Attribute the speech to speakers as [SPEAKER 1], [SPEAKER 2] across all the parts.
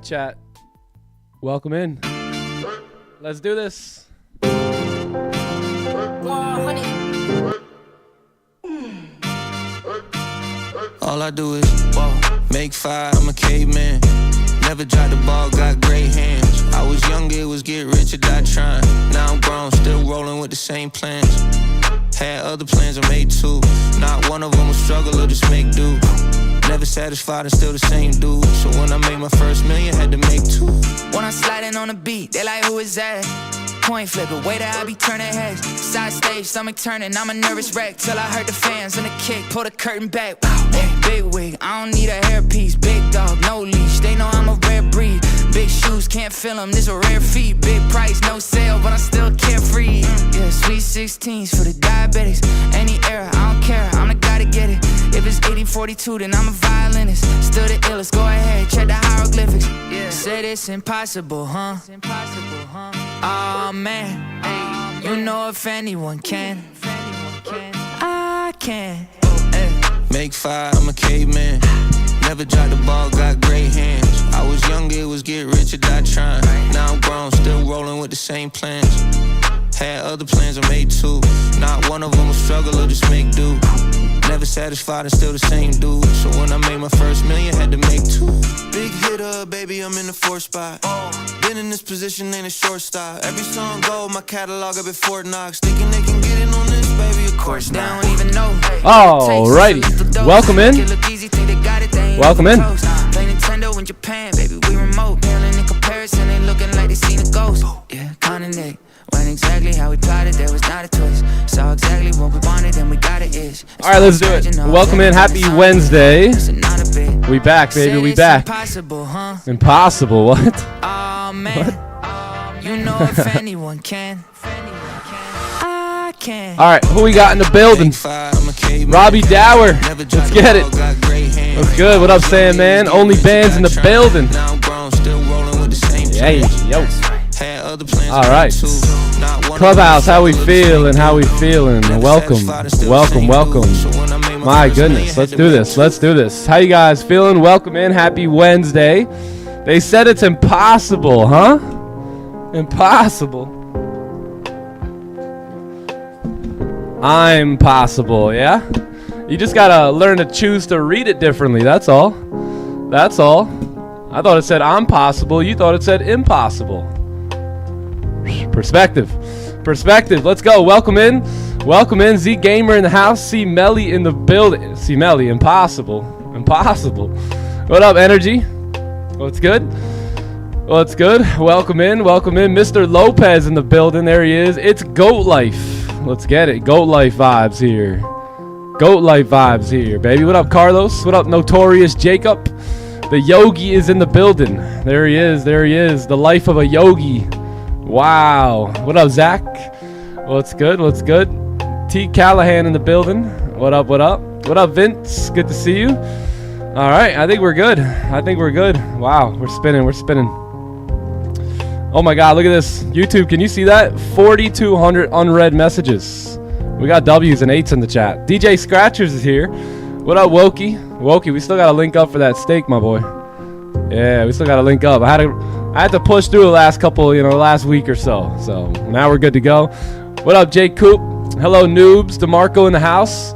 [SPEAKER 1] chat. Welcome in. Let's do this.
[SPEAKER 2] All I do is make fire, I'm a caveman. Never dropped the ball, got great hands. I was younger, it was get rich or die trying. Now I'm grown, still rolling with the same plans. Had other plans, I made two. Not one of them was struggle or just make do. Never satisfied and still the same dude. So when I made my first million, had to make two.
[SPEAKER 3] When I'm sliding on the beat, they like, who is that? Coin flipper, way that I be turning heads. Side stage, stomach turning, I'm a nervous wreck. Till I heard the fans and the kick, pull the curtain back. Hey, big wig, I don't need a hairpiece. Big dog, no leash, they know I'm a rare breed. Big shoes, can't fill them, this a rare feat. Big price, no sale, but I'm still carefree. Yeah, sweet 16s for the diabetics. Any era, I don't care, I'm the guy to get it. If it's 80-42, then I'm a violinist. Still the illest, go ahead, check the hieroglyphics. Yeah, said it's impossible, huh? It's impossible, huh? Oh man, you know if anyone can, I can.
[SPEAKER 2] Make fire, I'm a caveman. Never dropped the ball, got great hands. I was younger, it was get rich or die trying. Now I'm grown, still rolling with the same plans. Had other plans, I made two. Not one of them was struggle or just make do. Never satisfied and still the same dude. So when I made my first million, had to make two. Big hitter, baby, I'm in the fourth spot. Been in this position, ain't a short stop. Every song go, my catalog up at Fort Knox. Thinking they can get in on this, baby, of course
[SPEAKER 3] They
[SPEAKER 2] not.
[SPEAKER 3] don't even know.
[SPEAKER 1] Alrighty. Welcome in. Welcome in.
[SPEAKER 3] Play Nintendo in Japan, baby, we remote. Paling in comparison, they looking like they seen a ghost. Yeah, Nick went exactly how we plotted, there was not a twist. Saw exactly what we wanted and we got it is.
[SPEAKER 1] Alright, let's do it. Welcome in. Happy Wednesday. We back, baby. We back.
[SPEAKER 3] Impossible, huh?
[SPEAKER 1] Impossible, what?
[SPEAKER 3] Oh man, you know if anyone can, I can.
[SPEAKER 1] Alright, who we got in the building? Robbie Dower. Let's get it. What's good? What up, Sam, man? Only bands in the building. Hey, yo. Alright. Clubhouse, how we feeling? How we feeling? Welcome. Welcome, welcome. My goodness. Let's do this. Let's do this. How you guys feeling? Welcome in. Happy Wednesday. They said it's impossible, huh? Impossible. I'm possible, yeah? You just gotta learn to choose to read it differently, that's all. That's all. I thought it said I'm possible, you thought it said impossible. Perspective. Perspective, let's go. Welcome in. Welcome in. Z Gamer in the house. C Melly in the building. C Melly, impossible. Impossible. What up, Energy? What's good? What's good? Welcome in. Welcome in. Mr. Lopez in the building. There he is. It's Goat Life. Let's get it. Goat Life vibes here. Goat Life vibes here, baby. What up, Carlos? What up, Notorious Jacob? The Yogi is in the building. There he is. There he is. The life of a yogi. Wow. What up, Zach? What's good? What's good? T. Callahan in the building. What up? What up? What up, Vince? Good to see you. All right. I think we're good. I think we're good. Wow. We're spinning. We're spinning. Oh, my God. Look at this. YouTube, can you see that? 4,200 unread messages. We got W's and 8's in the chat. DJ Scratchers is here. What up, Wokey? Wokey, we still got to link up for that steak, my boy. Yeah, we still got to link up. I had to push through the last couple, last week or so. So now we're good to go. What up, Jake Coop? Hello, noobs. DeMarco in the house.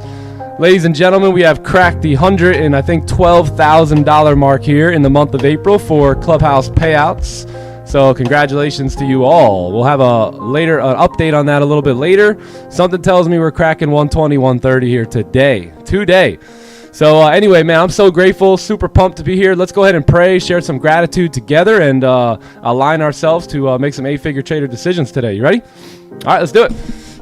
[SPEAKER 1] Ladies and gentlemen, we have cracked the $12,000 mark here in the month of April for Clubhouse payouts. So congratulations to you all. We'll have an update on that a little bit later. Something tells me we're cracking 120, 130 here today. So anyway, man, I'm so grateful, super pumped to be here. Let's go ahead and pray, share some gratitude together, and align ourselves to make some 8-figure trader decisions today. You ready? All right, let's do it.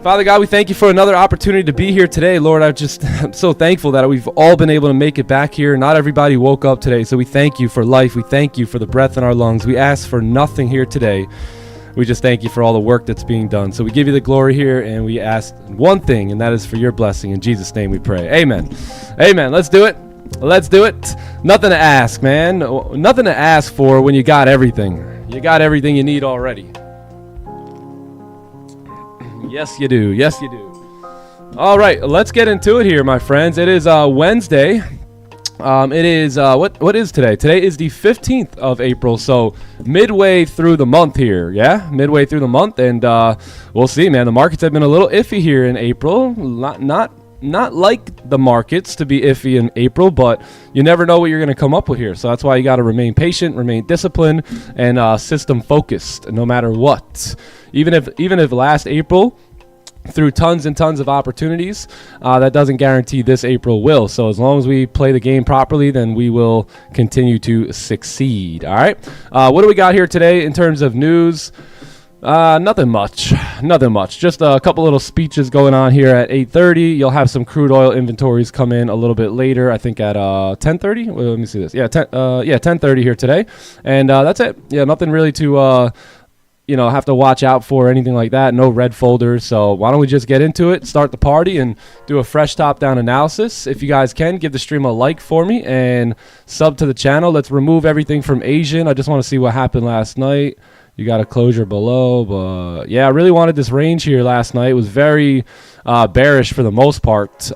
[SPEAKER 1] Father God, we thank you for another opportunity to be here today. Lord, I'm so thankful that we've all been able to make it back here. Not everybody woke up today, so we thank you for life. We thank you for the breath in our lungs. We ask for nothing here today. We just thank you for all the work that's being done. So we give you the glory here, and we ask one thing, and that is for your blessing. In Jesus' name we pray. Amen. Amen. Let's do it. Let's do it. Nothing to ask, man. Nothing to ask for when you got everything. You got everything you need already. Yes, you do. Yes, you do. All right, let's get into it here, my friends. It is Wednesday. It is what is today? Today is the 15th of April, so midway through the month here. Yeah, midway through the month, and we'll see, man. The markets have been a little iffy here in April. Not like the markets to be iffy in April, but you never know what you're going to come up with here. So that's why you got to remain patient, remain disciplined, and system focused, no matter what. Even if last April through tons and tons of opportunities, that doesn't guarantee this April will. So as long as we play the game properly, then we will continue to succeed. All right. What do we got here today in terms of news? Nothing much. Just a couple little speeches going on here at 8:30. You'll have some crude oil inventories come in a little bit later. I think at 10:30. Well, let me see this. Yeah, 10:30 here today, and that's it. Yeah, nothing really to have to watch out for, anything like that. No red folders. So why don't we just get into it, start the party, and do a fresh top-down analysis. If you guys can, give the stream a like for me and sub to the channel. Let's remove everything from Asian. I just want to see what happened last night. You got a closure below, but yeah, I really wanted this range here last night. It was very bearish for the most part.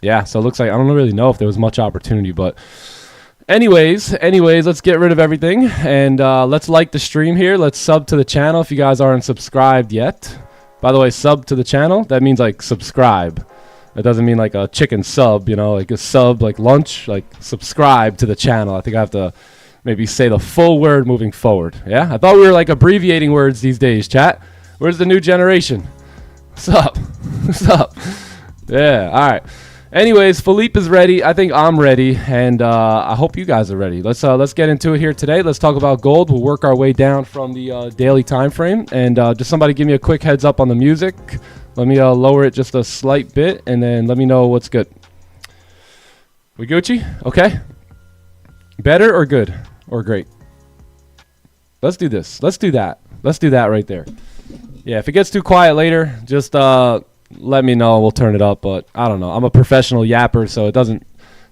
[SPEAKER 1] Yeah, so it looks like I don't really know if there was much opportunity, but anyways, let's get rid of everything and let's like the stream here. Let's sub to the channel if you guys aren't subscribed yet. By the way, sub to the channel, that means like subscribe. That doesn't mean like a chicken sub, like a sub like lunch, like subscribe to the channel. I think I have to maybe say the full word moving forward. Yeah, I thought we were like abbreviating words these days, chat. Where's the new generation? What's up? What's up? Yeah, all right. Anyways, Philippe is ready. I think I'm ready, and I hope you guys are ready. Let's get into it here today. Let's talk about gold. We'll work our way down from the daily time frame, and just somebody give me a quick heads up on the music. Let me lower it just a slight bit, and then let me know what's good. We Gucci? Okay. Better or good or great? Let's do this. Let's do that. Let's do that right there. Yeah, if it gets too quiet later, just let me know. We'll turn it up, but I don't know. I'm a professional yapper, so it doesn't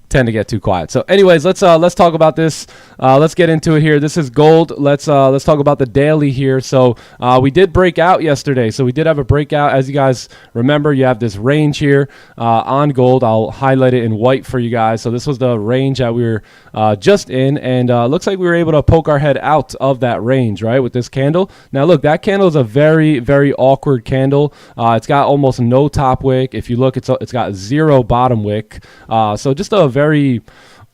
[SPEAKER 1] tend to get too quiet. So anyways, let's talk about this. Let's get into it here. This is gold. Let's talk about the daily here. So we did break out yesterday. So we did have a breakout. As you guys remember, you have this range here on gold. I'll highlight it in white for you guys. So this was the range that we were just in, and looks like we were able to poke our head out of that range, right, with this candle. Now look, that candle is a very, very awkward candle. It's got almost no top wick. If you look, it's got zero bottom wick. So just a very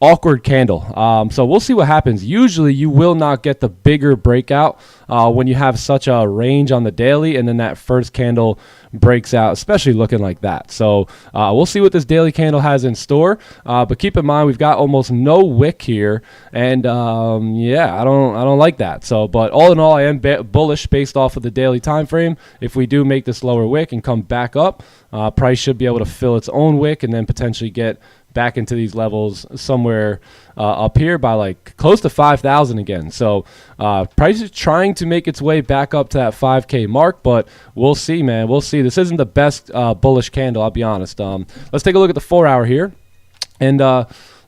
[SPEAKER 1] awkward candle. So we'll see what happens. Usually you will not get the bigger breakout when you have such a range on the daily, and then that first candle breaks out, especially looking like that. So we'll see what this daily candle has in store, but keep in mind we've got almost no wick here, and yeah, I don't like that. So but all in all, I am bullish based off of the daily time frame. If we do make this lower wick and come back up, price should be able to fill its own wick and then potentially get back into these levels somewhere up here by like close to 5,000 again. So price is trying to make its way back up to that 5K mark, but we'll see, man. We'll see. This isn't the best bullish candle, I'll be honest. Let's take a look at the 4-hour here, and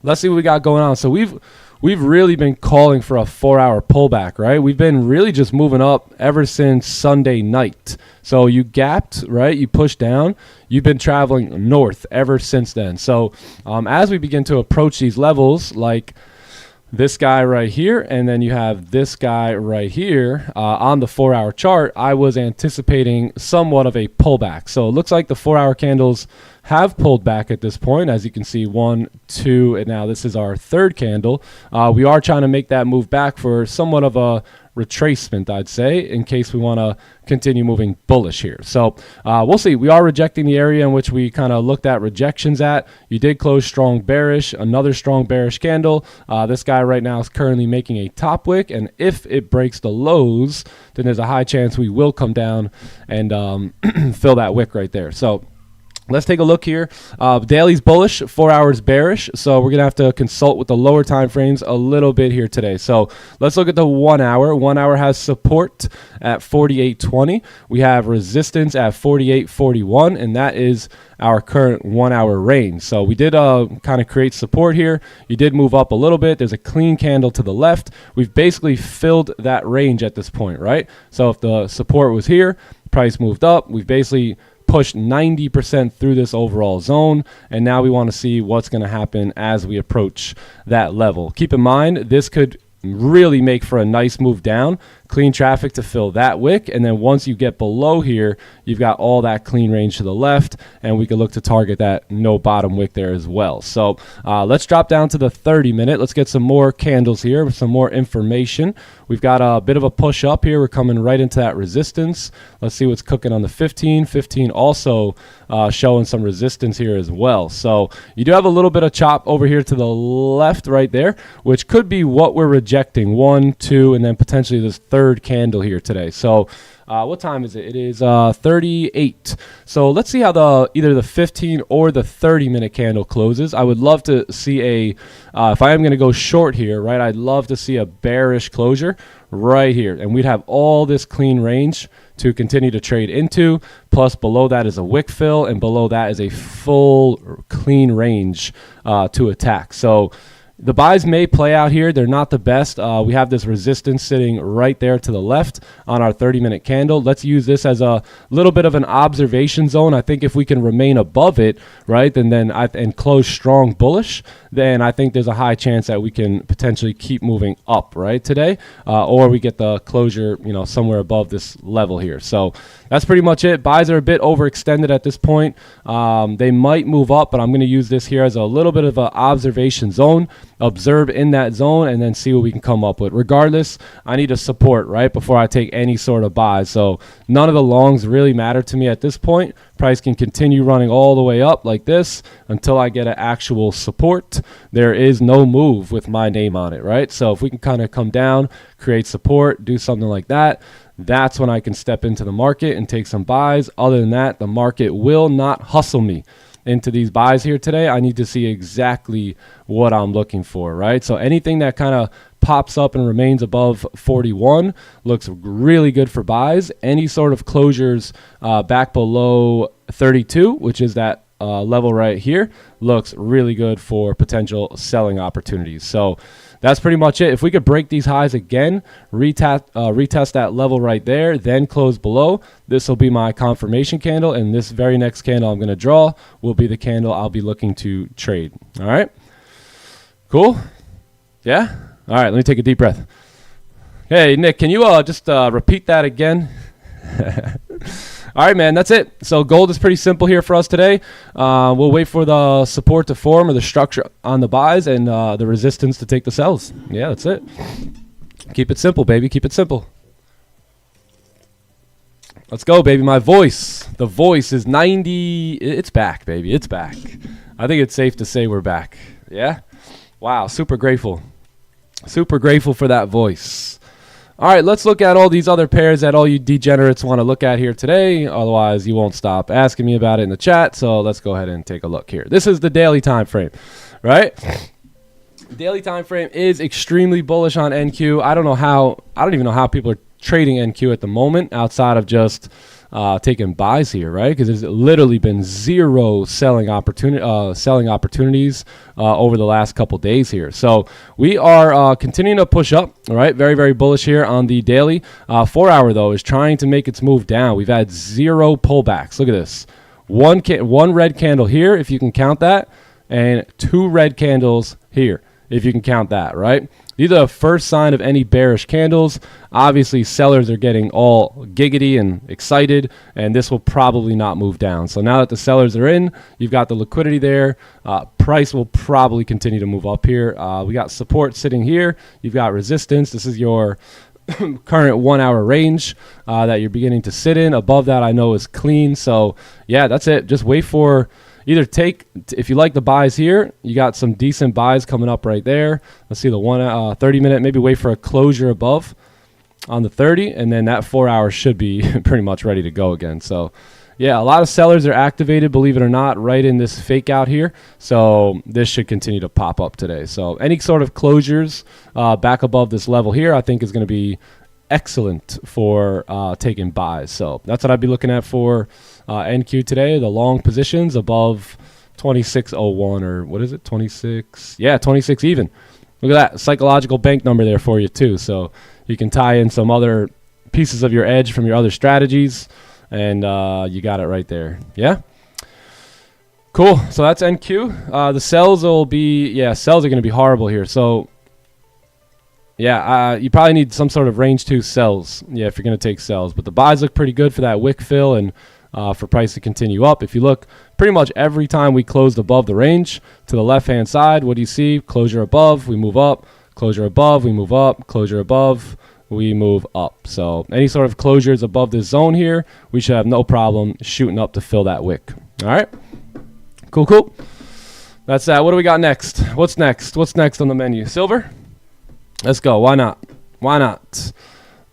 [SPEAKER 1] let's see what we got going on. So we've really been calling for a 4-hour pullback, right? We've been really just moving up ever since Sunday night. So you gapped, right? You pushed down. You've been traveling north ever since then. So as we begin to approach these levels, like this guy right here, and then you have this guy right here on the 4-hour chart, I was anticipating somewhat of a pullback. So it looks like the 4-hour candles have pulled back at this point. As you can see, 1, 2, and now this is our third candle. We are trying to make that move back for somewhat of a retracement, I'd say, in case we want to continue moving bullish here. So we'll see. We are rejecting the area in which we kind of looked at rejections at. You did close strong bearish, another strong bearish candle. This guy right now is currently making a top wick, and if it breaks the lows, then there's a high chance we will come down and fill that wick right there. So let's take a look here. Daily's bullish, 4 hours bearish. So we're going to have to consult with the lower time frames a little bit here today. So let's look at the 1 hour. 1 hour has support at 48.20. We have resistance at 48.41, and that is our current 1 hour range. So we did kind of create support here. You did move up a little bit. There's a clean candle to the left. We've basically filled that range at this point, right? So if the support was here, price moved up. We've basically pushed 90% through this overall zone, and now we want to see what's going to happen as we approach that level. Keep in mind, this could really make for a nice move down, clean traffic to fill that wick, and then once you get below here, you've got all that clean range to the left, and we can look to target that no bottom wick there as well. So let's drop down to the 30-minute. Let's get some more candles here with some more information. We've got a bit of a push up here. We're coming right into that resistance. Let's see what's cooking on the 15. 15 also showing some resistance here as well. So you do have a little bit of chop over here to the left right there, which could be what we're rejecting. 1, 2, and then potentially this third candle here today. So what time is it? It is 38. So let's see how either the 15 or the 30-minute candle closes. I would love to see if I am going to go short here, right, I'd love to see a bearish closure right here. And we'd have all this clean range to continue to trade into. Plus below that is a wick fill, and below that is a full clean range to attack. So the buys may play out here. They're not the best. We have this resistance sitting right there to the left on our 30-minute candle. Let's use this as a little bit of an observation zone. I think if we can remain above it, right, and close strong bullish, then I think there's a high chance that we can potentially keep moving up, right, today, or we get the closure, somewhere above this level here. So that's pretty much it. Buys are a bit overextended at this point. They might move up, but I'm going to use this here as a little bit of an observation zone. Observe in that zone and then see what we can come up with. Regardless, I need a support, right, before I take any sort of buy. So none of the longs really matter to me at this point. Price can continue running all the way up like this until I get an actual support. There is no move with my name on it, right? So if we can kind of come down, create support, do something like that, that's when I can step into the market and take some buys. Other than that, the market will not hustle me into these buys here today. I need to see exactly what I'm looking for, right? So anything that kind of pops up and remains above 41 looks really good for buys. Any sort of closures back below 32, which is that level right here, looks really good for potential selling opportunities. So that's pretty much it. If we could break these highs again, retest that level right there, then close below, this will be my confirmation candle, and this very next candle I'm going to draw will be the candle I'll be looking to trade. All right? Cool? Yeah? All right, let me take a deep breath. Hey, Nick, can you just repeat that again? All right, man, that's it. So gold is pretty simple here for us today. We'll wait for the support to form or the structure on the buys and the resistance to take the sells. Yeah, that's it. Keep it simple, baby. Keep it simple. Let's go, baby. My voice. The voice is 90. It's back, baby. It's back. I think it's safe to say we're back. Yeah? Wow, super grateful. Super grateful for that voice. All right, let's look at all these other pairs that all you degenerates want to look at here today. Otherwise, you won't stop asking me about it in the chat. So let's go ahead and take a look here. This is the daily time frame, right? Daily time frame is extremely bullish on NQ. I don't even know how people are trading NQ at the moment outside of just taking buys here, right? Because there's literally been zero selling opportunities over the last couple days here. So we are continuing to push up, all right? Very, very bullish here on the daily. 4 hour, though, is trying to make its move down. We've had zero pullbacks. Look at this. One red candle here, if you can count that, and 2 red candles here, if you can count that, right? These are the first sign of any bearish candles. Obviously, sellers are getting all giggity and excited, and this will probably not move down. So now that the sellers are in, you've got the liquidity there. Price will probably continue to move up here. We got support sitting here. You've got resistance. This is your current 1 hour range that you're beginning to sit in. Above that, I know is clean. So, yeah, that's it. Just wait for... Either if you like the buys here, you got some decent buys coming up right there. Let's see the 30-minute, maybe wait for a closure above on the 30, and then that 4 hours should be pretty much ready to go again. So, yeah, a lot of sellers are activated, believe it or not, right in this fake out here. So this should continue to pop up today. So any sort of closures back above this level here, I think is going to be excellent for taking buys. So that's what I'd be looking at for NQ today. The long positions above 26.01, or what is it, 26? Yeah, 26 even. Look at that psychological bank number there for you too. So you can tie in some other pieces of your edge from your other strategies. and you got it right there. Yeah. Cool. So that's NQ. The sells will be, yeah, sells are going to be horrible here. So, yeah, you probably need some sort of range 2 sells, yeah, if you're going to take sells. But the buys look pretty good for that wick fill and for price to continue up. If you look, pretty much every time we closed above the range to the left-hand side, what do you see? Closure above, we move up. Closure above, we move up. Closure above, we move up. So any sort of closures above this zone here, we should have no problem shooting up to fill that wick. All right? Cool, cool. That's that. What do we got next? What's next? What's next on the menu? Silver? Let's go. Why not? Why not?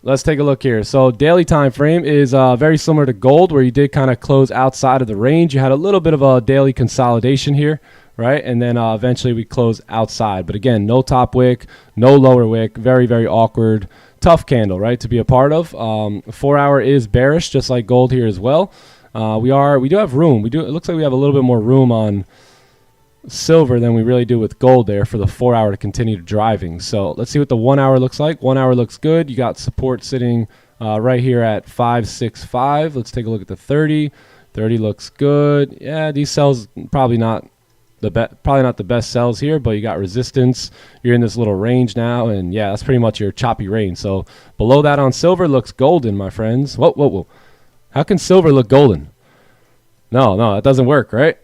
[SPEAKER 1] Let's take a look here. So daily time frame is very similar to gold, where you did kind of close outside of the range. You had a little bit of a daily consolidation here, right? And then eventually we close outside. But again, no top wick, no lower wick. Very, very awkward. Tough candle, right, to be a part of. 4 hour is bearish, just like gold here as well. We do have room. It looks like we have a little bit more room on silver than we really do with gold there for the 4 hour to continue driving. So let's see what the 1 hour looks like. 1 hour looks good. You got support sitting right here at 565. Let's take a look at the 30. 30 looks good. Yeah, these sells probably not the best sells here, but you got resistance. You're in this little range now, and yeah, that's pretty much your choppy range. So below that on silver looks golden, my friends. Whoa, whoa, whoa. How can silver look golden? No, that doesn't work, right?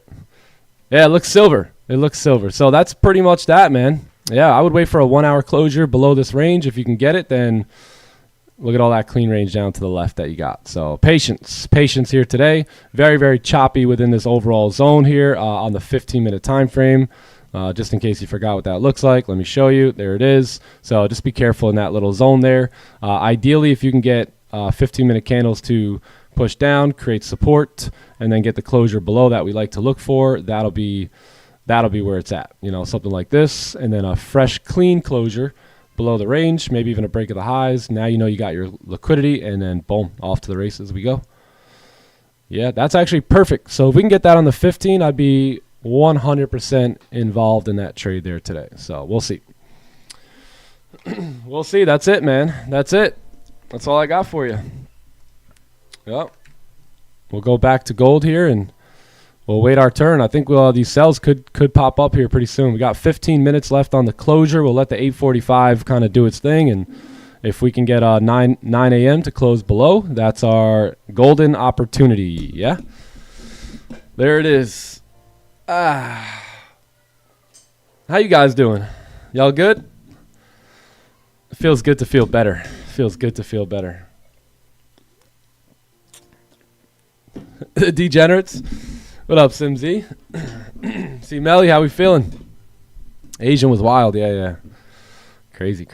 [SPEAKER 1] Yeah, it looks silver. It looks silver. So that's pretty much that, man. Yeah, I would wait for a 1 hour closure below this range. If you can get it, then look at all that clean range down to the left that you got. So patience here today. Very, very choppy within this overall zone here on the 15-minute time frame. Just in case you forgot what that looks like, let me show you. There it is. So just be careful in that little zone there. Ideally, if you can get 15-minute candles to push down, create support, and then get the closure below that we like to look for, that'll be where it's at. You know, something like this, and then a fresh, clean closure below the range, maybe even a break of the highs. Now you know you got your liquidity, and then boom, off to the races we go. Yeah, that's actually perfect. So if we can get that on the 15, I'd be 100% involved in that trade there today. So we'll see. We'll see. That's it, man. That's it. That's all I got for you. Yep. We'll go back to gold here, and we'll wait our turn. I think these sells could pop up here pretty soon. We got 15 minutes left on the closure. We'll let the 845 kind of do its thing, and if we can get 9 a.m. to close below, that's our golden opportunity. Yeah. There it is. How you guys doing? Y'all good? It feels good to feel better. Feels good to feel better. Degenerates. What up, Simz? See, Melly, how we feeling? Asian was wild. Yeah. Crazy.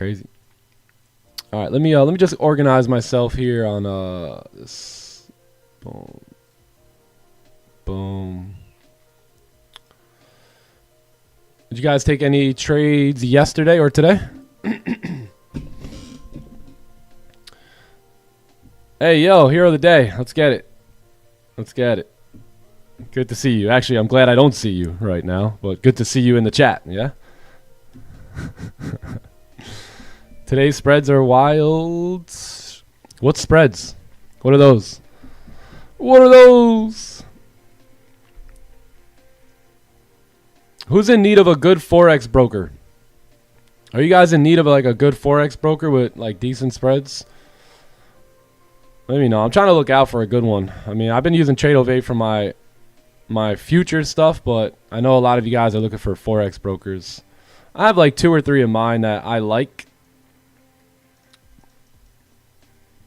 [SPEAKER 1] All right, let me just organize myself here on this. Boom. Did you guys take any trades yesterday or today? Hey, yo, hero of the day. Let's get it. Good to see you. Actually, I'm glad I don't see you right now, but good to see you in the chat, yeah? Today's spreads are wild. What spreads? What are those? Who's in need of a good forex broker? Are you guys in need of like a good forex broker with like decent spreads? Let me know. I'm trying to look out for a good one. I mean, I've been using TradeOvate for my future stuff, but I know a lot of you guys are looking for forex brokers. I have like 2 or 3 in mind that I like,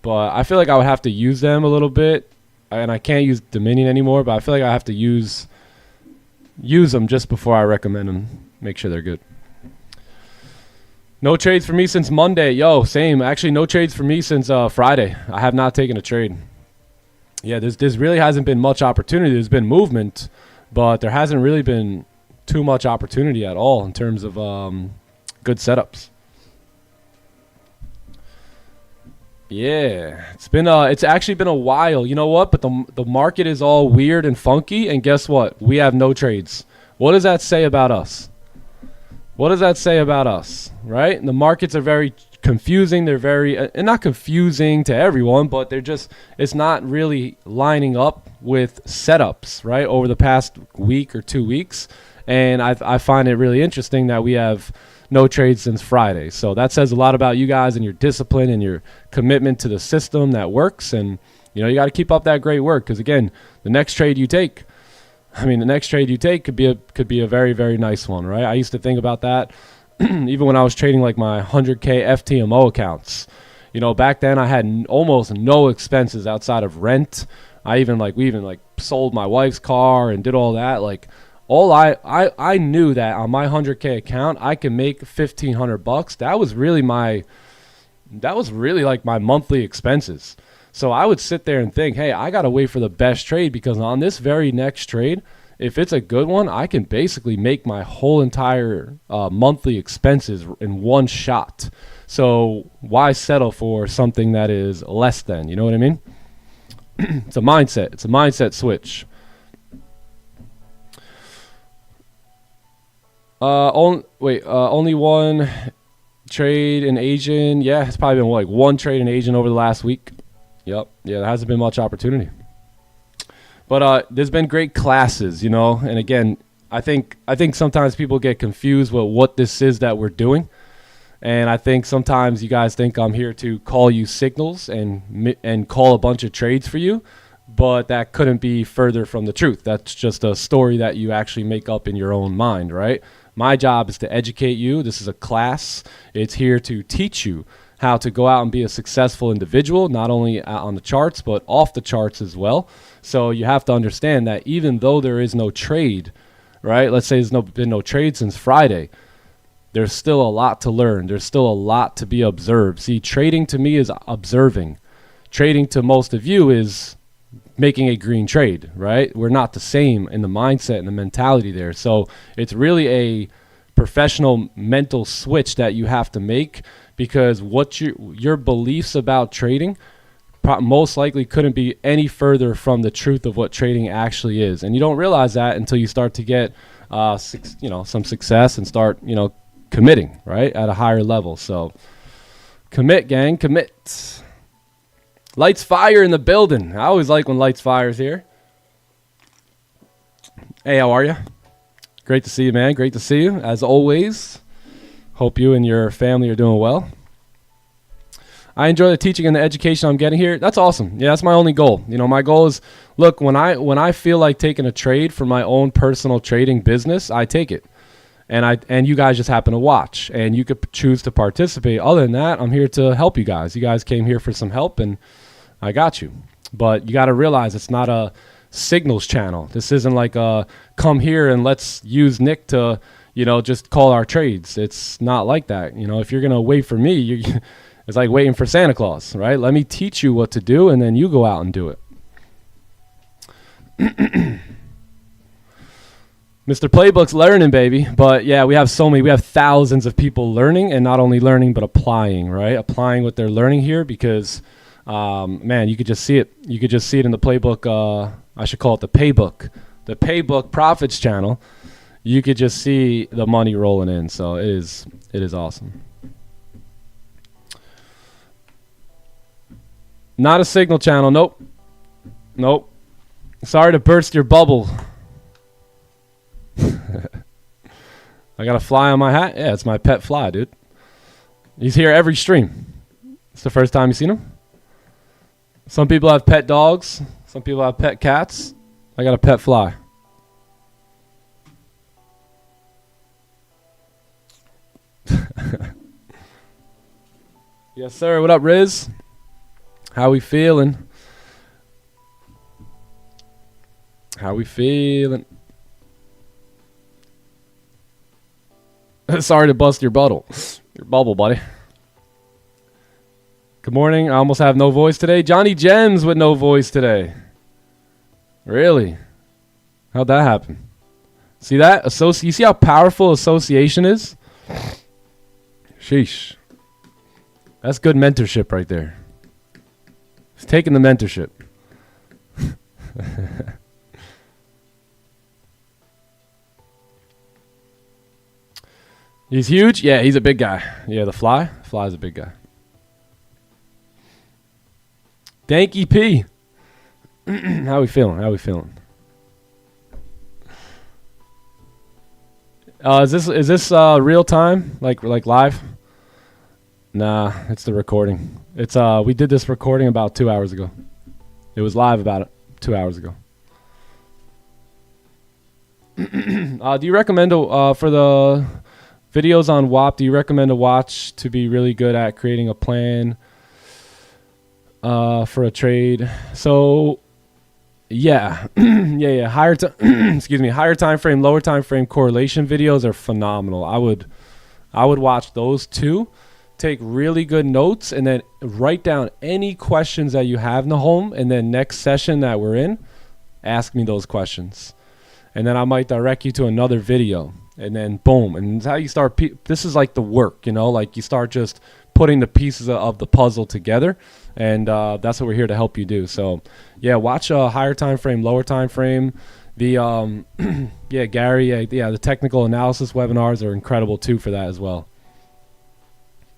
[SPEAKER 1] but I feel like I would have to use them a little bit, and I can't use Dominion anymore, but I feel like I have to use them just before I recommend them. Make sure they're good. No trades for me since Monday. Yo, same. Actually, no trades for me since Friday. I have not taken a trade. Yeah, there's really hasn't been much opportunity. There's been movement, but there hasn't really been too much opportunity at all in terms of good setups. Yeah, it's actually been a while. You know what? But the market is all weird and funky, and guess what? We have no trades. What does that say about us? What does that say about us, right? And the markets are very confusing. They're very, and not confusing to everyone, but they're just, it's not really lining up with setups, right, over the past week or 2 weeks. And I find it really interesting that we have no trades since Friday. So that says a lot about you guys and your discipline and your commitment to the system that works. And, you know, you got to keep up that great work, because, again, the next trade you take, could be a very, very nice one, right? I used to think about that even when I was trading like my 100K FTMO accounts. You know, back then I had almost no expenses outside of rent. We even sold my wife's car and did all that. Like, I knew that on my 100K account I could make $1,500. That was really like my monthly expenses. So I would sit there and think, hey, I got to wait for the best trade, because on this very next trade, if it's a good one, I can basically make my whole entire monthly expenses in one shot. So why settle for something that is less than? You know what I mean? It's a mindset. It's a mindset switch. Only one trade in Asian. Yeah, it's probably been like one trade in Asian over the last week. Yep. Yeah, there hasn't been much opportunity. But there's been great classes, you know. And again, I think sometimes people get confused with what this is that we're doing. And I think sometimes you guys think I'm here to call you signals and call a bunch of trades for you. But that couldn't be further from the truth. That's just a story that you actually make up in your own mind, right? My job is to educate you. This is a class. It's here to teach you how to go out and be a successful individual, not only on the charts, but off the charts as well. So you have to understand that even though there is no trade, right? Let's say there's been no trade since Friday. There's still a lot to learn. There's still a lot to be observed. See, trading to me is observing. Trading to most of you is making a green trade, right? We're not the same in the mindset and the mentality there. So it's really a professional mental switch that you have to make, because what your beliefs about trading most likely couldn't be any further from the truth of what trading actually is. And you don't realize that until you start to get some success and start committing, right, at a higher level. So commit, gang, commit. Lights fire in the building. I always like when Lights Fire's here. Hey, how are you? Great to see you, man. Great to see you, as always. Hope you and your family are doing well. I enjoy the teaching and the education I'm getting here. That's awesome. Yeah, that's my only goal. You know, my goal is, look, when I feel like taking a trade for my own personal trading business, I take it. And you guys just happen to watch, and you could choose to participate. Other than that, I'm here to help you guys. You guys came here for some help, and I got you. But you got to realize it's not a signals channel. This isn't like come here and let's use Nick to, just call our trades. It's not like that. If you're going to wait for me, it's like waiting for Santa Claus, right? Let me teach you what to do, and then you go out and do it. Mr. Playbook's learning, baby. But yeah, we have thousands of people learning, and not only learning, but applying, right? Applying what they're learning here, because, man, you could just see it. You could just see it in the Playbook. I should call it the Paybook. The Paybook Profits channel. You could just see the money rolling in. So it is awesome. Not a signal channel. Nope. Sorry to burst your bubble. I got a fly on my hat. Yeah, it's my pet fly, dude. He's here every stream. It's the first time you've seen him. Some people have pet dogs. Some people have pet cats. I got a pet fly. Yes, sir. What up, Riz? How we feeling? Sorry to bust your bubble, buddy. Good morning. I almost have no voice today. Johnny Gems with no voice today. Really? How'd that happen? See that? You see how powerful association is? Sheesh. That's good mentorship right there. He's taking the mentorship. He's huge? Yeah, he's a big guy. Yeah, the fly Fly's a big guy. Danky P. How we feeling? How we feeling? Is this real time? Like live? Nah, it's the recording. It's we did this recording about 2 hours ago. It was live about 2 hours ago. Do you recommend for the videos on WAP? Do you recommend to watch to be really good at creating a plan for a trade? So yeah, yeah. Higher higher time frame, lower time frame correlation videos are phenomenal. I would watch those too. Take really good notes and then write down any questions that you have in the home, and then next session that we're in, ask me those questions, and then I might direct you to another video, and then boom. And it's how you start. This is like the work, like you start just putting the pieces of the puzzle together, and that's what we're here to help you do. So yeah, watch a higher time frame, lower time frame. The yeah, Gary, yeah, the technical analysis webinars are incredible too for that as well.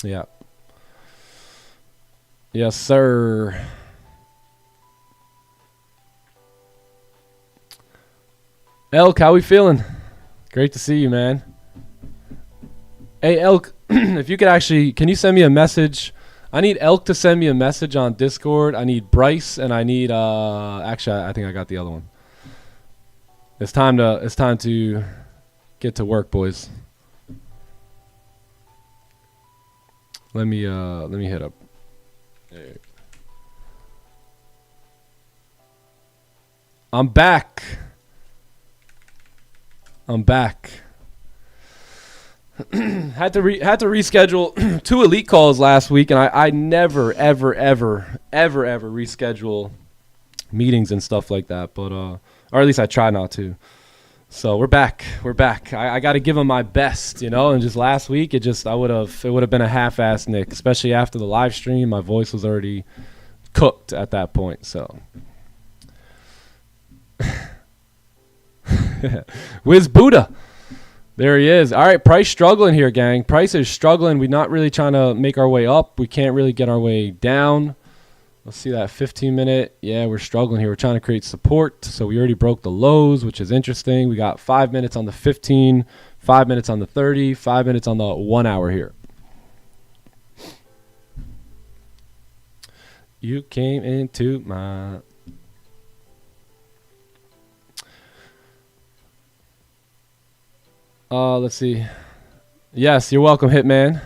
[SPEAKER 1] Yeah. Yes, sir. Elk, how we feeling? Great to see you, man. Hey, Elk, if you could actually, can you send me a message? I need Elk to send me a message on Discord. I need Bryce, and I need actually I think I got the other one. It's time to get to work, boys. Let me hit up. There. I'm back. had to reschedule 2 elite calls last week, and I never ever reschedule meetings and stuff like that, but or at least I try not to. So we're back. I got to give them my best, and just last week it would have been a half-assed Nick, especially after the live stream. My voice was already cooked at that point. So Wiz Buddha, there he is. All right, Price struggling here, gang. Price is struggling. We're not really trying to make our way up. We can't really get our way down. Let's see that 15-minute. Yeah, we're struggling here. We're trying to create support. So we already broke the lows, which is interesting. We got 5 minutes on the 15, 5 minutes on the 30, 5 minutes on the 1 hour here. You came into my... let's see. Yes, you're welcome, Hitman.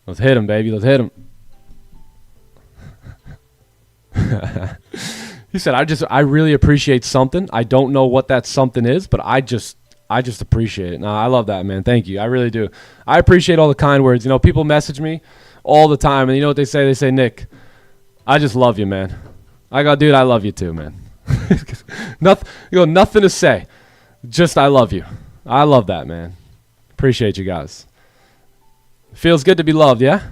[SPEAKER 1] Let's hit him, baby. Let's hit him. He said, I really appreciate something. I don't know what that something is, but I just appreciate it. No, I love that, man. Thank you. I really do. I appreciate all the kind words. People message me all the time, and you know what they say? They say, Nick, I just love you, man. I go, dude, I love you too, man. Nothing to say. Just I love you. I love that, man. Appreciate you guys. Feels good to be loved, yeah?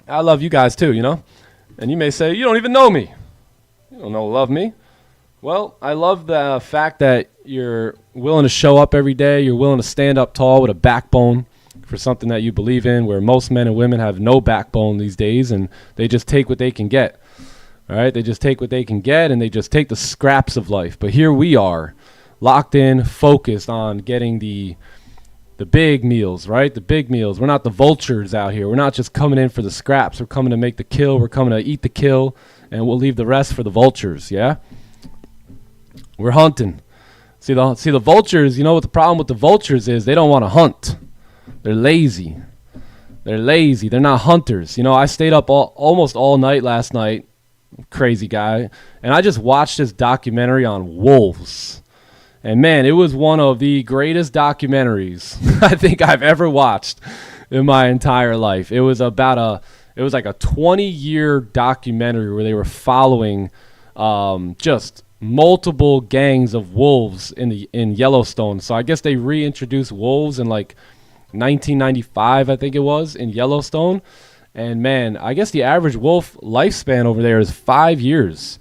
[SPEAKER 1] I love you guys too, And you may say, you don't even know me. You don't love me. Well, I love the fact that you're willing to show up every day. You're willing to stand up tall with a backbone for something that you believe in, where most men and women have no backbone these days, and they just take what they can get. All right? They just take what they can get, and they just take the scraps of life. But here we are, locked in, focused on getting the big meals, right? The big meals. We're not the vultures out here. We're not just coming in for the scraps. We're coming to make the kill. We're coming to eat the kill, and we'll leave the rest for the vultures, yeah? We're hunting. See the vultures, what the problem with the vultures is? They don't want to hunt. They're lazy. They're not hunters. I stayed up almost all night last night, crazy guy, and I just watched this documentary on wolves. And man, it was one of the greatest documentaries I think I've ever watched in my entire life. It was like a 20-year documentary where they were following just multiple gangs of wolves in Yellowstone. So I guess they reintroduced wolves in like 1995, I think it was, in Yellowstone. And man, I guess the average wolf lifespan over there is 5 years.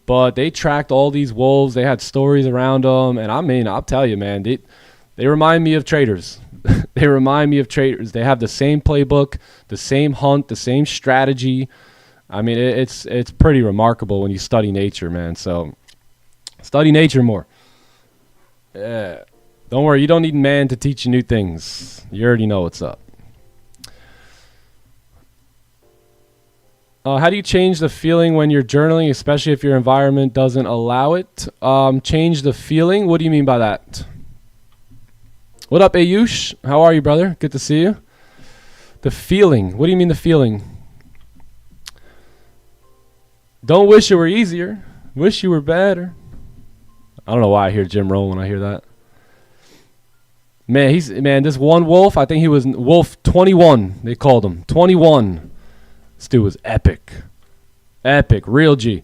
[SPEAKER 1] But they tracked all these wolves. They had stories around them. And I mean, I'll tell you, man, they remind me of traders. They remind me of traders. They have the same playbook, the same hunt, the same strategy. I mean, it's pretty remarkable when you study nature, man. So study nature more. Yeah. Don't worry, you don't need man to teach you new things. You already know what's up. How do you change the feeling when you're journaling, especially if your environment doesn't allow it? Change the feeling? What do you mean by that? What up, Ayush? How are you, brother? Good to see you. The feeling. What do you mean the feeling? Don't wish it were easier. Wish you were better. I don't know why I hear Jim Rohn when I hear that. Man, this one Wolf, I think he was Wolf 21, they called him. 21. This dude was epic. Epic. Real G.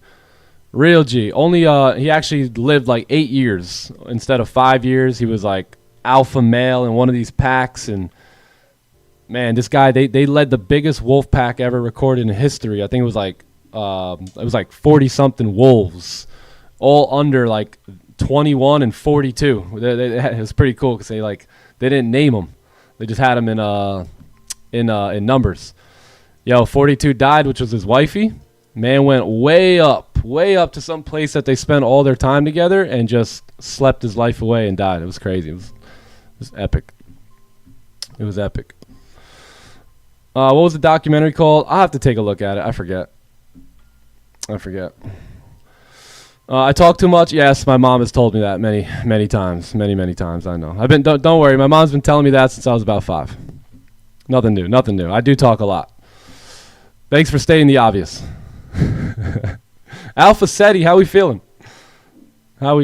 [SPEAKER 1] Real G. Only, he actually lived like 8 years instead of 5 years. He was like alpha male in one of these packs. And, man, this guy, they led the biggest wolf pack ever recorded in history. I think it was like 40-something wolves, all under like 21 and 42. It was pretty cool because they didn't name them. They just had them in numbers. Yo, 42 died, which was his wifey. Man went way up to some place that they spent all their time together and just slept his life away and died. It was crazy. It was epic. It was epic. What was the documentary called? I'll have to take a look at it. I forget. I talk too much. Yes, my mom has told me that many times. Many times. I know. Don't worry. My mom's been telling me that since I was about 5. Nothing new. I do talk a lot. Thanks for stating the obvious. Alpha Seti, how we feeling? I'm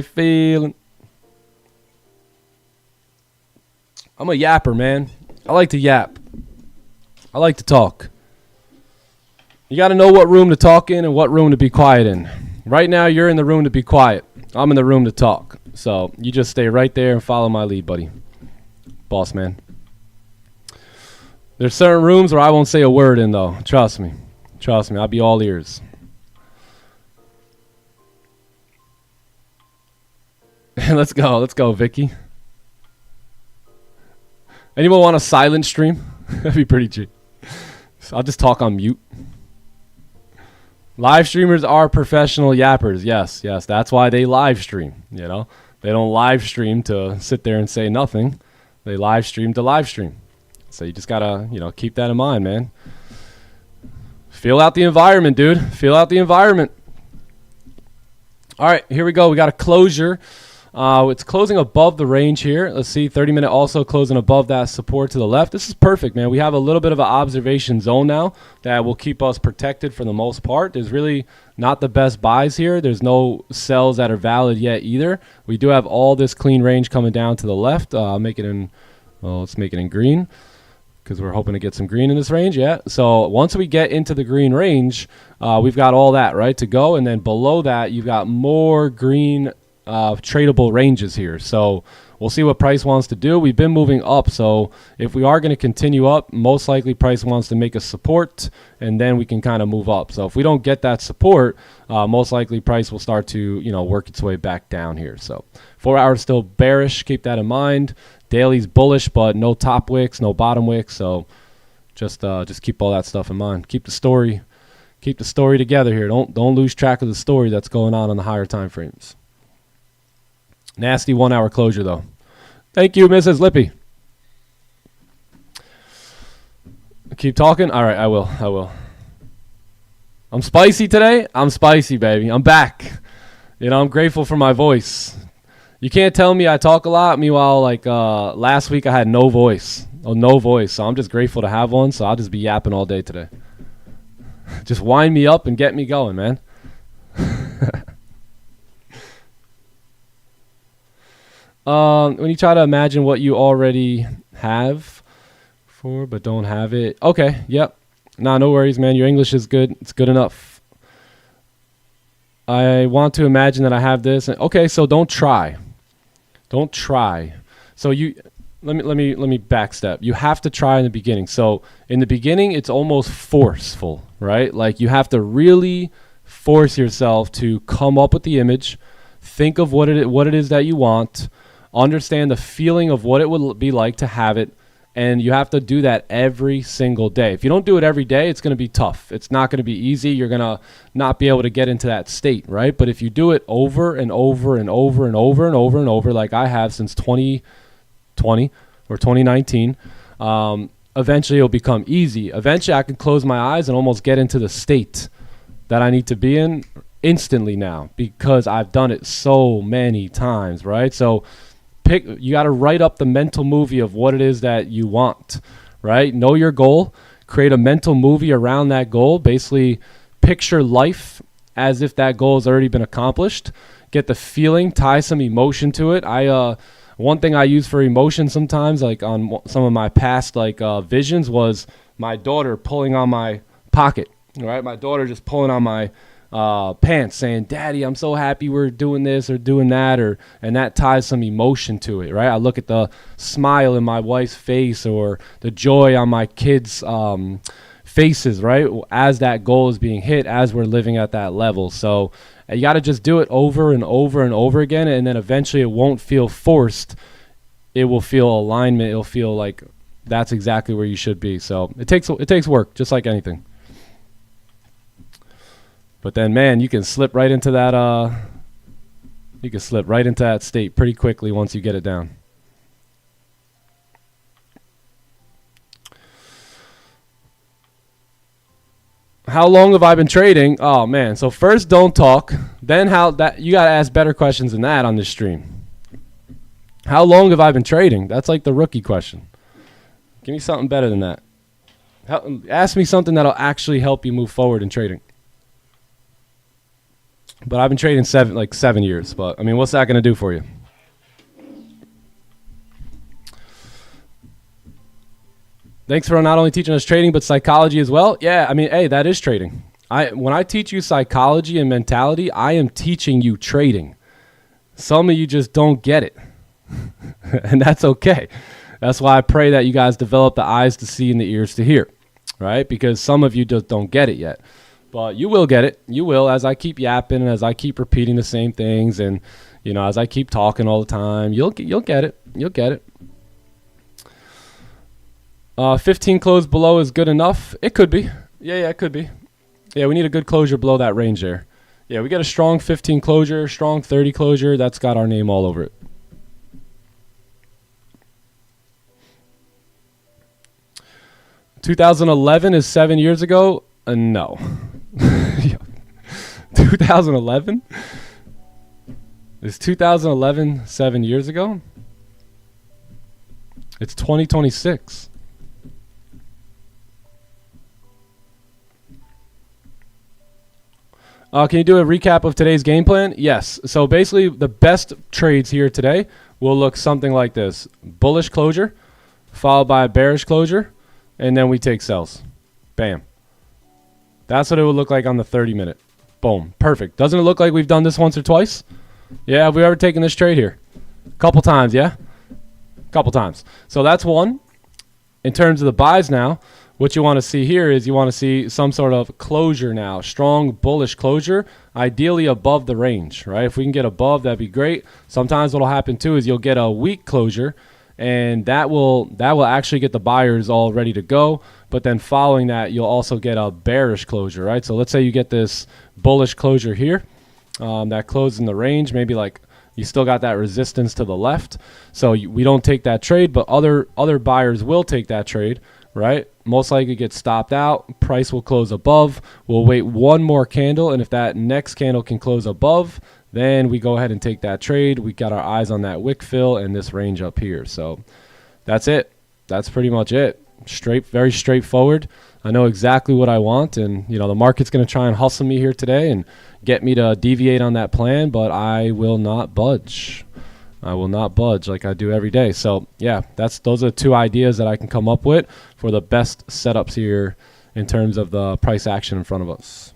[SPEAKER 1] a yapper, man. I like to yap. I like to talk. You got to know what room to talk in and what room to be quiet in. Right now, you're in the room to be quiet. I'm in the room to talk. So you just stay right there and follow my lead, buddy. Boss man. There's certain rooms where I won't say a word in, though. Trust me. I'll be all ears. Let's go, Vicky. Anyone want a silent stream? That'd be pretty cheap. I'll just talk on mute. Live streamers are professional yappers. Yes. That's why they live stream. You know, they don't live stream to sit there and say nothing. They live stream to live stream. So you just gotta, keep that in mind, man. Feel out the environment, dude. Feel out the environment. All right, here we go. We got a closure. It's closing above the range here. Let's see, 30-minute also closing above that support to the left. This is perfect, man. We have a little bit of an observation zone now that will keep us protected for the most part. There's really not the best buys here. There's no sells that are valid yet either. We do have all this clean range coming down to the left. Let's make it in green, because we're hoping to get some green in this range. Yeah. So once we get into the green range, we've got all that right to go. And then below that, you've got more green tradable ranges here. So we'll see what price wants to do. We've been moving up. So if we are going to continue up, most likely price wants to make a support, and then we can kind of move up. So if we don't get that support, most likely price will start to, work its way back down here. So 4 hours still bearish. Keep that in mind. Daily's bullish, but no top wicks, no bottom wicks. So just keep all that stuff in mind. Keep the story together here. Don't lose track of the story that's going on the higher time frames. Nasty 1 hour closure though. Thank you, Mrs. Lippy. Keep talking. All right, I will. I'm spicy today. I'm spicy, baby. I'm back. I'm grateful for my voice. You can't tell me I talk a lot. Meanwhile, last week I had no voice. So I'm just grateful to have one. So I'll just be yapping all day today. Just wind me up and get me going, man. When you try to imagine what you already have but don't have it. Okay, yep. Nah, no worries, man. Your English is good. It's good enough. I want to imagine that I have this. Okay, so don't try. Don't try. So let me backstep. You have to try in the beginning. So in the beginning, it's almost forceful, right? Like you have to really force yourself to come up with the image, think of what it is that you want, understand the feeling of what it would be like to have it, And you have to do that every single day. If you don't do it every day, it's going to be tough. It's not going to be easy. You're going to not be able to get into that state, right? But if you do it over and over and over and over and over and over, like I have since 2020 or 2019, eventually it'll become easy. Eventually I can close my eyes and almost get into the state that I need to be in instantly now because I've done it so many times, right? So you got to write up the mental movie of what it is that you want, right? Know your goal, create a mental movie around that goal. Basically picture life as if that goal has already been accomplished. Get the feeling, tie some emotion to it. One thing I use for emotion sometimes, like on some of my past visions, was my daughter pulling on my pocket, right? My daughter just pulling on my pants saying, "Daddy, I'm so happy we're doing this or doing that," and that ties some emotion to it, right? I look at the smile in my wife's face or the joy on my kids' faces, right? As that goal is being hit, as we're living at that level. So you got to just do it over and over and over again, and then eventually it won't feel forced. It will feel alignment. It'll feel like that's exactly where you should be. So it takes work, just like anything. But then, man, you can slip right into that. You can slip right into that state pretty quickly once you get it down. How long have I been trading? Oh man! So first, don't talk. Then you gotta ask better questions than that on this stream. How long have I been trading? That's like the rookie question. Give me something better than that. Ask me something that'll actually help you move forward in trading. But I've been trading 7 years. But I mean, what's that gonna do for you? Thanks for not only teaching us trading, but psychology as well. Yeah, I mean, hey, that is trading. When I teach you psychology and mentality, I am teaching you trading. Some of you just don't get it. And that's okay. That's why I pray that you guys develop the eyes to see and the ears to hear, right? Because some of you just don't get it yet. But you will get it. You will, as I keep yapping and as I keep repeating the same things and, as I keep talking all the time, you'll get it. You'll get it. 15 close below is good enough. It could be. Yeah, it could be. Yeah, we need a good closure below that range there. Yeah, we got a strong 15 closure, strong 30 closure. That's got our name all over it. $2011 is 7 years ago? No. 2011? Is 2011 7 years ago? It's 2026. Can you do a recap of today's game plan? Yes. So basically, the best trades here today will look something like this. Bullish closure, followed by a bearish closure, and then we take sells. Bam. That's what it would look like on the 30-minute. Boom. Perfect. Doesn't it look like we've done this once or twice? Yeah, have we ever taken this trade here? A couple times, yeah? A couple times. So that's one. In terms of the buys now, what you want to see here is you want to see some sort of closure now. Strong bullish closure, ideally above the range, right? If we can get above, that'd be great. Sometimes what'll happen too is you'll get a weak closure, and that will actually get the buyers all ready to go. But then following that, you'll also get a bearish closure, right? So let's say you get this bullish closure here that closed in the range, maybe like you still got that resistance to the left. So we don't take that trade, but other buyers will take that trade, right? Most likely get stopped out. Price will close above. We'll wait one more candle, and if that next candle can close above, then we go ahead and take that trade. We got our eyes on that wick fill and this range up here. So that's it. That's pretty much it. Very straightforward. I know exactly what I want, and the market's going to try and hustle me here today and get me to deviate on that plan, but I will not budge. I will not budge like I do every day. So yeah, those are two ideas that I can come up with for the best setups here in terms of the price action in front of us.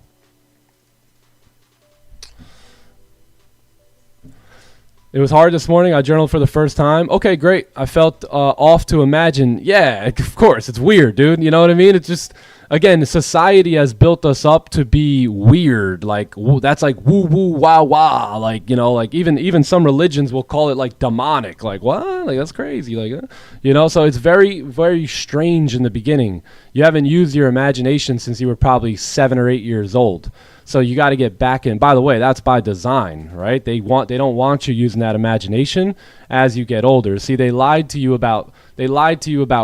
[SPEAKER 1] It was hard this morning. I journaled for the first time. Okay, great. I felt off to imagine. Yeah, of course. It's weird, dude. You know what I mean? It's just, again, society has built us up to be weird. Like that's like woo woo wah wah. Like, you know, like even some religions will call it like demonic. Like what? Like that's crazy. Like, you know, so it's very, very strange in the beginning. You haven't used your imagination since you were probably 7 or 8 years old. So you got to get back in. By the way, that's by design, right? They don't want you using that imagination as you get older. See, they lied to you about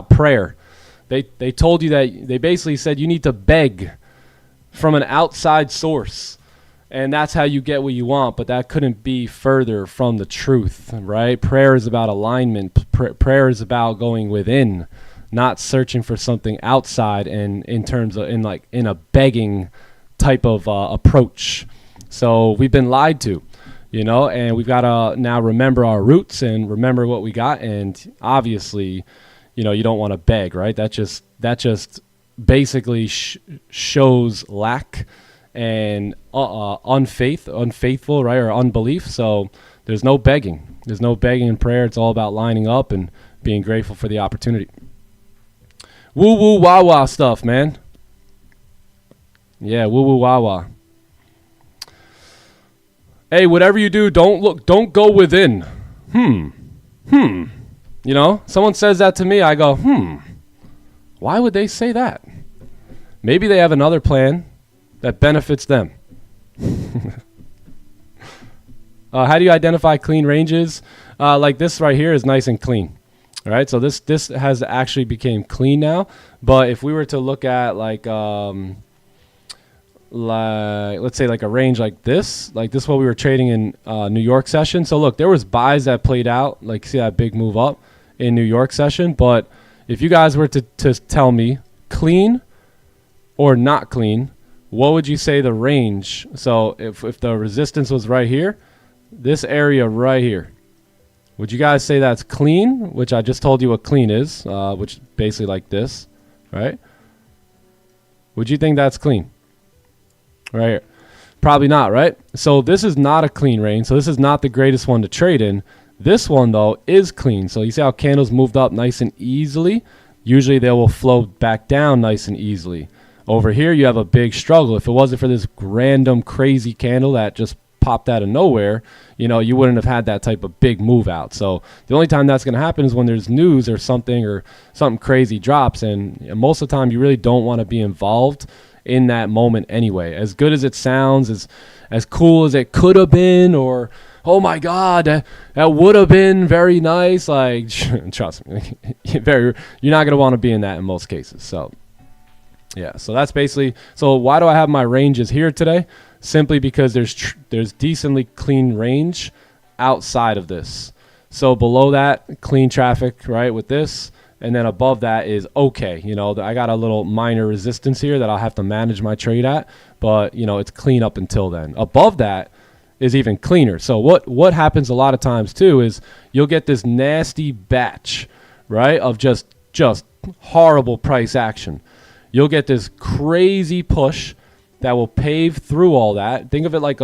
[SPEAKER 1] prayer. They told you that, they basically said you need to beg from an outside source, and that's how you get what you want, but that couldn't be further from the truth, right? Prayer is about alignment. Prayer is about going within, not searching for something outside, and in a begging type of approach. So we've been lied to, you know, and we've got to now remember our roots and remember what we got. And obviously, you know, you don't want to beg, right? That just basically shows lack and unfaithful, right? Or unbelief. So there's no begging. There's no begging in prayer. It's all about lining up and being grateful for the opportunity. Woo woo wah wah stuff, man. Yeah, woo woo wah wah. Hey, whatever you do, don't go within. You know, someone says that to me, I go, why would they say that? Maybe they have another plan that benefits them. How do you identify clean ranges? Like this right here is nice and clean. All right, so this has actually became clean now. But if we were to look at like let's say like a range like this what we were trading in New York session. So look, there was buys that played out, like see that big move up in New York session. But if you guys were to tell me clean or not clean, what would you say the range? So if the resistance was right here, this area right here, would you guys say that's clean, which I just told you what clean is, which basically like this, right? Would you think that's clean? Right here. Probably not, right? So this is not a clean range. So this is not the greatest one to trade in. This one, though, is clean. So you see how candles moved up nice and easily? Usually they will flow back down nice and easily. Over here, you have a big struggle. If it wasn't for this random crazy candle that just popped out of nowhere, you know, you wouldn't have had that type of big move out. So the only time that's going to happen is when there's news or something crazy drops. And most of the time, you really don't want to be involved in that moment anyway. As good as it sounds, as cool as it could have been, or oh my God, that would have been very nice. Like, trust me, you're not going to want to be in that in most cases. So yeah, so that's basically, so why do I have my ranges here today? Simply because there's decently clean range outside of this. So below that, clean traffic, right, with this. And then above that is okay. You know, I got a little minor resistance here that I'll have to manage my trade at. But, you know, it's clean up until then. Above that is even cleaner. So what happens a lot of times, too, is you'll get this nasty batch, right, of just horrible price action. You'll get this crazy push that will pave through all that. Think of it like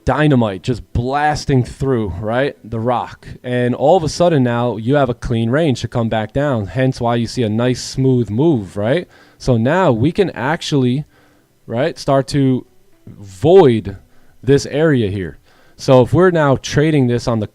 [SPEAKER 1] dynamite just blasting through, right, the rock. And all of a sudden now you have a clean range to come back down. Hence why you see a nice smooth move, right? So now we can actually, right, start to void this area here. So if we're now trading this on the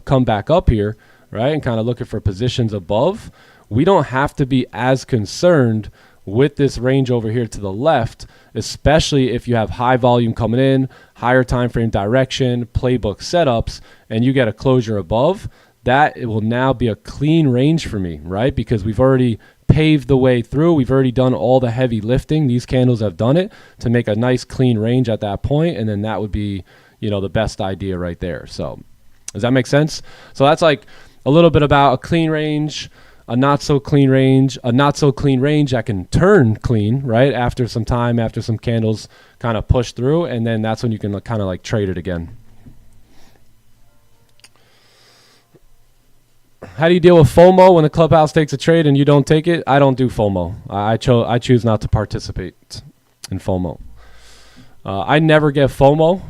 [SPEAKER 1] comeback up here, right, and kind of looking for positions above, we don't have to be as concerned with this range over here to the left, especially if you have high volume coming in, higher time frame direction, playbook setups, and you get a closure above. That it will now be a clean range for me, right? Because we've already paved the way through. We've already done all the heavy lifting. These candles have done it to make a nice clean range at that point, and then that would be, you know, the best idea right there. So does that make sense? So that's like a little bit about a clean range, a not so clean range, a not so clean range that can turn clean, right? After some time, after some candles kind of push through, and then that's when you can kind of like trade it again. How do you deal with FOMO when the clubhouse takes a trade and you don't take it? I don't do FOMO. I choose not to participate in FOMO. I never get FOMO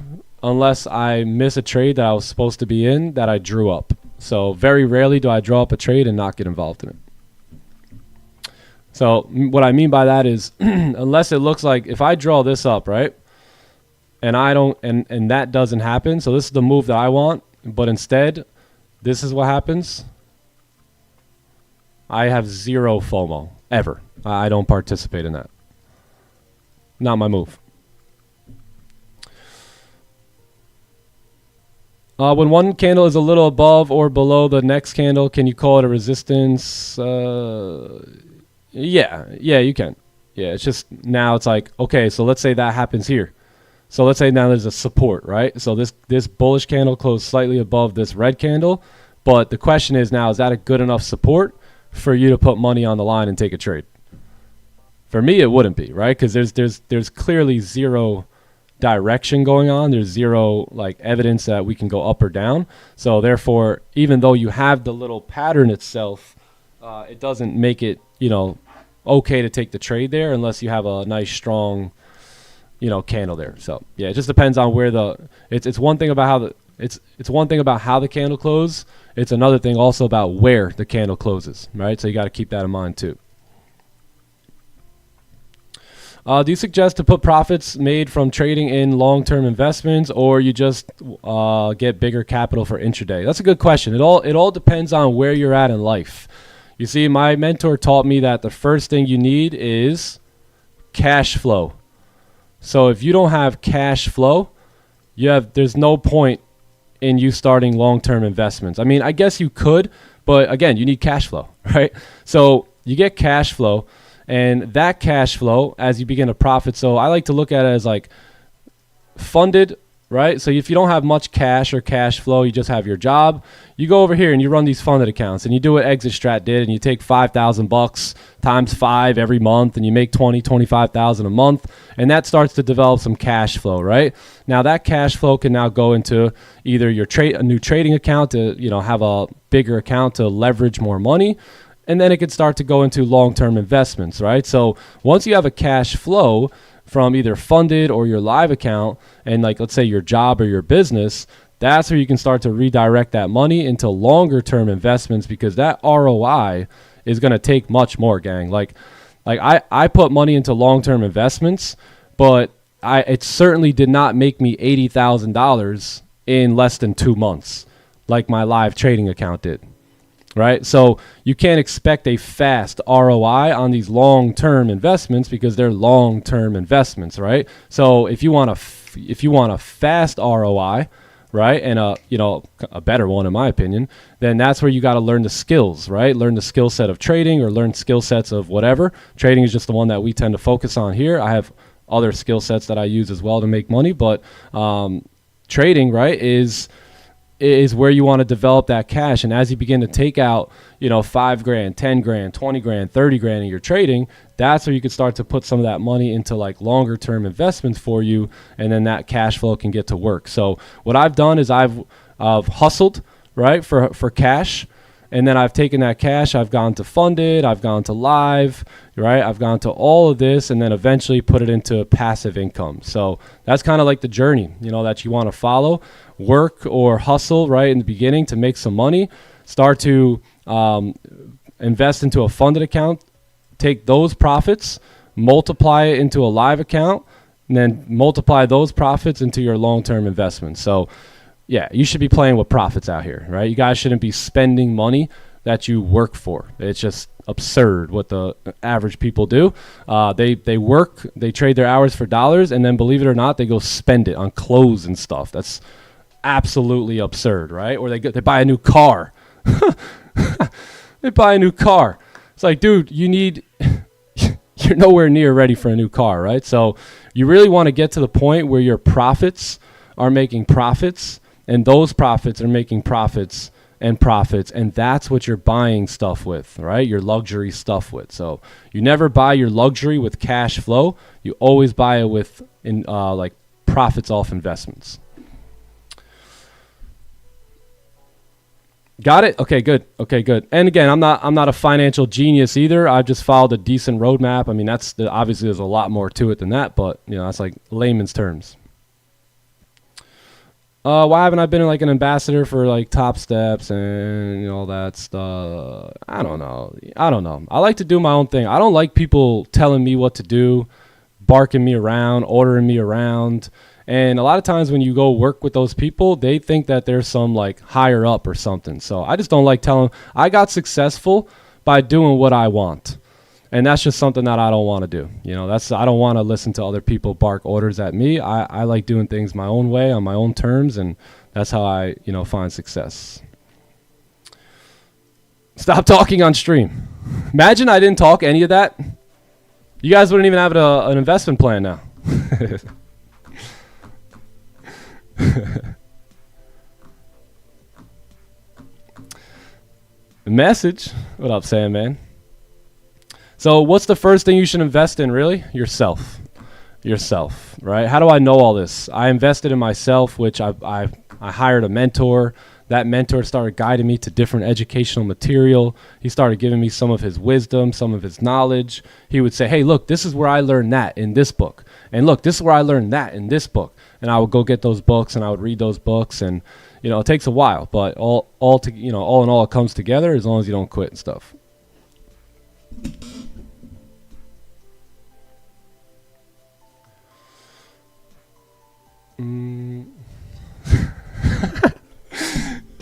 [SPEAKER 1] unless I miss a trade that I was supposed to be in that I drew up. So very rarely do I draw up a trade and not get involved in it. So what I mean by that is unless it looks like if I draw this up, right? And I don't, and that doesn't happen. So this is the move that I want, but instead, this is what happens. I have zero FOMO ever. I don't participate in that. Not my move. When one candle is a little above or below the next candle, can you call it a resistance? Yeah, you can. Yeah, it's just now it's like, okay, so let's say that happens here. So let's say now there's a support, right? So this bullish candle closed slightly above this red candle, but the question is now, is that a good enough support for you to put money on the line and take a trade? For me, it wouldn't be, right? Because there's clearly zero direction going on. There's zero like evidence that we can go up or down. So therefore, even though you have the little pattern itself, it doesn't make it, okay to take the trade there unless you have a nice strong, candle there. So yeah, it just depends on where it's one thing about how it's one thing about how the candle closes. It's another thing also about where the candle closes, right? So you got to keep that in mind too. Do you suggest to put profits made from trading in long-term investments, or you just get bigger capital for intraday? That's a good question. It all depends on where you're at in life. You see, my mentor taught me that the first thing you need is cash flow. So if you don't have cash flow, there's no point in you starting long-term investments. I mean, I guess you could, but again, you need cash flow, right? So you get cash flow, and that cash flow as you begin to profit. So I like to look at it as like funded, right? So if you don't have much cash or cash flow, you just have your job, you go over here and you run these funded accounts and you do what Exit Strat did, and you take $5,000 times 5 every month, and you make $25,000 a month, and that starts to develop some cash flow, right? Now that cash flow can now go into either your a new trading account to, have a bigger account to leverage more money, and then it could start to go into long-term investments, right? So once you have a cash flow from either funded or your live account, and like let's say your job or your business, that's where you can start to redirect that money into longer term investments, because that ROI is going to take much more, gang. Like I put money into long-term investments, but it certainly did not make me $80,000 in less than 2 months like my live trading account did. Right? So you can't expect a fast ROI on these long-term investments because they're long-term investments, right? So if you want a fast ROI, right, and a better one in my opinion, then that's where you got to learn the skills, right? Learn the skill set of trading, or learn skill sets of whatever. Trading is just the one that we tend to focus on here. I have other skill sets that I use as well to make money, but trading, right, is where you want to develop that cash. And as you begin to take out, $5,000, $10,000, $20,000, $30,000 in your trading, that's where you could start to put some of that money into like longer term investments for you. And then that cash flow can get to work. So what I've done is I've hustled, right, for cash. And then I've taken that cash, I've gone to funded, I've gone to live, right? I've gone to all of this, and then eventually put it into passive income. So that's kind of like the journey, that you want to follow. Work or hustle, right, in the beginning to make some money. Start to invest into a funded account. Take those profits, multiply it into a live account, and then multiply those profits into your long-term investments. So yeah, you should be playing with profits out here, right? You guys shouldn't be spending money that you work for. It's just absurd what the average people do. They work, they trade their hours for dollars, and then believe it or not, they go spend it on clothes and stuff. That's absolutely absurd, right? Or they buy a new car. They buy a new car. It's like, dude, you're nowhere near ready for a new car, right? So you really want to get to the point where your profits are making profits, and those profits are making profits and profits, and that's what you're buying stuff with, right? Your luxury stuff with. So you never buy your luxury with cash flow. You always buy it with like profits off investments. Got it? Okay, good. And again, I'm not a financial genius either. I've just followed a decent roadmap. I mean, obviously there's a lot more to it than that, but that's like layman's terms. Why haven't I been like an ambassador for like Top Steps and all that stuff? I don't know. I like to do my own thing. I don't like people telling me what to do, barking me around, ordering me around. And a lot of times when you go work with those people, they think that there's some like higher up or something. So I just don't like telling. I got successful by doing what I want. And that's just something that I don't want to do. I don't want to listen to other people bark orders at me. I like doing things my own way on my own terms, and that's how I, find success. Stop talking on stream. Imagine I didn't talk any of that. You guys wouldn't even have an investment plan now. Message. What up, Sam, man? So what's the first thing you should invest in, really? Yourself, right? How do I know all this? I invested in myself, which I hired a mentor. That mentor started guiding me to different educational material. He started giving me some of his wisdom, some of his knowledge. He would say, hey, look, this is where I learned that in this book. And look, this is where I learned that in this book. And I would go get those books and I would read those books. And, it takes a while, but all in all, it comes together as long as you don't quit and stuff.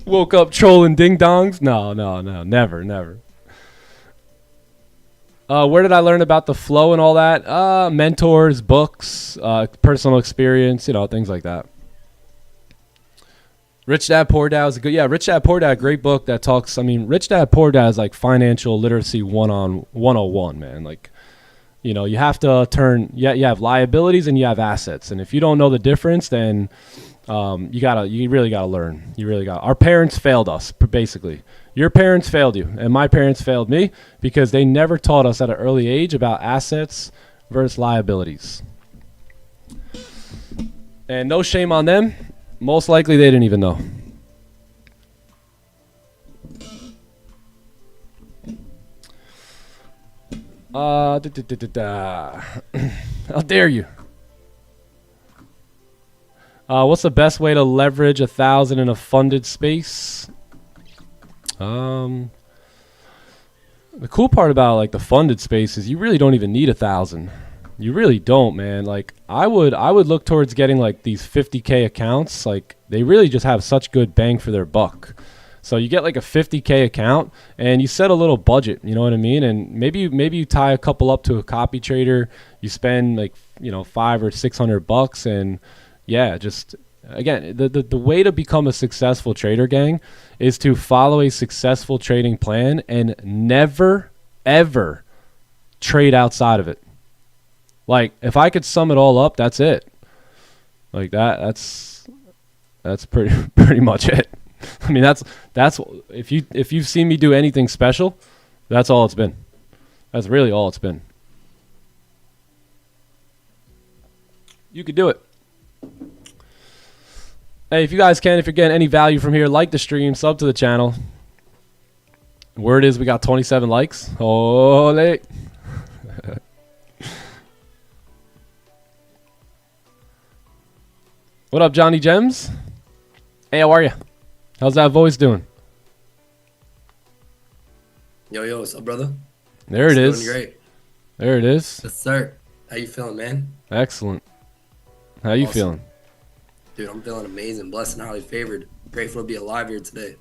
[SPEAKER 1] Woke up trolling ding dongs? No, never. Where did I learn about the flow and all that? Mentors, books, personal experience, things like that. Rich Dad Poor Dad is a good, Rich Dad Poor Dad, great book that talks. Rich Dad Poor Dad is like financial literacy 101, man. Like, you have to turn. You have liabilities and you have assets, and if you don't know the difference, then you really gotta learn. Our parents failed us, basically. Your parents failed you, and my parents failed me because they never taught us at an early age about assets versus liabilities. And no shame on them. Most likely they didn't even know. How dare you? What's the best way to leverage 1,000 in a funded space? The cool part about like the funded space is you really don't even need 1,000. You really don't, man. Like I would look towards getting like these 50K accounts. Like they really just have such good bang for their buck. So you get like a 50K account and you set a little budget, you know what I mean? And maybe you tie a couple up to a copy trader. You spend like, $500 or $600 and just again, the way to become a successful trader, gang, is to follow a successful trading plan and never ever trade outside of it. Like if I could sum it all up, that's it. Like that's pretty much it. That's if you've seen me do anything special, that's all it's been. That's really all it's been. You could do it. Hey, if you guys can, if you're getting any value from here, like the stream, sub to the channel. Word is we got 27 likes. Holy. What up, Johnny Gems? Hey, how are you? How's that voice doing?
[SPEAKER 4] Yo, what's up, brother?
[SPEAKER 1] There it is.
[SPEAKER 4] Doing great.
[SPEAKER 1] There it is.
[SPEAKER 4] Yes, sir. How you feeling, man?
[SPEAKER 1] Excellent. How you feeling?
[SPEAKER 4] Dude, I'm feeling amazing, blessed and highly favored. Grateful to be alive here today.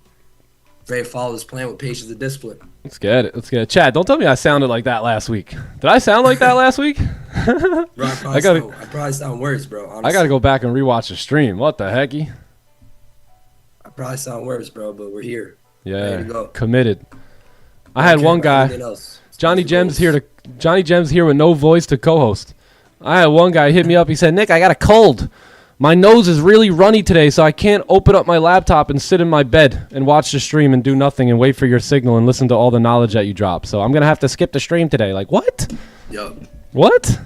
[SPEAKER 4] Ready to follow this plan with patience and discipline.
[SPEAKER 1] Let's get it. Chad, don't tell me I sounded like that last week. Did I sound like that last week?
[SPEAKER 4] Bro, I probably sound worse, bro. Honestly.
[SPEAKER 1] I gotta go back and rewatch the stream. What the hecky?
[SPEAKER 4] I probably sound worse, bro, but we're here.
[SPEAKER 1] Yeah,
[SPEAKER 4] ready to go.
[SPEAKER 1] Committed. I had one guy, Johnny Gems here with no voice to co-host. I had one guy hit me up. He said, Nick, I got a cold. My nose is really runny today, so I can't open up my laptop and sit in my bed and watch the stream and do nothing and wait for your signal and listen to all the knowledge that you drop. So I'm going to have to skip the stream today. Like, what?
[SPEAKER 4] Yo.
[SPEAKER 1] What?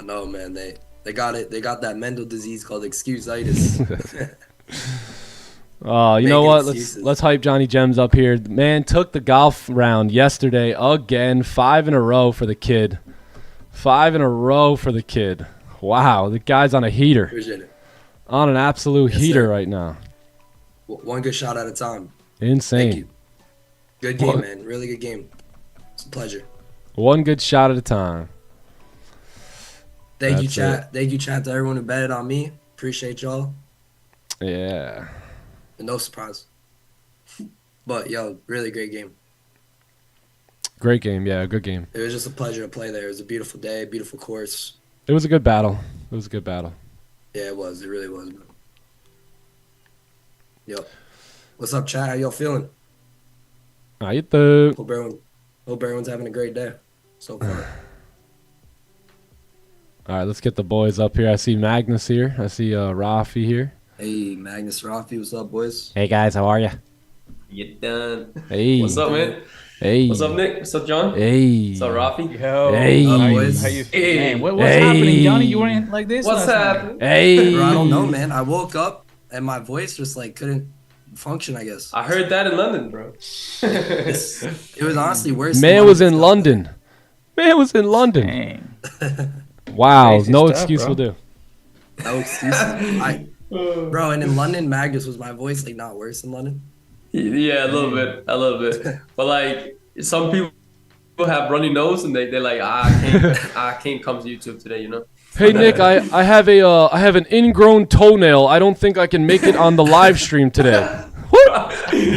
[SPEAKER 4] I know, man. They got it. They got that mental disease called excuse-itis.
[SPEAKER 1] You know what? Let's hype Johnny Gems up here. Man took the golf round yesterday again. 5 in a row for the kid. 5 in a row for the kid. Wow, the guy's on a heater.
[SPEAKER 4] Appreciate it.
[SPEAKER 1] On an absolute
[SPEAKER 4] Yes,
[SPEAKER 1] heater
[SPEAKER 4] sir.
[SPEAKER 1] right now.
[SPEAKER 4] One good shot at a time.
[SPEAKER 1] Insane.
[SPEAKER 4] Thank you. Good game, man. Really good game. It's a pleasure.
[SPEAKER 1] One good shot at a time.
[SPEAKER 4] Thank you,
[SPEAKER 1] That's
[SPEAKER 4] chat. Thank you, chat, to everyone who betted on me. Appreciate y'all.
[SPEAKER 1] Yeah.
[SPEAKER 4] And no surprise. But, yo, really great game.
[SPEAKER 1] Great game. Yeah, good game.
[SPEAKER 4] It was just a pleasure to play there. It was a beautiful day, beautiful course.
[SPEAKER 1] It was a good battle. It was a good battle.
[SPEAKER 4] Yeah, it was. It really was, bro. Yo. What's up, chat? How y'all feeling?
[SPEAKER 1] How you doing?
[SPEAKER 4] Hope everyone's having a great day so far.
[SPEAKER 1] All right, let's get the boys up here. I see Magnus here. I see Rafi here.
[SPEAKER 4] Hey, Magnus Rafi, what's up, boys?
[SPEAKER 1] Hey guys, how are you?
[SPEAKER 5] You done?
[SPEAKER 1] Hey.
[SPEAKER 5] What's up, man?
[SPEAKER 1] Hey.
[SPEAKER 5] What's up, Nick? What's up, John?
[SPEAKER 1] Hey.
[SPEAKER 5] What's up, Rafi?
[SPEAKER 6] Yo,
[SPEAKER 1] Hey.
[SPEAKER 6] how you,
[SPEAKER 4] boys.
[SPEAKER 6] how you
[SPEAKER 5] Hey.
[SPEAKER 6] man, what's
[SPEAKER 1] Hey.
[SPEAKER 6] happening, Johnny? You weren't like this.
[SPEAKER 5] What's
[SPEAKER 6] last night.
[SPEAKER 5] happening?
[SPEAKER 1] Hey.
[SPEAKER 4] Bro, I don't know, man. I woke up and my voice just like couldn't function, I guess.
[SPEAKER 5] I heard that in London, bro.
[SPEAKER 4] It was honestly worse.
[SPEAKER 1] Man was in London. Man was in London.
[SPEAKER 6] Dang.
[SPEAKER 1] Wow,
[SPEAKER 6] Crazy
[SPEAKER 1] no
[SPEAKER 6] stuff,
[SPEAKER 1] excuse
[SPEAKER 6] bro.
[SPEAKER 1] will do.
[SPEAKER 4] No excuses. Bro, and in London, Magnus, was my voice like not worse in London?
[SPEAKER 5] Yeah, a little bit. But like, some people have runny nose and they're like, I can't come to YouTube today, you know?
[SPEAKER 1] Hey Nick, I have an ingrown toenail. I don't think I can make it on the live stream today.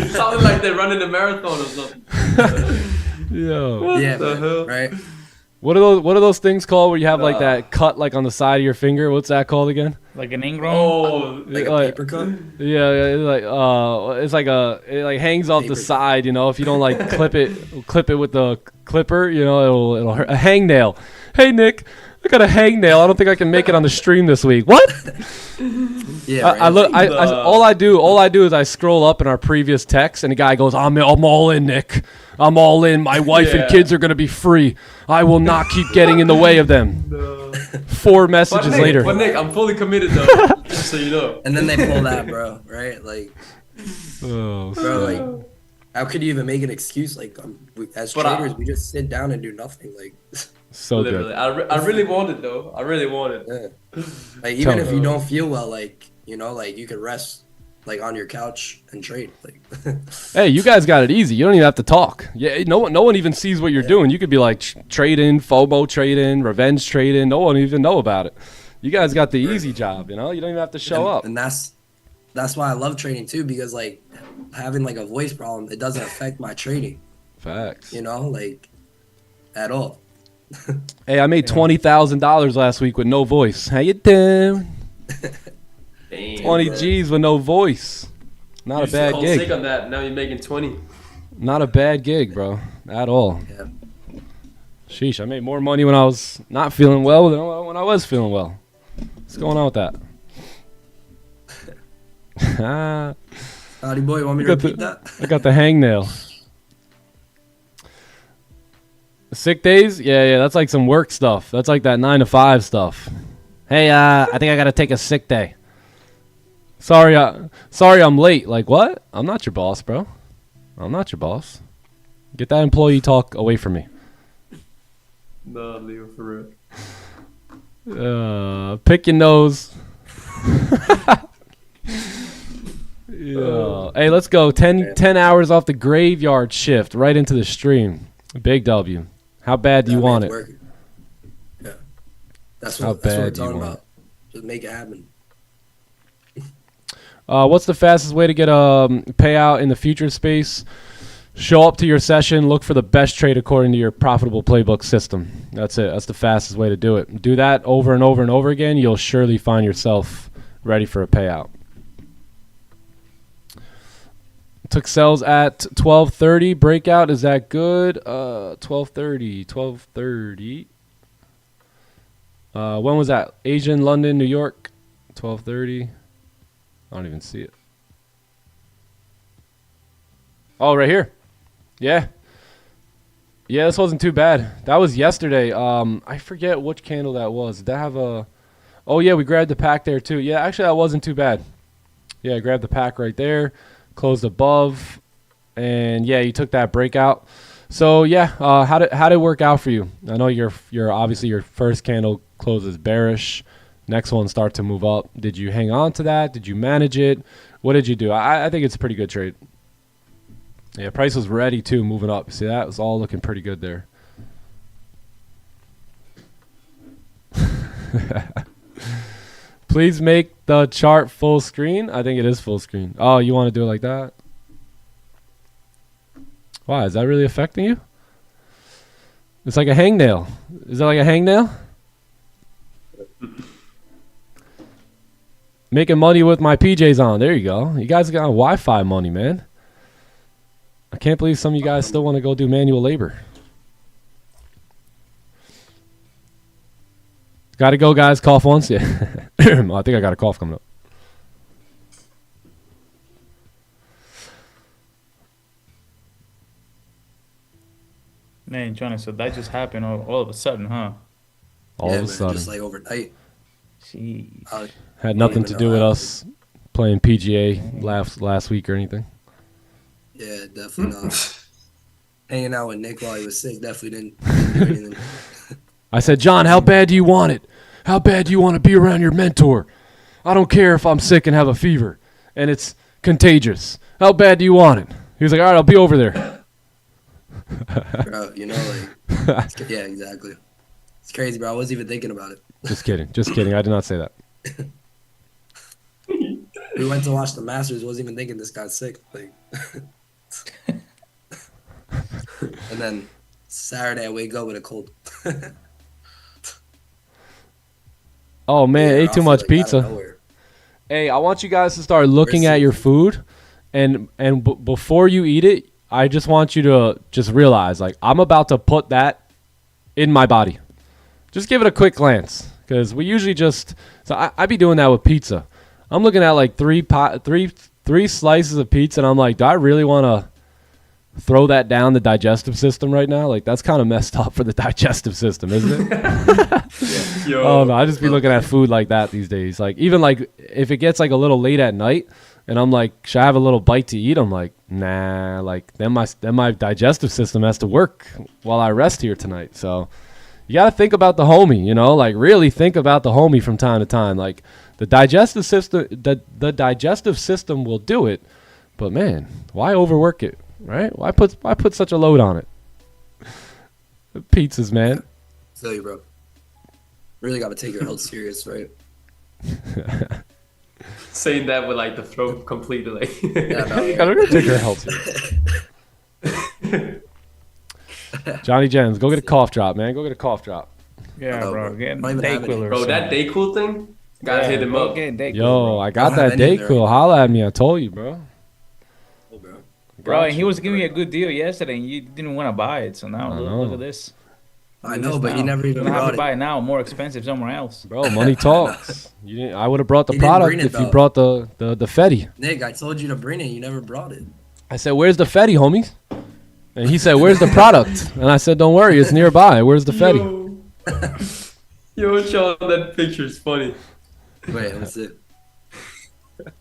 [SPEAKER 5] Sounded like they're running a marathon or something.
[SPEAKER 1] Yo.
[SPEAKER 4] Yeah,
[SPEAKER 5] the
[SPEAKER 4] man,
[SPEAKER 5] hell?
[SPEAKER 4] right?
[SPEAKER 1] What are those things called where you have like that cut like on the side of your finger? What's that called again?
[SPEAKER 6] Like an ingrown.
[SPEAKER 5] Oh,
[SPEAKER 4] Like a
[SPEAKER 1] Like-
[SPEAKER 4] paper cut?
[SPEAKER 1] Yeah, it's like it's like it like hangs off the
[SPEAKER 4] Paper.
[SPEAKER 1] side, you know. If you don't like clip it with the clipper, you know, it'll hurt. A hangnail. Hey Nick, I got a hangnail. I don't think I can make it on the stream this week. What?
[SPEAKER 4] Yeah, right.
[SPEAKER 1] I look. All I do is I scroll up in our previous text, and the guy goes, "I'm all in, Nick. I'm all in. My wife and
[SPEAKER 5] Yeah.
[SPEAKER 1] kids are gonna be free. I will not keep getting in the way of them." 4 messages later.
[SPEAKER 5] But Nick, I'm fully committed though, just so you know.
[SPEAKER 4] And then they pull that, bro, right? Like,
[SPEAKER 1] Oh,
[SPEAKER 4] bro, like, how could you even make an excuse? Like, as
[SPEAKER 5] But I-
[SPEAKER 4] traders, we just sit down and do nothing. Like,
[SPEAKER 1] so
[SPEAKER 5] Literally,
[SPEAKER 1] good.
[SPEAKER 5] I really wanted though. I really wanted.
[SPEAKER 4] yeah. Like even
[SPEAKER 1] Tell
[SPEAKER 4] if
[SPEAKER 1] me.
[SPEAKER 4] you don't feel well, like, you know, like you could rest like on your couch and trade. Like,
[SPEAKER 1] Hey, you guys got it easy. You don't even have to talk. Yeah, no one even sees what you're doing. You could be like trade in, FOMO trade in, revenge trade in. No one even know about it. You guys got the easy job. You know, you don't even have to show up.
[SPEAKER 4] and that's why I love trading too, because like having like a voice problem, it doesn't affect my trading.
[SPEAKER 1] Facts.
[SPEAKER 4] You know, like at all.
[SPEAKER 1] Hey, I made $20,000 last week with no voice. How you doing?
[SPEAKER 5] Damn,
[SPEAKER 1] 20
[SPEAKER 5] bro.
[SPEAKER 1] G's with no voice. Not a bad
[SPEAKER 5] Called sick
[SPEAKER 1] gig.
[SPEAKER 5] on that. Now you're making 20.
[SPEAKER 1] Not a bad gig, bro. At all.
[SPEAKER 4] Yeah.
[SPEAKER 1] Sheesh, I made more money when I was not feeling well than when I was feeling well. What's going on with that?
[SPEAKER 4] Howdy boy, you want me to
[SPEAKER 1] I got
[SPEAKER 4] repeat
[SPEAKER 1] the-
[SPEAKER 4] that?
[SPEAKER 1] I got the hangnail. Sick days? Yeah, that's like some work stuff. That's like that 9 to 5 stuff. Hey, I think I gotta take a sick day. Sorry, I'm late. Like what? I'm not your boss, bro. I'm not your boss. Get that employee talk away from me.
[SPEAKER 5] No, Leo, for real.
[SPEAKER 1] Pick your nose. Yeah. Hey, let's go. 10 hours off the graveyard shift right into the stream. Big W. How bad do you
[SPEAKER 4] That
[SPEAKER 1] want
[SPEAKER 4] man's
[SPEAKER 1] it?
[SPEAKER 4] working. Yeah. That's
[SPEAKER 1] How
[SPEAKER 4] what we're
[SPEAKER 1] bad do you
[SPEAKER 4] talking
[SPEAKER 1] want
[SPEAKER 4] about. Just make it happen.
[SPEAKER 1] What's the fastest way to get a payout in the future space? Show up to your session, look for the best trade according to your profitable playbook system. That's it. That's the fastest way to do it. Do that over and over and over again. You'll surely find yourself ready for a payout. Took sells at 12:30. Breakout, is that good? 12:30. When was that? Asian, London, New York. 12:30. I don't even see it. Oh, right here. Yeah. Yeah, this wasn't too bad. That was yesterday. I forget which candle that was. Did that have a... Oh, yeah, we grabbed the pack there, too. Yeah, actually, that wasn't too bad. Yeah, I grabbed the pack right there. Closed above. And, yeah, you took that breakout. So, yeah, how did it work out for you? I know you're obviously your first candle closes bearish. Next one start to move up. Did you hang on to that? Did you manage it? What did you do? I think it's a pretty good trade. Yeah, price was ready too, moving up. See, that was all looking pretty good there. Please make the chart full screen. I think it is full screen. Oh, you want to do it like that? Why? Is that really affecting you? It's like a hangnail. Is that like a hangnail? Making money with my PJs on. There you go. You guys got Wi-Fi money, man. I can't believe some of you guys still want to go do manual labor. Got to go, guys. Cough once. Yeah. I think I got a cough coming up.
[SPEAKER 6] Man, Johnny, so that just happened all of a sudden, huh?
[SPEAKER 1] All of a sudden.
[SPEAKER 4] Just like overnight.
[SPEAKER 6] Jeez.
[SPEAKER 1] Had nothing to do with us playing PGA last week or anything.
[SPEAKER 4] Yeah, definitely not. Hanging out with Nick while he was sick definitely didn't do anything.
[SPEAKER 1] I said, John, how bad do you want it? How bad do you want to be around your mentor? I don't care if I'm sick and have a fever and it's contagious. How bad do you want it? He was like, all right, I'll be over there.
[SPEAKER 4] Bro, you know, like, yeah, exactly. It's crazy, bro. I wasn't even thinking about it.
[SPEAKER 1] Just kidding. Just kidding. I did not say that.
[SPEAKER 4] We went to watch the Masters. Wasn't even thinking this guy's sick. Like, and then Saturday I wake up with a cold.
[SPEAKER 1] Oh, man,
[SPEAKER 4] Yeah,
[SPEAKER 1] ate too
[SPEAKER 4] also,
[SPEAKER 1] much
[SPEAKER 4] like, out of
[SPEAKER 1] pizza.
[SPEAKER 4] nowhere.
[SPEAKER 1] Hey, I want you guys to start looking at your food, and before you eat it, I just want you to just realize, like, I'm about to put that in my body. Just give it a quick glance, because we usually just, so I be doing that with pizza. I'm looking at like three slices of pizza, and I'm like, do I really want to throw that down the digestive system right now? Like, that's kind of messed up for the digestive system, isn't it?
[SPEAKER 5] Yo.
[SPEAKER 1] Oh no, I just be looking at food like that these days. Like, even like if it gets like a little late at night and I'm like, should I have a little bite to eat? I'm like, nah, like then my digestive system has to work while I rest here tonight. So you got to think about the homie, you know, like really think about the homie from time to time. Like the digestive system, the digestive system will do it, but man, why overwork it, right? Why put such a load on it? Pizzas, man.
[SPEAKER 4] Feel you, bro. Really got to take your health serious, right?
[SPEAKER 5] Saying that with like the throat completely like.
[SPEAKER 4] Yeah, no,
[SPEAKER 1] You gotta take your health. Johnny Jens, go get a cough drop, man. Go get a cough drop.
[SPEAKER 6] Yeah,
[SPEAKER 4] Oh,
[SPEAKER 6] bro.
[SPEAKER 4] bro.
[SPEAKER 6] Get
[SPEAKER 4] Don't even have any.
[SPEAKER 6] Dayquil or
[SPEAKER 5] Bro, that
[SPEAKER 6] something.
[SPEAKER 5] Dayquil thing, gotta hit him
[SPEAKER 6] go
[SPEAKER 5] up.
[SPEAKER 6] get Dayquil,
[SPEAKER 1] Yo,
[SPEAKER 6] bro.
[SPEAKER 1] I got
[SPEAKER 4] I don't have
[SPEAKER 1] that
[SPEAKER 4] any in there.
[SPEAKER 1] Dayquil. Holla at me. I told you, bro.
[SPEAKER 4] Oh, bro.
[SPEAKER 6] Bro, and he was giving me a good deal yesterday, and you didn't want to buy it. So now
[SPEAKER 1] I
[SPEAKER 6] look
[SPEAKER 1] know.
[SPEAKER 6] at this.
[SPEAKER 4] I know, but you never
[SPEAKER 6] You're
[SPEAKER 4] even
[SPEAKER 6] gonna have
[SPEAKER 4] brought
[SPEAKER 6] to
[SPEAKER 4] it.
[SPEAKER 6] buy it now, more expensive somewhere else.
[SPEAKER 1] Bro, money talks. You didn't, I would have brought the
[SPEAKER 4] He didn't
[SPEAKER 1] product
[SPEAKER 4] bring it,
[SPEAKER 1] if you
[SPEAKER 4] though.
[SPEAKER 1] brought the Fetty.
[SPEAKER 4] Nick, I told you to bring it. You never brought it.
[SPEAKER 1] I said, where's the Fetty, homies? And he said, where's the product? And I said, don't worry, it's nearby. Where's the Fetty?
[SPEAKER 5] Yo, show that picture is funny.
[SPEAKER 4] Wait, let me see.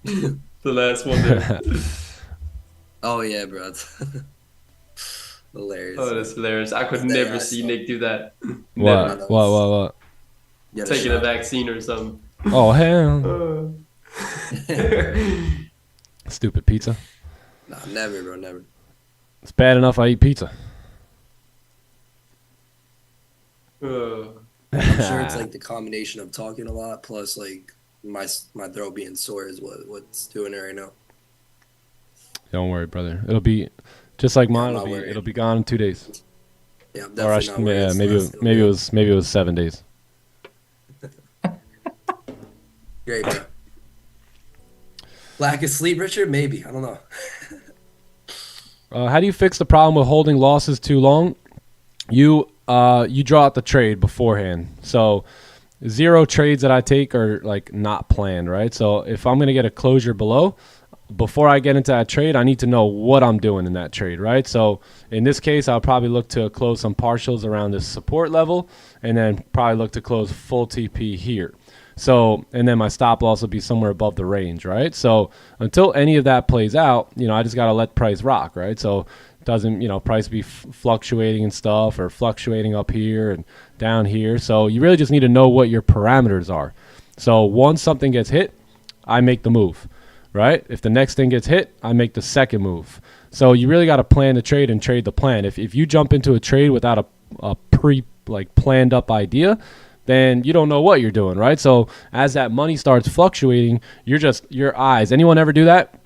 [SPEAKER 5] The last one there.
[SPEAKER 4] Oh, yeah, bro. Hilarious.
[SPEAKER 5] Oh, that's hilarious. I could
[SPEAKER 4] Yeah,
[SPEAKER 5] never
[SPEAKER 4] I
[SPEAKER 5] see
[SPEAKER 4] saw.
[SPEAKER 5] Nick do that.
[SPEAKER 1] What? What?
[SPEAKER 4] You got
[SPEAKER 5] Taking a
[SPEAKER 4] shot.
[SPEAKER 5] vaccine or something.
[SPEAKER 1] Oh, hell. Stupid pizza.
[SPEAKER 4] Nah, never, bro, never.
[SPEAKER 1] It's bad enough I eat pizza.
[SPEAKER 5] Uh,
[SPEAKER 4] I'm sure it's like the combination of talking a lot plus like my throat being sore is what's doing it right now.
[SPEAKER 1] Don't worry, brother. It'll be just like mine.
[SPEAKER 4] I'm
[SPEAKER 1] It'll
[SPEAKER 4] not
[SPEAKER 1] be,
[SPEAKER 4] worried.
[SPEAKER 1] it'll be gone in 2 days.
[SPEAKER 4] Yeah, I'm
[SPEAKER 1] Or I
[SPEAKER 4] definitely
[SPEAKER 1] should,
[SPEAKER 4] not worried.
[SPEAKER 1] yeah,
[SPEAKER 4] It's
[SPEAKER 1] maybe
[SPEAKER 4] not-
[SPEAKER 1] maybe it was 7 days.
[SPEAKER 4] Great, bro. Lack of sleep, Richard? Maybe. I don't know.
[SPEAKER 1] How do you fix the problem with holding losses too long? You draw out the trade beforehand. So 0 trades that I take are like not planned, right? So if I'm gonna get a closure below, before I get into that trade, I need to know what I'm doing in that trade, right? So in this case, I'll probably look to close some partials around this support level, and then probably look to close full TP here. So, and then my stop loss will be somewhere above the range, right? So until any of that plays out, I just got to let price rock, right? So it doesn't, price be fluctuating and stuff, or fluctuating up here and down here. So you really just need to know what your parameters are. So once something gets hit, I make the move, right? If the next thing gets hit, I make the second move. So you really got to plan the trade and trade the plan. If you jump into a trade without a planned up idea, then you don't know what you're doing, right? So as that money starts fluctuating, your eyes. Anyone ever do that?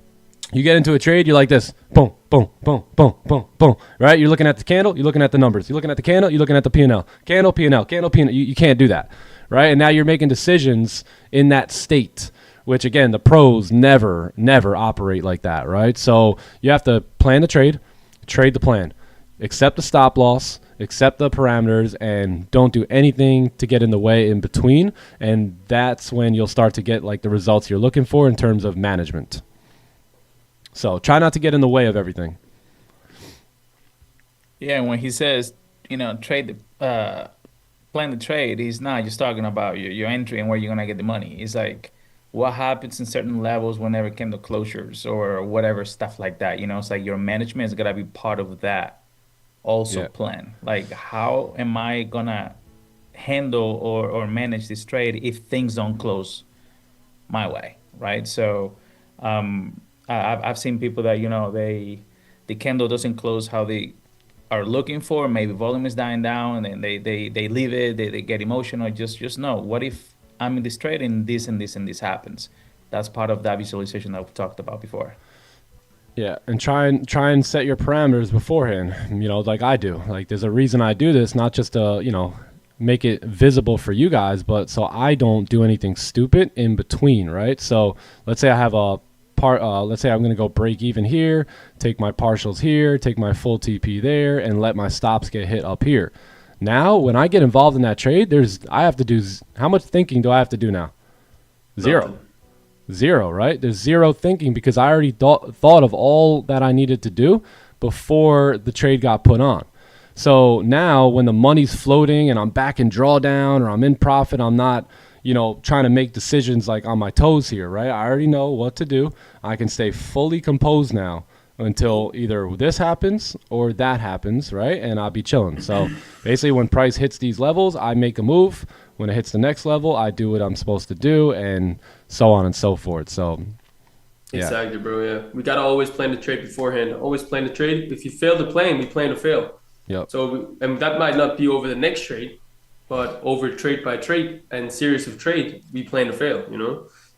[SPEAKER 1] You get into a trade, you're like this, boom, boom, boom, boom, boom, boom, right? You're looking at the candle, you're looking at the numbers. You're looking at the candle, you're looking at the P&L. Candle, P&L, candle, P&L. You can't do that, right? And now you're making decisions in that state, which, again, the pros never operate like that, right? So you have to plan the trade the plan, accept the stop loss, accept the parameters, and don't do anything to get in the way in between. And that's when you'll start to get like the results you're looking for in terms of management. So try not to get in the way of everything.
[SPEAKER 6] Yeah, when he says, plan the trade, he's not just talking about your entry and where you're gonna get the money. It's like what happens in certain levels whenever candle closures or whatever stuff like that. It's like your management is gonna be part of that also plan. Like, how am I gonna handle or manage this trade if things don't close my way, right? So I've seen people that the candle doesn't close how they are looking for. Maybe volume is dying down, and then they leave it. They get emotional. Just know, what if I'm in this trade and this and this and this happens? That's part of that visualization that we talked about before.
[SPEAKER 1] Yeah, and try and set your parameters beforehand. Like I do. Like, there's a reason I do this, not just to make it visible for you guys, but so I don't do anything stupid in between, right? So let's say I have a let's say I'm going to go break even here, take my partials here, take my full TP there, and let my stops get hit up here. Now, when I get involved in that trade, I have to do, how much thinking do I have to do now? Zero, right? There's zero thinking because I already thought of all that I needed to do before the trade got put on. So now when the money's floating and I'm back in drawdown or I'm in profit, I'm not trying to make decisions like on my toes here, right? I already know what to do. I can stay fully composed now until either this happens or that happens, right? And I'll be chilling. So basically when price hits these levels, I make a move. When it hits the next level, I do what I'm supposed to do, and so on and so forth. So yeah.
[SPEAKER 5] Exactly, bro. Yeah, we gotta always plan the trade beforehand. Always plan the trade. If you fail to plan, we plan to fail.
[SPEAKER 1] Yep.
[SPEAKER 5] So and that might not be over the next trade, but over trade by trade and series of trade, we plan to fail,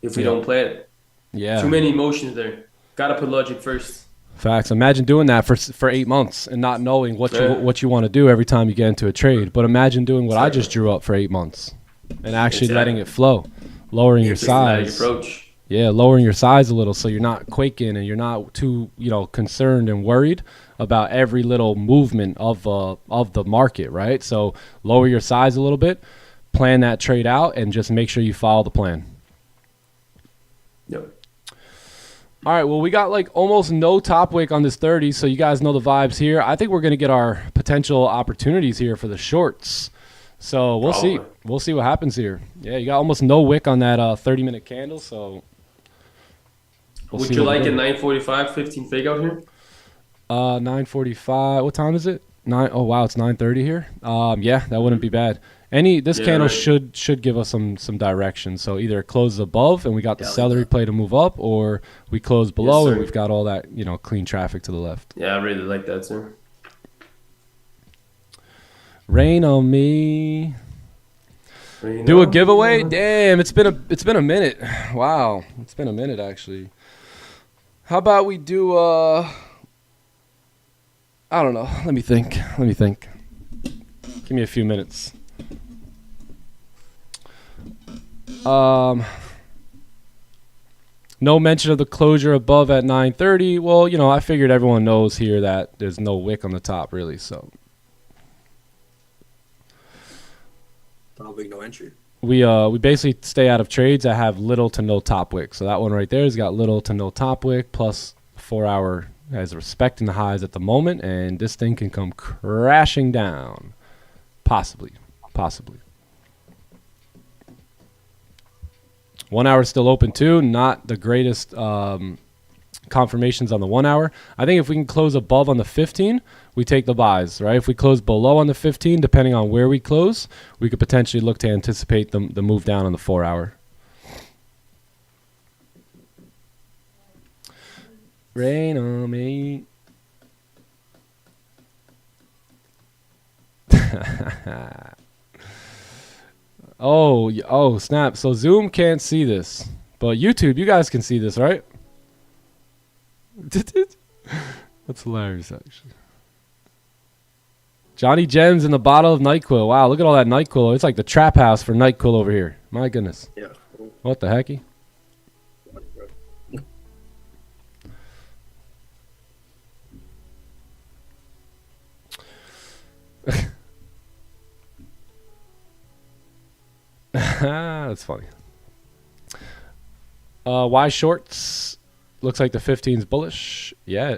[SPEAKER 5] if we don't plan it.
[SPEAKER 1] Yeah.
[SPEAKER 5] Too many emotions there. Gotta put logic first.
[SPEAKER 1] Facts. Imagine doing that for 8 months and not knowing what you want to do every time you get into a trade. But imagine doing what I just drew up for 8 months and actually letting it flow, lowering your size.
[SPEAKER 5] Approach.
[SPEAKER 1] Yeah, lowering your size a little so you're not quaking and you're not too concerned and worried about every little movement of the market, right? So lower your size a little bit, plan that trade out, and just make sure you follow the plan.
[SPEAKER 5] Yep.
[SPEAKER 1] All right, well, we got like almost no top wick on this 30, so you guys know the vibes here. I think we're going to get our potential opportunities here for the shorts. So we'll see. We'll see what happens here. Yeah, you got almost no wick on that 30-minute candle, so
[SPEAKER 5] would you like a 9:45 15 fake out here?
[SPEAKER 1] 9:45. What time is it? Oh wow, it's 9:30 here. Yeah, that wouldn't be bad. This candle should give us some direction. So either it closes above and we got the celery play to move up, or we close below and we've got all that clean traffic to the left.
[SPEAKER 5] Yeah, I really like that, sir.
[SPEAKER 1] Rain on me. Do a giveaway? Damn, it's been a minute. Wow, it's been a minute actually. How about we do I don't know. Let me think. Give me a few minutes. No mention of the closure above at 9:30. Well, I figured everyone knows here that there's no wick on the top really, so
[SPEAKER 4] probably no entry.
[SPEAKER 1] We basically stay out of trades that have little to no top wick. So that one right there has got little to no top wick, plus 4 hour has respecting the highs at the moment, and this thing can come crashing down. Possibly. 1 hour is still open too. Not the greatest confirmations on the 1 hour. I think if we can close above on the 15, we take the buys, right? If we close below on the 15, depending on where we close, we could potentially look to anticipate the move down on the 4 hour. Rain on me. Oh, snap. So Zoom can't see this. But YouTube, you guys can see this, right? That's hilarious, actually. Johnny Gems in the bottle of NyQuil. Wow, look at all that NyQuil. It's like the trap house for NyQuil over here. My goodness.
[SPEAKER 4] Yeah.
[SPEAKER 1] What the hecky? That's funny. Why shorts? Looks like the 15's bullish. Yeah,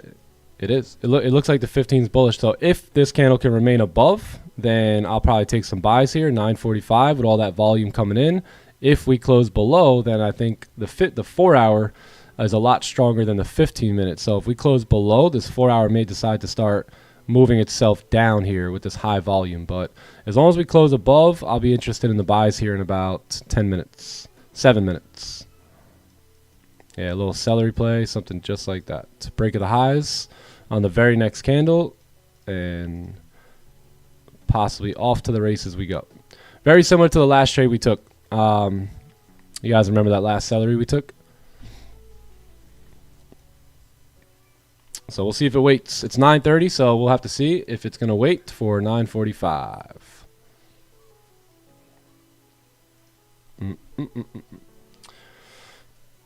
[SPEAKER 1] it is. It looks like the 15's bullish. So if this candle can remain above, then I'll probably take some buys here. 945 with all that volume coming in. If we close below, then I think the 4 hour is a lot stronger than the 15 minute. So if we close below, this 4 hour may decide to start moving itself down here with this high volume. But as long as we close above, I'll be interested in the buys here in about 10 minutes, 7 minutes. Yeah, a little celery play, something just like that. Break of the highs on the very next candle, and possibly off to the races we go. Very similar to the last trade we took. You guys remember that last celery we took? So we'll see if it waits. It's 9:30, so we'll have to see if it's going to wait for 9:45.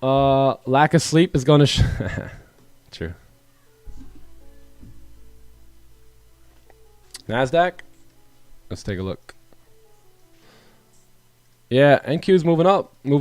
[SPEAKER 1] Lack of sleep is going to... True. NASDAQ? Let's take a look. Yeah, NQ's moving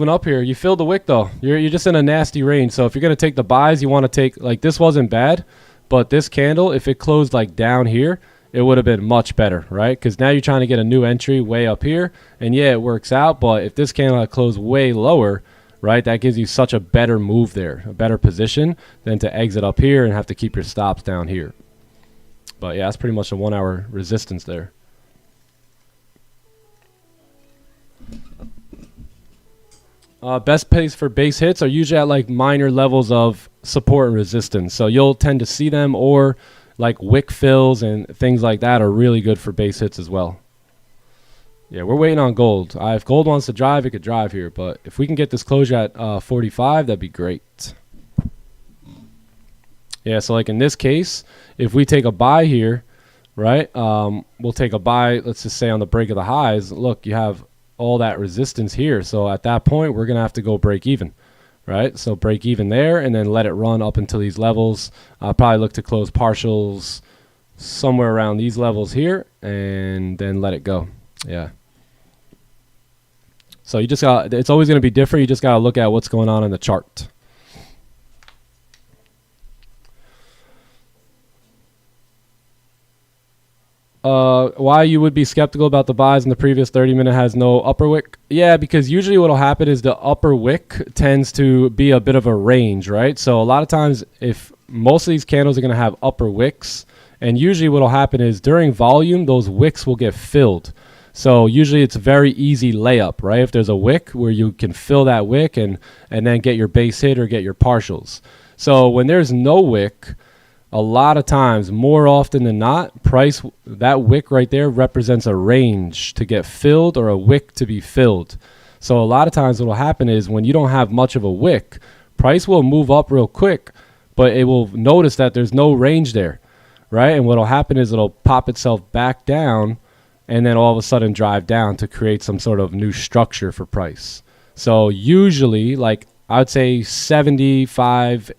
[SPEAKER 1] up here. You filled the wick though. You're just in a nasty range. So if you're gonna take the buys, you want to take, like, this wasn't bad, but this candle, if it closed like down here, it would have been much better, right? Because now you're trying to get a new entry way up here, and yeah, it works out. But if this candle had closed way lower, right, that gives you such a better move there, a better position than to exit up here and have to keep your stops down here. But yeah, that's pretty much a 1 hour resistance there. Best pays for base hits are usually at like minor levels of support and resistance. So you'll tend to see them, or like wick fills and things like that are really good for base hits as well. Yeah, we're waiting on gold. If gold wants to drive, it could drive here. But if we can get this closure at 45, that'd be great. Yeah, so like in this case, if we take a buy here, right, we'll take a buy, let's just say on the break of the highs. Look, you have all that resistance here. So at that point, we're going to have to go break even, right? So break even there and then let it run up until these levels. I'll probably look to close partials somewhere around these levels here and then let it go. Yeah. So you just got, it's always going to be different. You just got to look at what's going on in the chart. Why you would be skeptical about the buys in the previous 30-minute has no upper wick? Yeah, because usually what will happen is the upper wick tends to be a bit of a range, right? So a lot of times, if most of these candles are going to have upper wicks, and usually what will happen is during volume, those wicks will get filled. So usually it's a very easy layup, right? If there's a wick where you can fill that wick and then get your base hit or get your partials. So when there's no wick, a lot of times, more often than not, price, that wick right there represents a range to get filled or a wick to be filled. So a lot of times what will happen is when you don't have much of a wick, price will move up real quick, but it will notice that there's no range there, right? And what will happen is it'll pop itself back down and then all of a sudden drive down to create some sort of new structure for price. So usually, like I would say 75%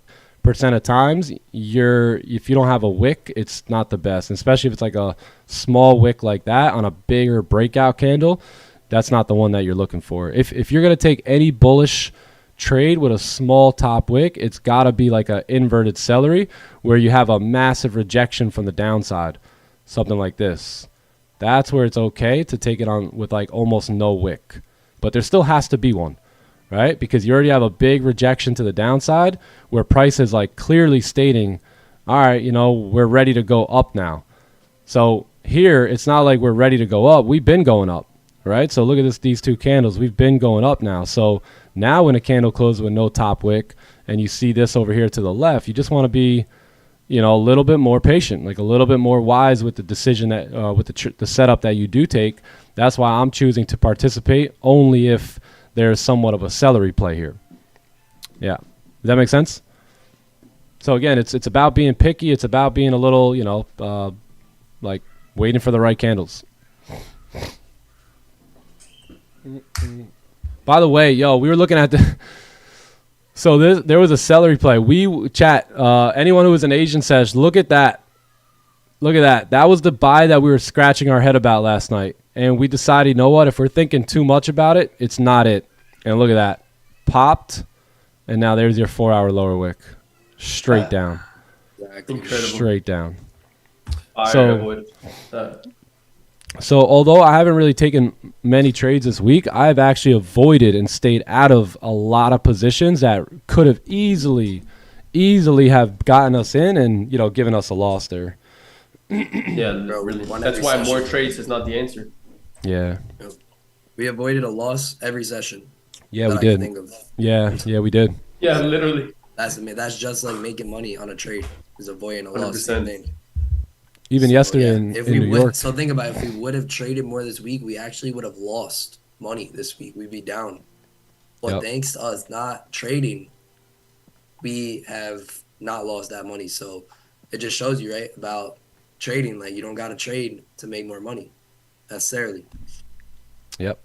[SPEAKER 1] of times, if you don't have a wick, it's not the best, especially if it's like a small wick like that on a bigger breakout candle. That's not the one that you're looking for. If you're going to take any bullish trade with a small top wick, it's got to be like an inverted celery where you have a massive rejection from the downside, something like this. That's where it's okay to take it on with like almost no wick, but there still has to be one, right? Because you already have a big rejection to the downside where price is like clearly stating, all right, you know, we're ready to go up now. So here, it's not like we're ready to go up. We've been going up, right? So look at these two candles. We've been going up now. So now when a candle closes with no top wick and you see this over here to the left, you just want to be, you know, a little bit more patient, like a little bit more wise with the decision that with the setup that you do take. That's why I'm choosing to participate only if there's somewhat of a celery play here. Yeah, does that make sense? So again, it's about being picky. It's about being a little, you know, like waiting for the right candles. By the way, yo, we were looking at the. So there was a celery play. We chat. Anyone who was an Asian says, look at that. Look at that. That was the buy that we were scratching our head about last night, and we decided, you know what? If we're thinking too much about it, it's not it. And look at that, popped, and now there's your 4-hour lower wick. Straight down.
[SPEAKER 4] Exactly.
[SPEAKER 5] Incredible.
[SPEAKER 1] Straight down.
[SPEAKER 5] Fire.
[SPEAKER 1] So although I haven't really taken many trades this week, I've actually avoided and stayed out of a lot of positions that could have easily have gotten us in and, you know, given us a loss there.
[SPEAKER 5] Yeah,
[SPEAKER 4] Bro,
[SPEAKER 5] really.
[SPEAKER 4] we won
[SPEAKER 5] That's
[SPEAKER 4] every
[SPEAKER 5] why
[SPEAKER 4] session.
[SPEAKER 5] more trades is not the answer.
[SPEAKER 1] Yeah.
[SPEAKER 4] We avoided a loss every session.
[SPEAKER 1] Yeah, we
[SPEAKER 4] that I can
[SPEAKER 1] did.
[SPEAKER 4] think of.
[SPEAKER 1] Yeah, we did.
[SPEAKER 5] Yeah, literally.
[SPEAKER 4] That's just like making money on a trade. Is avoiding a loss.
[SPEAKER 5] 100%.
[SPEAKER 4] Same thing.
[SPEAKER 1] Even
[SPEAKER 4] So,
[SPEAKER 1] yesterday
[SPEAKER 4] yeah,
[SPEAKER 1] in
[SPEAKER 4] if
[SPEAKER 1] New
[SPEAKER 4] we would,
[SPEAKER 1] York.
[SPEAKER 4] so think about it, if we would have traded more this week, we actually would have lost money this week. We'd be down. But
[SPEAKER 1] Yep.
[SPEAKER 4] thanks to us not trading, we have not lost that money. So it just shows you, right, about trading. Like, you don't got to trade to make more money necessarily.
[SPEAKER 1] Yep.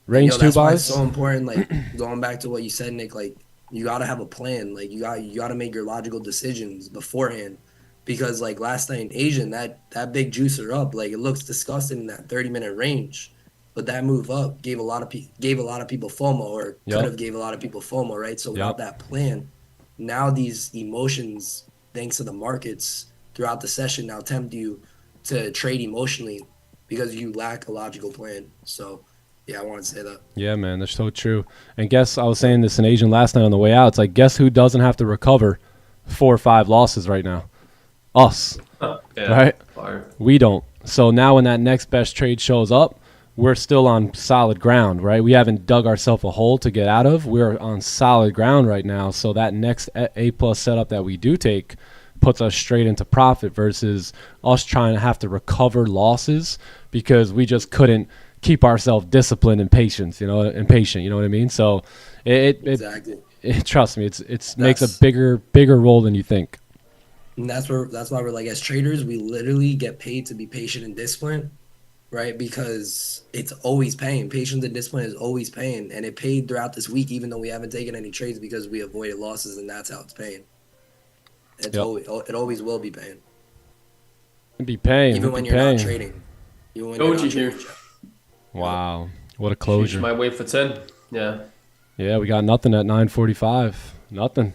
[SPEAKER 1] Range 2
[SPEAKER 4] That's why
[SPEAKER 1] buys.
[SPEAKER 4] it's so important. Like, going back to what you said, Nick, like, you got to have a plan. Like, you got to make your logical decisions beforehand. Because, like, last night in Asian, that big juicer up, like, it looks disgusting in that 30-minute range. But that move up gave a lot of people FOMO, or could have gave a lot of people FOMO, right? So without that plan, now these emotions, thanks to the markets throughout the session, now tempt you to trade emotionally because you lack a logical plan. So, yeah, I want to say that.
[SPEAKER 1] Yeah, man, that's so true. And guess I was saying this in Asian last night on the way out. It's like, guess who doesn't have to recover 4 or 5 losses right now? Us,
[SPEAKER 5] Yeah,
[SPEAKER 1] right?
[SPEAKER 5] fire.
[SPEAKER 1] We don't. So now when that next best trade shows up, we're still on solid ground, right? We haven't dug ourselves a hole to get out of. We're on solid ground right now. So that next A+ setup that we do take puts us straight into profit versus us trying to have to recover losses because we just couldn't keep ourselves disciplined and patient, you know what I mean? So
[SPEAKER 4] Exactly.
[SPEAKER 1] trust me, it makes a bigger role than you think.
[SPEAKER 4] And that's why we're like, as traders, we literally get paid to be patient and disciplined, right? Because it's always paying. Patience and discipline is always paying. And it paid throughout this week, even though we haven't taken any trades because we avoided losses, and that's how it's paying. It always will be paying.
[SPEAKER 1] It'd be paying.
[SPEAKER 4] Even when you're not trading. Even when you're not
[SPEAKER 5] Doji here.
[SPEAKER 4] trading.
[SPEAKER 1] Wow. What a
[SPEAKER 5] Change
[SPEAKER 1] closure.
[SPEAKER 5] my wait for 10. Yeah.
[SPEAKER 1] Yeah, we got nothing at 9:45. Nothing.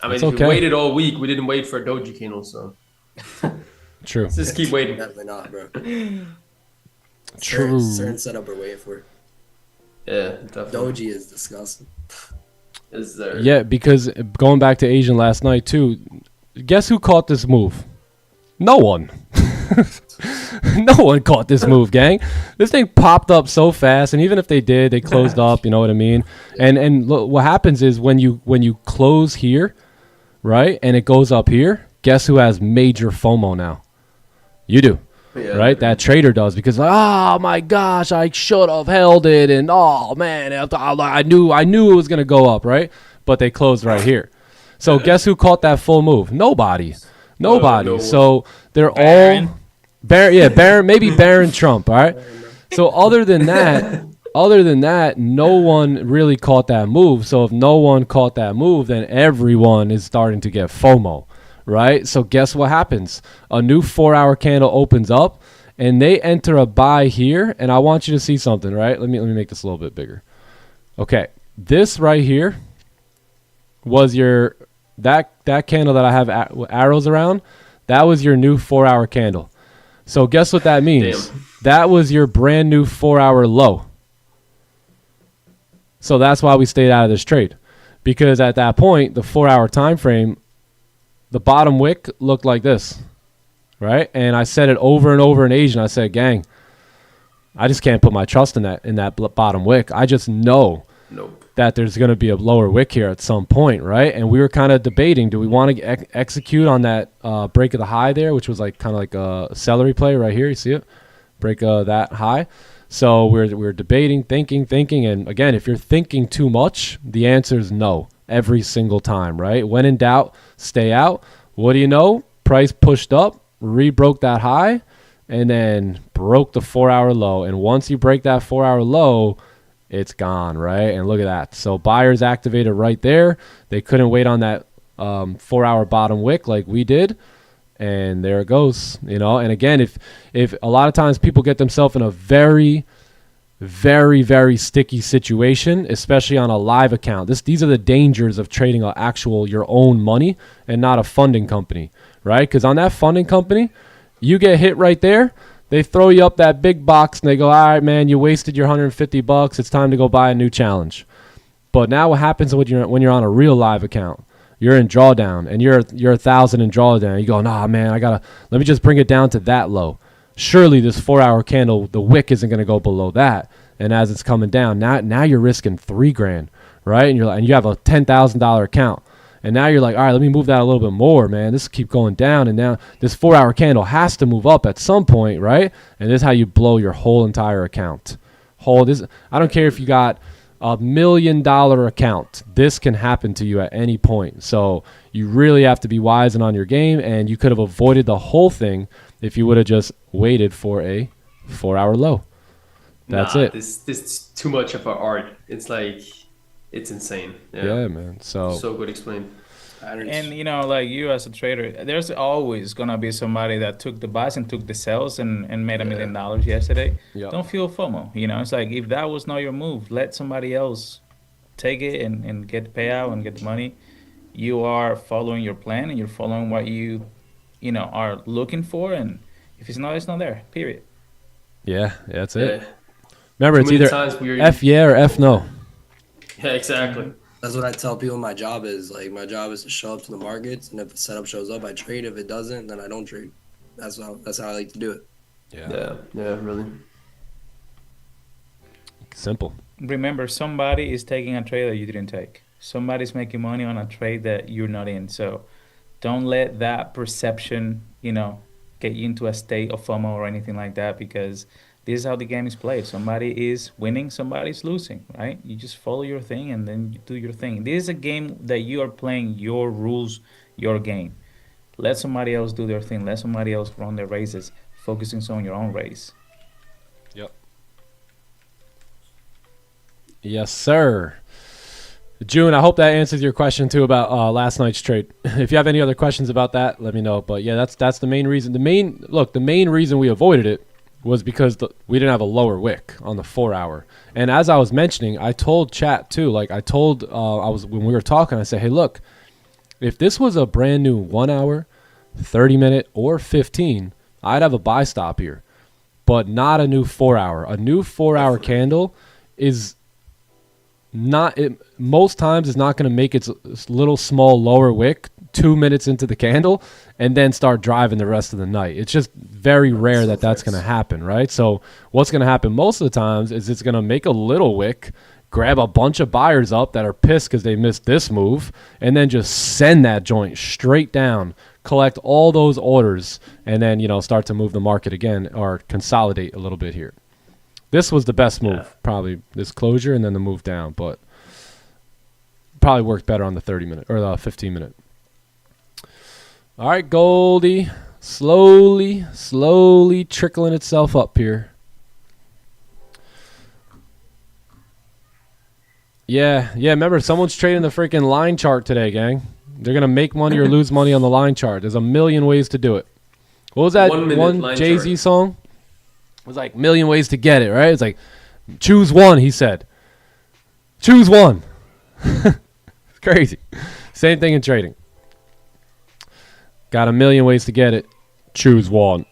[SPEAKER 5] I mean,
[SPEAKER 1] It's
[SPEAKER 5] if
[SPEAKER 1] okay.
[SPEAKER 5] we waited all week, we didn't wait for a doji candle, so
[SPEAKER 1] True.
[SPEAKER 5] let's just keep waiting.
[SPEAKER 4] Definitely not, bro.
[SPEAKER 1] True.
[SPEAKER 4] Certain setup we're waiting for.
[SPEAKER 5] Yeah, definitely.
[SPEAKER 4] Doji is disgusting.
[SPEAKER 5] Is there?
[SPEAKER 1] Yeah, because going back to Asian last night too, guess who caught this move? No one. No one caught this move, gang. This thing popped up so fast, and even if they did, they closed up. You know what I mean? And look, what happens is when you close here, right, and it goes up here, guess who has major FOMO now? You do.
[SPEAKER 5] Yeah.
[SPEAKER 1] Right, that trader does, because oh my gosh, I should have held it, and oh man, I knew it was gonna go up, right? But they closed right here. So guess who caught that full move? Nobody.
[SPEAKER 5] No one.
[SPEAKER 1] So they're
[SPEAKER 6] Barron?
[SPEAKER 1] all Barron, maybe Barron Trump. All right. So other than that, no one really caught that move. So if no one caught that move, then everyone is starting to get FOMO. Right? So guess what happens? A new 4-hour candle opens up and they enter a buy here. And I want you to see something, right? Let me make this a little bit bigger. Okay. This right here was your, that candle that I have arrows around, that was your new 4-hour candle. So guess what that means?
[SPEAKER 5] Damn.
[SPEAKER 1] That was your brand new 4-hour low. So that's why we stayed out of this trade. Because at that point, the 4-hour time frame, the bottom wick looked like this, right? And I said it over and over in Asian. I said, gang, I just can't put my trust in that bottom wick. I just know
[SPEAKER 5] Nope.
[SPEAKER 1] that there's going to be a lower wick here at some point, right? And we were kind of debating, do we want to execute on that break of the high there, which was like kind of like a celery play right here. You see it? Break that high. So we're debating, thinking. And again, if you're thinking too much, the answer is no every single time, right? When in doubt, stay out. What do you know? Price pushed up, re-broke that high, and then broke the 4-hour low. And once you break that 4-hour low, it's gone, right? And look at that. So buyers activated right there. They couldn't wait on that 4-hour bottom wick like we did. And there it goes, you know. And again, if a lot of times people get themselves in a very, very, very sticky situation, especially on a live account. These are the dangers of trading your own money and not a funding company, right? Because on that funding company, you get hit right there. They throw you up that big box and they go, all right, man, you wasted your $150. It's time to go buy a new challenge. But now what happens when you're on a real live account? You're in drawdown and you're 1,000 in drawdown. You go, nah, man, let me just bring it down to that low. Surely this 4-hour candle, the wick isn't going to go below that. And as it's coming down, now you're risking $3,000, right? And you have a $10,000 account. And now you're like, all right, let me move that a little bit more, man. This keep going down, and now this 4-hour candle has to move up at some point, right? And this is how you blow your whole entire account. I don't care if you got $1 million account. This can happen to you at any point. So you really have to be wise and on your game, and you could have avoided the whole thing if you would have just waited for a 4-hour low. That's it.
[SPEAKER 5] This is too much of an art. It's like, it's insane.
[SPEAKER 1] Yeah, man. So
[SPEAKER 5] good explained.
[SPEAKER 6] And you know, like you as a trader, there's always gonna be somebody that took the buys and took the sells and made $1 million yesterday.
[SPEAKER 1] Yep.
[SPEAKER 6] Don't feel FOMO. You know, it's like if that was not your move, let somebody else take it and get the payout and get the money. You are following your plan and you're following what you are looking for, and if it's not there. Period.
[SPEAKER 1] Yeah, that's it. Remember, it's either F yeah or F no.
[SPEAKER 5] Yeah, exactly.
[SPEAKER 4] That's what I tell people my job is. Like, my job is to show up to the markets, and if the setup shows up, I trade. If it doesn't, then I don't trade. That's how I like to do it.
[SPEAKER 5] Yeah, really.
[SPEAKER 1] Simple.
[SPEAKER 6] Remember, somebody is taking a trade that you didn't take. Somebody's making money on a trade that you're not in. So don't let that perception, get you into a state of FOMO or anything like that, because this is how the game is played. Somebody is winning, somebody's losing, right? You just follow your thing and then you do your thing. This is a game that you are playing your rules, your game. Let somebody else do their thing. Let somebody else run their races, focusing on your own race.
[SPEAKER 1] Yep. Yes, sir. June, I hope that answers your question too about last night's trade. If you have any other questions about that, let me know. But yeah, that's the main reason. The main reason we avoided it was because we didn't have a lower wick on the 4-hour. And as I was mentioning, I told chat too, like when we were talking, I said, hey, look, if this was a brand new 1 hour, 30 minute, or 15, I'd have a buy stop here, but not a new 4-hour. A new 4-hour candle is not, most times is not going to make its little small lower wick 2 minutes into the candle and then start driving the rest of the night. It's just very rare that's going to happen, right? So what's going to happen most of the times is it's going to make a little wick, grab a bunch of buyers up that are pissed because they missed this move, and then just send that joint straight down, collect all those orders, and then, start to move the market again or consolidate a little bit here. This was the best move, probably this closure and then the move down, but probably worked better on the 30-minute or the 15-minute. All right, Goldie, slowly trickling itself up here. Yeah, remember, someone's trading the freaking line chart today, gang. They're going to make money or lose money on the line chart. There's a million ways to do it. What was that one Jay-Z song? It was like million ways to get it, right? It's like, choose one, he said. Choose one. It's crazy. Same thing in trading. Got a million ways to get it. Choose one.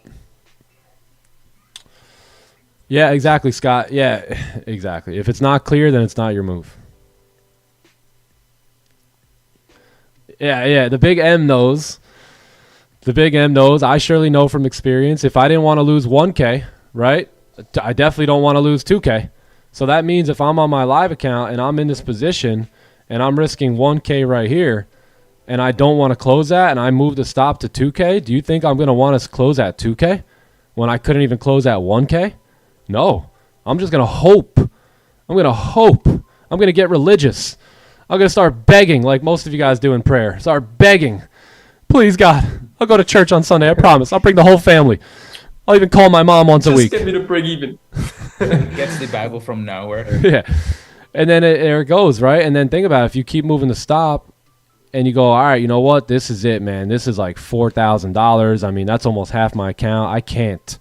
[SPEAKER 1] Yeah, exactly, Scott. Yeah, exactly. If it's not clear, then it's not your move. Yeah, the big M knows. The big M knows. I surely know from experience. If I didn't want to lose 1K, right? I definitely don't want to lose 2K. So that means if I'm on my live account and I'm in this position and I'm risking 1K right here and I don't want to close that and I move the stop to 2K, do you think I'm going to want to close at 2K when I couldn't even close at 1K? No. I'm just going to hope. I'm going to hope. I'm going to get religious. I'm going to start begging like most of you guys do in prayer. Start begging. Please, God, I'll go to church on Sunday. I promise. I'll bring the whole family. I'll even call my mom once a week.
[SPEAKER 5] Just get me to break even.
[SPEAKER 6] Gets the Bible from nowhere.
[SPEAKER 1] Yeah. And then there it goes, right? And then think about it. If you keep moving the stop and you go, all right, you know what? This is it, man. This is like $4,000. I mean, that's almost half my account. I can't.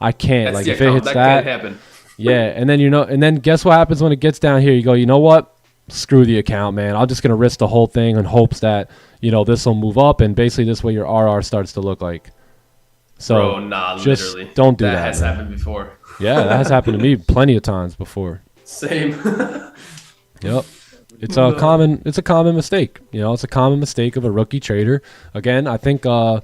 [SPEAKER 5] That's
[SPEAKER 1] like
[SPEAKER 5] the
[SPEAKER 1] if it
[SPEAKER 5] account.
[SPEAKER 1] hits
[SPEAKER 5] That
[SPEAKER 1] that.
[SPEAKER 5] can't happen.
[SPEAKER 1] Yeah. And then, and then guess what happens when it gets down here? You go, you know what? Screw the account, man. I'm just going to risk the whole thing in hopes that, this will move up. And basically this way your RR starts to look like. So
[SPEAKER 5] Bro, nah,
[SPEAKER 1] just
[SPEAKER 5] literally.
[SPEAKER 1] don't do that.
[SPEAKER 5] That has
[SPEAKER 1] man.
[SPEAKER 5] happened before.
[SPEAKER 1] Yeah, that has happened to me plenty of times before.
[SPEAKER 5] Same.
[SPEAKER 1] Yep. It's a common mistake. It's a common mistake of a rookie trader. Again, I think I'm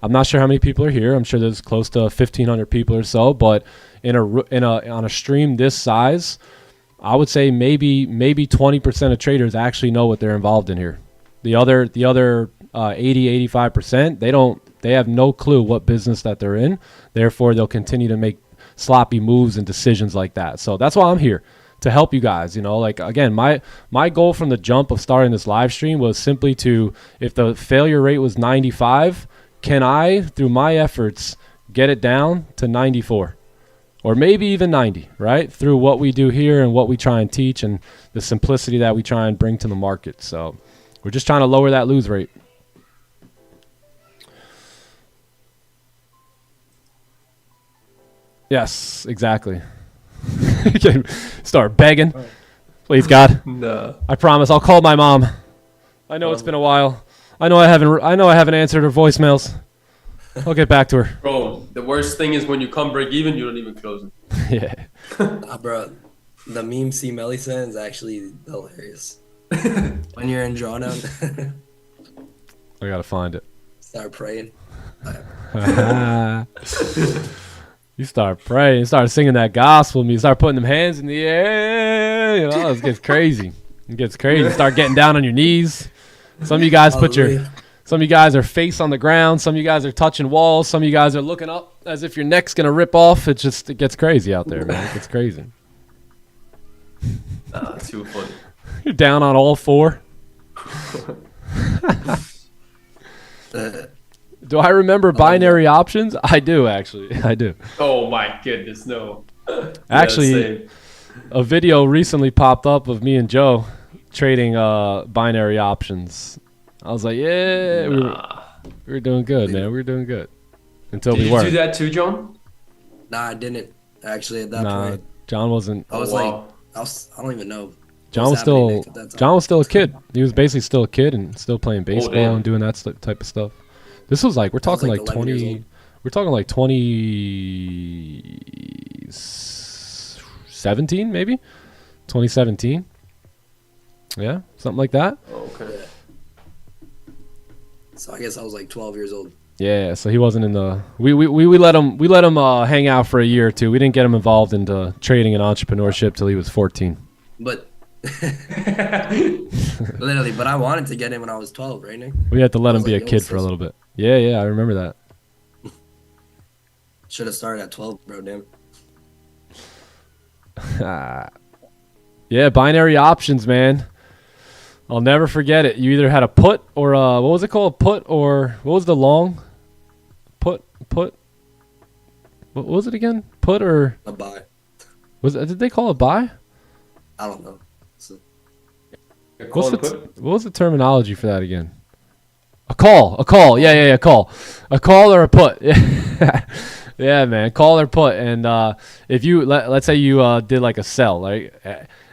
[SPEAKER 1] not sure how many people are here. I'm sure there's close to 1,500 people or so, but on a stream this size, I would say maybe 20% of traders actually know what they're involved in here. The other 80-85%, they have no clue what business that they're in. Therefore, they'll continue to make sloppy moves and decisions like that. So that's why I'm here, to help you guys. Again, my goal from the jump of starting this live stream was simply to, if the failure rate was 95, can I, through my efforts, get it down to 94? Or maybe even 90, right? Through what we do here and what we try and teach and the simplicity that we try and bring to the market. So we're just trying to lower that lose rate. Yes, exactly. Start begging. Please, God.
[SPEAKER 5] No.
[SPEAKER 1] I promise I'll call my mom. I know it's been a while. I know I haven't answered her voicemails. I'll get back to her.
[SPEAKER 5] Bro, the worst thing is when you come break even, you don't even close it.
[SPEAKER 1] Yeah.
[SPEAKER 4] Bro, the meme C Melly sent is actually hilarious. When you're in drawdown,
[SPEAKER 1] I gotta find it.
[SPEAKER 4] start praying.
[SPEAKER 1] You start praying, you start singing that gospel music, start putting them hands in the air. It gets crazy. It gets crazy. Start getting down on your knees. Some of you guys some of you guys are face on the ground. Some of you guys are touching walls. Some of you guys are looking up as if your neck's gonna rip off. It gets crazy out there, man. It gets crazy.
[SPEAKER 5] Too funny.
[SPEAKER 1] You're down on all four. Do I remember binary options? I do, actually. I do.
[SPEAKER 5] Oh my goodness, no.
[SPEAKER 1] Actually, a video recently popped up of me and Joe trading binary options. I was like, yeah, we were doing good, man. We were doing good. Until we weren't.
[SPEAKER 5] Did you do that too, John?
[SPEAKER 4] Nah, I didn't actually at that point.
[SPEAKER 1] John wasn't.
[SPEAKER 4] I was I don't even know.
[SPEAKER 1] John was still a kid. He was basically still a kid and still playing baseball and doing that type of stuff. This was like, we're talking like 20, we're talking like 2017 maybe? 2017? Yeah, something like that.
[SPEAKER 5] Okay.
[SPEAKER 4] So I guess I was like 12 years old.
[SPEAKER 1] Yeah, so he wasn't in the. We let him hang out for a year or two. We didn't get him involved into trading and entrepreneurship till he was 14.
[SPEAKER 4] But literally, but I wanted to get in when I was 12, right, Nick?
[SPEAKER 1] We had to let him be a kid for a little bit. Yeah, I remember that.
[SPEAKER 4] Should have started at 12, bro. Damn.
[SPEAKER 1] Yeah, binary options, man. I'll never forget it. You either had a put or what was it called? Put or what was the long? Put. What was it again? Put or
[SPEAKER 4] A buy.
[SPEAKER 1] did they call it buy?
[SPEAKER 4] I don't know.
[SPEAKER 1] What was the terminology for that again? A call. Yeah, call. A call or a put. Yeah, man, call or put. And if you let's say you did like a sell, like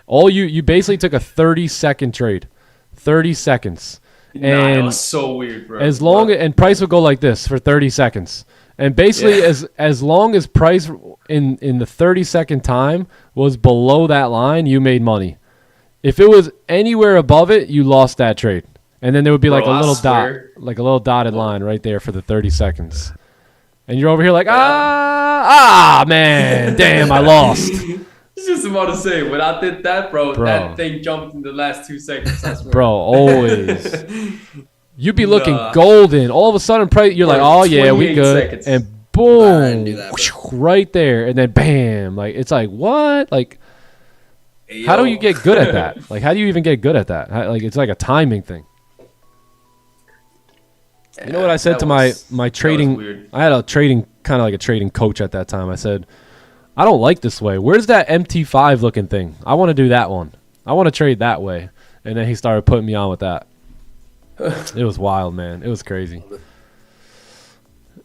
[SPEAKER 1] you basically took a 30-second trade, 30 seconds, and
[SPEAKER 5] that was so weird, bro.
[SPEAKER 1] And price would go like this for 30 seconds, and basically as long as price in the 30-second time was below that line, you made money. If it was anywhere above it, you lost that trade. And then there would be like a little dot, like a little dotted line right there for the 30 seconds. And you're over here like, man, damn, I lost.
[SPEAKER 5] It's just about to say, when I did that, bro,
[SPEAKER 1] Bro.
[SPEAKER 5] that thing jumped in the last 2 seconds. I swear.
[SPEAKER 1] Bro, always. You'd be looking
[SPEAKER 5] Nah.
[SPEAKER 1] golden. All of a sudden, you're like,
[SPEAKER 5] Bro,
[SPEAKER 1] oh, yeah, we
[SPEAKER 5] 28
[SPEAKER 1] good.
[SPEAKER 5] seconds.
[SPEAKER 1] And
[SPEAKER 4] Nah, I
[SPEAKER 1] boom.
[SPEAKER 4] didn't do that,
[SPEAKER 1] Right there. And then bam. Like, it's like, what? Like,
[SPEAKER 4] Hey,
[SPEAKER 1] how do
[SPEAKER 4] yo.
[SPEAKER 1] you get good at that? Like, how do you even get good at that? Like, it's like a timing thing. You know what I said
[SPEAKER 5] That
[SPEAKER 1] to
[SPEAKER 5] was-
[SPEAKER 1] my
[SPEAKER 5] that was
[SPEAKER 1] trading?
[SPEAKER 5] weird.
[SPEAKER 1] I had a trading, kind of like a trading coach at that time. I said, I don't like this way. Where's that MT5 looking thing? I want to do that one. I want to trade that way. And then he started putting me on with that. It was wild, man. It was crazy.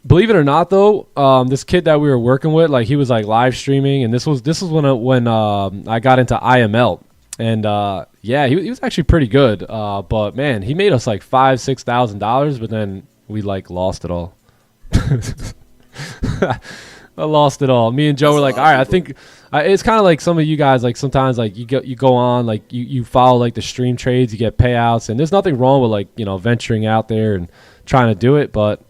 [SPEAKER 1] Believe it or not, though, this kid that we were working with, like he was like live streaming, and this was when I got into IML, and yeah, he was actually pretty good. But man, he made us like $5,000-$6,000, but then we like lost it all. I lost it all. Me and Joe
[SPEAKER 4] That's
[SPEAKER 1] were
[SPEAKER 4] a
[SPEAKER 1] like,
[SPEAKER 4] lot
[SPEAKER 1] all
[SPEAKER 4] of
[SPEAKER 1] right, I
[SPEAKER 4] people.
[SPEAKER 1] think it's kind of like some of you guys. Like sometimes, like you go on, like you follow like the stream trades, you get payouts, and there's nothing wrong with like venturing out there and trying to do it. But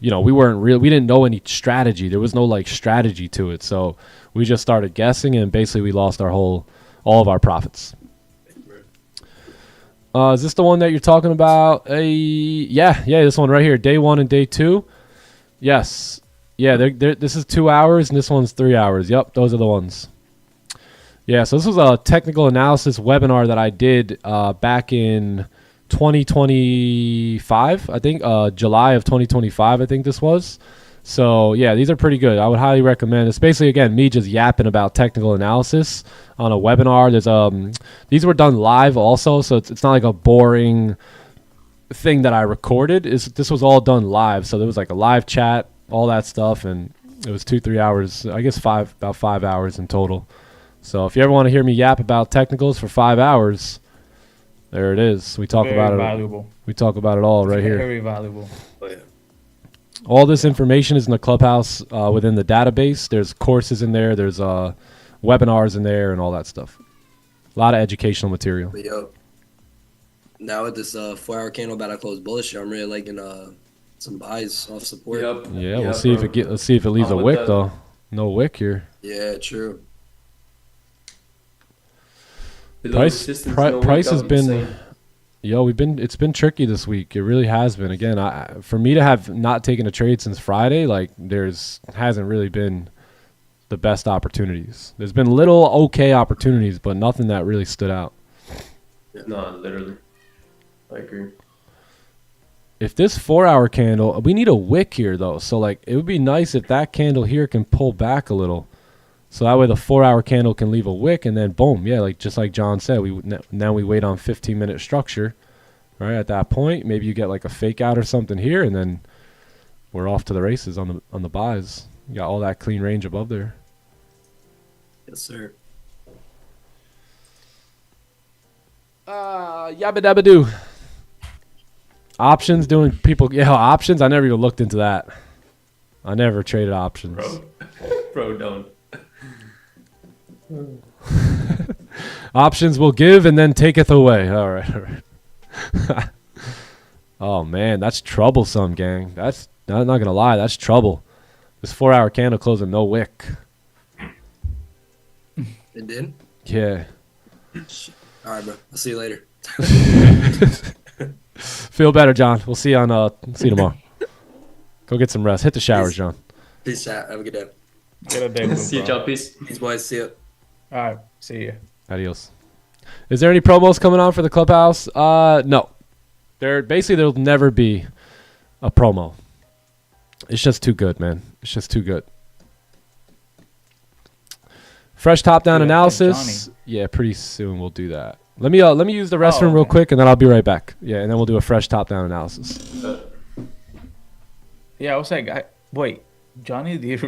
[SPEAKER 1] we didn't know any strategy. There was no like strategy to it, so we just started guessing, and basically we lost all of our profits. Is this the one that you're talking about? Yeah, this one right here, day 1 and day 2. Yes. Yeah, this is 2 hours, and this one's 3 hours. Yep, those are the ones. Yeah, so this was a technical analysis webinar that I did back in 2025, I think. July of 2025, I think this was. So, yeah, these are pretty good. I would highly recommend. It's basically, again, me just yapping about technical analysis on a webinar. These were done live also, so it's not like a boring thing that I recorded. This was all done live, so there was like a live chat, all that stuff, and it was 2-3 hours, I guess about 5 hours in total. So if you ever want to hear me yap about technicals for 5 hours, there it is. We talk
[SPEAKER 6] Very
[SPEAKER 1] about
[SPEAKER 6] valuable.
[SPEAKER 1] it. We talk about it all right here.
[SPEAKER 6] Very valuable.
[SPEAKER 4] Oh, yeah.
[SPEAKER 1] All this information is in the clubhouse within the database. There's courses in there. There's webinars in there and all that stuff. A lot of educational material.
[SPEAKER 4] But yo, now with this 4-hour candle about to close bullish, I'm really liking some buys off support.
[SPEAKER 5] Yep.
[SPEAKER 1] Yeah, we'll see let's see if it leaves a wick though. No wick here.
[SPEAKER 4] Yeah, true.
[SPEAKER 5] Below resistance, no
[SPEAKER 1] Price has
[SPEAKER 5] wick,
[SPEAKER 1] been
[SPEAKER 5] insane.
[SPEAKER 1] it's been tricky this week. It really has been. Again, for me to have not taken a trade since Friday, like hasn't really been the best opportunities. There's been little okay opportunities, but nothing that really stood out.
[SPEAKER 5] No, literally. I agree.
[SPEAKER 1] If this 4-hour candle, we need a wick here though. So like it would be nice if that candle here can pull back a little. So that way the 4-hour candle can leave a wick, and then boom, yeah, like just like John said, now we wait on 15-minute structure. Right at that point, maybe you get like a fake out or something here, and then we're off to the races on the buys. You got all that clean range above there.
[SPEAKER 4] Yes, sir.
[SPEAKER 1] Yabba dabba doo. Options doing people. Yeah, options. I never even looked into that. I never traded options.
[SPEAKER 5] Bro, don't.
[SPEAKER 1] Options will give and then taketh away. All right. Oh man, that's troublesome, gang. I'm not gonna lie, that's trouble. This 4-hour candle closing no wick.
[SPEAKER 4] It did?
[SPEAKER 1] Yeah.
[SPEAKER 4] All right, bro. I'll see you later.
[SPEAKER 1] Feel better, John. We'll see you tomorrow. Go get some rest. Hit the showers,
[SPEAKER 4] Peace.
[SPEAKER 1] John.
[SPEAKER 4] Peace, chat. Have a good day.
[SPEAKER 6] Get a day,
[SPEAKER 5] See you,
[SPEAKER 6] bro.
[SPEAKER 5] John. Peace.
[SPEAKER 4] Peace, boys. See you.
[SPEAKER 6] All right. See you.
[SPEAKER 1] Adios. Is there any promos coming on for the clubhouse? No. There'll never be a promo. It's just too good, man. It's just too good. Fresh top-down
[SPEAKER 6] Yeah,
[SPEAKER 1] analysis.
[SPEAKER 6] Johnny.
[SPEAKER 1] Yeah, pretty soon we'll do that. Let me use the restroom real
[SPEAKER 6] okay.
[SPEAKER 1] quick, and then I'll be right back. Yeah, and then we'll do a fresh top-down analysis.
[SPEAKER 6] Yeah, I was like, wait, Johnny, did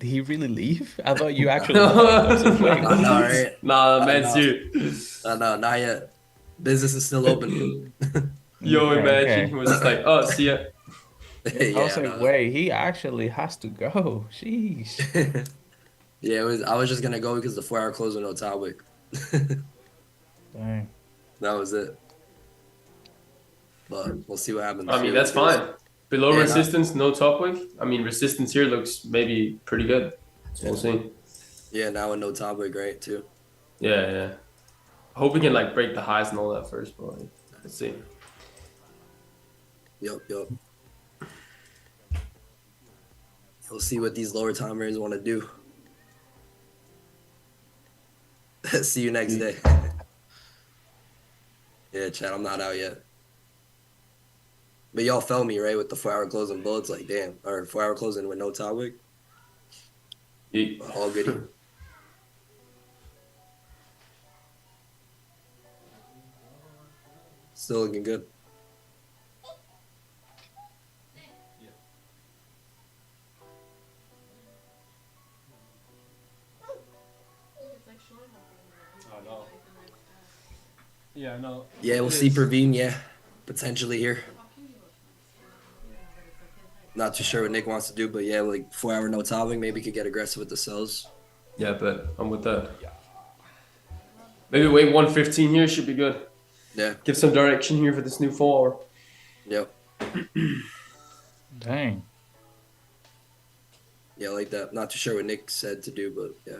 [SPEAKER 6] he really leave? I thought you actually left. I was like, wait,
[SPEAKER 4] I know, right?
[SPEAKER 5] Nah, man,
[SPEAKER 4] know.
[SPEAKER 5] serious.
[SPEAKER 4] No, not yet. Business is still open.
[SPEAKER 5] Yo,
[SPEAKER 6] Okay,
[SPEAKER 5] imagine
[SPEAKER 6] okay.
[SPEAKER 5] he was just like, oh, see ya.
[SPEAKER 6] I was like,
[SPEAKER 4] no.
[SPEAKER 6] wait, he actually has to go. Sheesh.
[SPEAKER 4] Yeah, I was just gonna go because the 4-hour close with no topic.
[SPEAKER 6] Dang.
[SPEAKER 4] That was it. But we'll see what happens.
[SPEAKER 5] I mean, that's fine. Below
[SPEAKER 4] Yeah,
[SPEAKER 5] resistance, no top wick. I mean, resistance here looks maybe pretty good. We'll see.
[SPEAKER 4] Yeah, now with no top weight, great too.
[SPEAKER 5] Yeah. I hope we can like break the highs and all that first, but like, let's see.
[SPEAKER 4] Yup. We'll see what these lower time frames want to do. See you next day. Yeah, Chad, I'm not out yet. But y'all felt me, right, with the 4-hour closing bullets, like damn, or 4-hour closing with no top wick.
[SPEAKER 5] Yeah.
[SPEAKER 4] All goody. Still looking good.
[SPEAKER 1] Yeah, no.
[SPEAKER 4] Yeah, we'll see Praveen, yeah, potentially here. Not too sure what Nick wants to do, but yeah, like 4-hour no topping, maybe could get aggressive with the sells.
[SPEAKER 5] Yeah, but I'm with that. Maybe wait 115 here should be good.
[SPEAKER 4] Yeah,
[SPEAKER 5] Give some direction here for this new 4 hour.
[SPEAKER 4] yep.
[SPEAKER 6] Dang.
[SPEAKER 4] Yeah, I like that. Not too sure what Nick said to do, but yeah.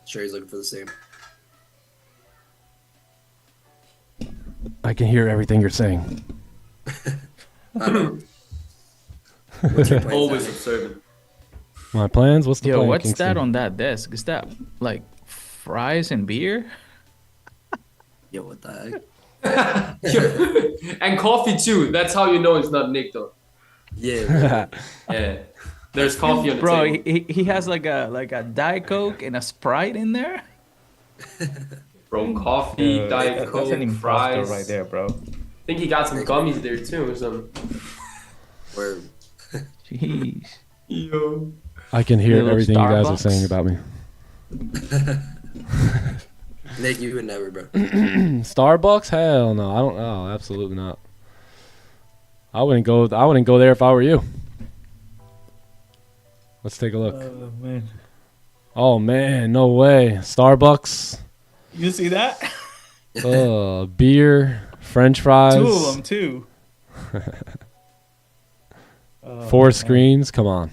[SPEAKER 4] Sure he's looking for the same.
[SPEAKER 1] I can hear everything you're saying.
[SPEAKER 4] I know. What's your plans,
[SPEAKER 5] Always
[SPEAKER 4] Danny?
[SPEAKER 5] observant.
[SPEAKER 1] My plans? What's the
[SPEAKER 6] Yo,
[SPEAKER 1] plan,
[SPEAKER 6] what's
[SPEAKER 1] Kingston?
[SPEAKER 6] that on that desk? Is that like fries and beer?
[SPEAKER 4] Yo, what the heck?
[SPEAKER 5] And coffee too. That's how you know it's not Nick though.
[SPEAKER 4] Yeah,
[SPEAKER 5] Yeah. There's coffee on the
[SPEAKER 6] Bro,
[SPEAKER 5] table.
[SPEAKER 6] he has like a Diet Coke and a Sprite in there.
[SPEAKER 5] Bro, coffee, Diet
[SPEAKER 6] That's
[SPEAKER 5] Coke,
[SPEAKER 6] an imposter
[SPEAKER 5] fries.
[SPEAKER 6] right there, bro.
[SPEAKER 5] I think he got some gummies there too or something.
[SPEAKER 4] Where
[SPEAKER 6] Jeez.
[SPEAKER 5] Yo.
[SPEAKER 1] I can hear
[SPEAKER 6] Little
[SPEAKER 1] everything you guys are
[SPEAKER 6] Starbucks.
[SPEAKER 1] saying about me.
[SPEAKER 4] Nick, you would never, bro.
[SPEAKER 1] Starbucks? Hell no. I don't know. Absolutely not. I wouldn't go there if I were you. Let's take a look.
[SPEAKER 6] Oh man.
[SPEAKER 1] Oh man, no way. Starbucks,
[SPEAKER 6] You see that?
[SPEAKER 1] beer, French fries,
[SPEAKER 6] 2 of them too.
[SPEAKER 1] 4 screens. Come on.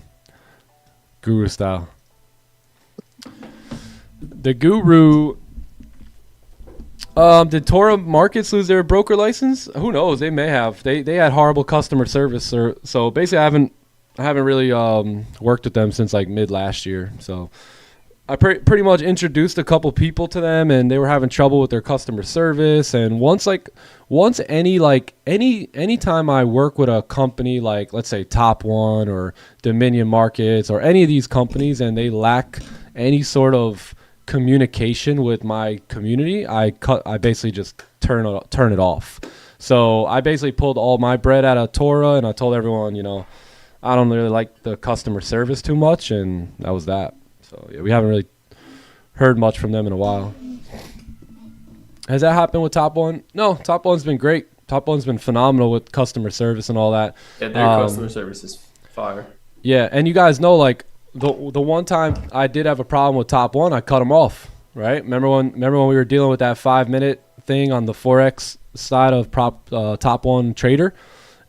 [SPEAKER 1] Guru style. The Guru. Did Tora Markets lose their broker license? Who knows? They may have. They had horrible customer service. So basically, I haven't really worked with them since like mid last year. So I pretty much introduced a couple people to them, and they were having trouble with their customer service. And anytime I work with a company like, let's say, Top One or Dominion Markets or any of these companies, and they lack any sort of communication with my community, I basically just turn it off. So I basically pulled all my bread out of Tora, and I told everyone, I don't really like the customer service too much, and that was that. So yeah, we haven't really heard much from them in a while. Has that happened with Top One? No, Top One's been great. Top One's been phenomenal with customer service and all that.
[SPEAKER 5] Yeah, their customer service is fire.
[SPEAKER 1] Yeah, and you guys know, like the one time I did have a problem with Top One, I cut them off. Right? Remember when we were dealing with that 5-minute thing on the forex side of Top One Trader,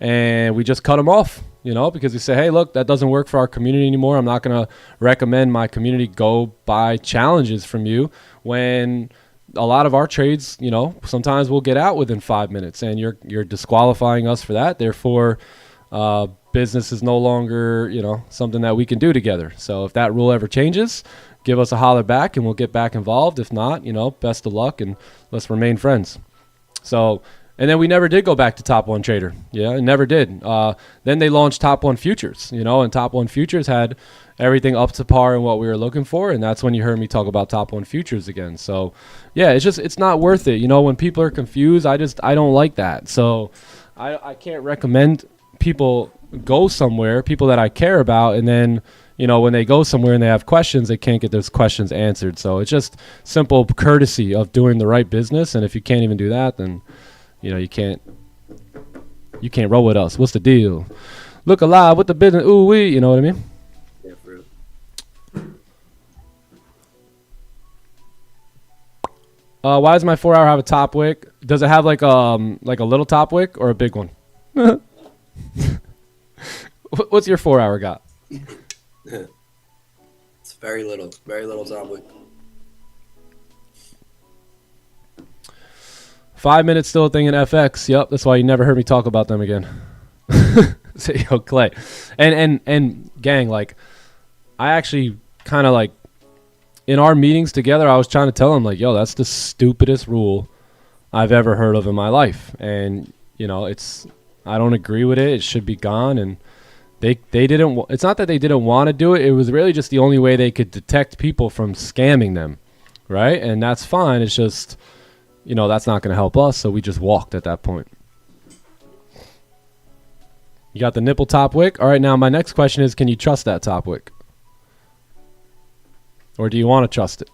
[SPEAKER 1] and we just cut them off. Because we say, hey, look, that doesn't work for our community anymore. I'm not going to recommend my community go buy challenges from you when a lot of our trades, sometimes we'll get out within 5 minutes, and you're disqualifying us for that. Therefore, business is no longer, something that we can do together. So if that rule ever changes, give us a holler back and we'll get back involved. If not, best of luck and let's remain friends. So, and then we never did go back to Top One Trader. Yeah, never did. Then they launched Top One Futures, and Top One Futures had everything up to par in what we were looking for. And that's when you heard me talk about Top One Futures again. So yeah, it's not worth it. When people are confused, I don't like that. So I can't recommend people go somewhere, people that I care about. And then, when they go somewhere and they have questions, they can't get those questions answered. So it's just simple courtesy of doing the right business. And if you can't even do that, then you can't roll with us. What's the deal? Look alive with the business. Ooh wee. You know what I mean?
[SPEAKER 4] Yeah, for real.
[SPEAKER 1] Why does my 4-hour have a top wick? Does it have like a little top wick or a big one? What's your 4-hour got?
[SPEAKER 4] It's very little top wick.
[SPEAKER 1] 5 minutes still a thing in FX. Yep, that's why you never heard me talk about them again. So, yo, Clay, and gang, like, I actually kind of like in our meetings together, I was trying to tell him like, yo, that's the stupidest rule I've ever heard of in my life, and you know, I don't agree with it. It should be gone, and they didn't. It's not that they didn't want to do it. It was really just the only way they could detect people from scamming them, right? And that's fine. It's just, you know, that's not going to help us, so we just walked at that point. You got the nipple top wick. All right, now my next question is, can you trust that top wick? Or do you want to trust it?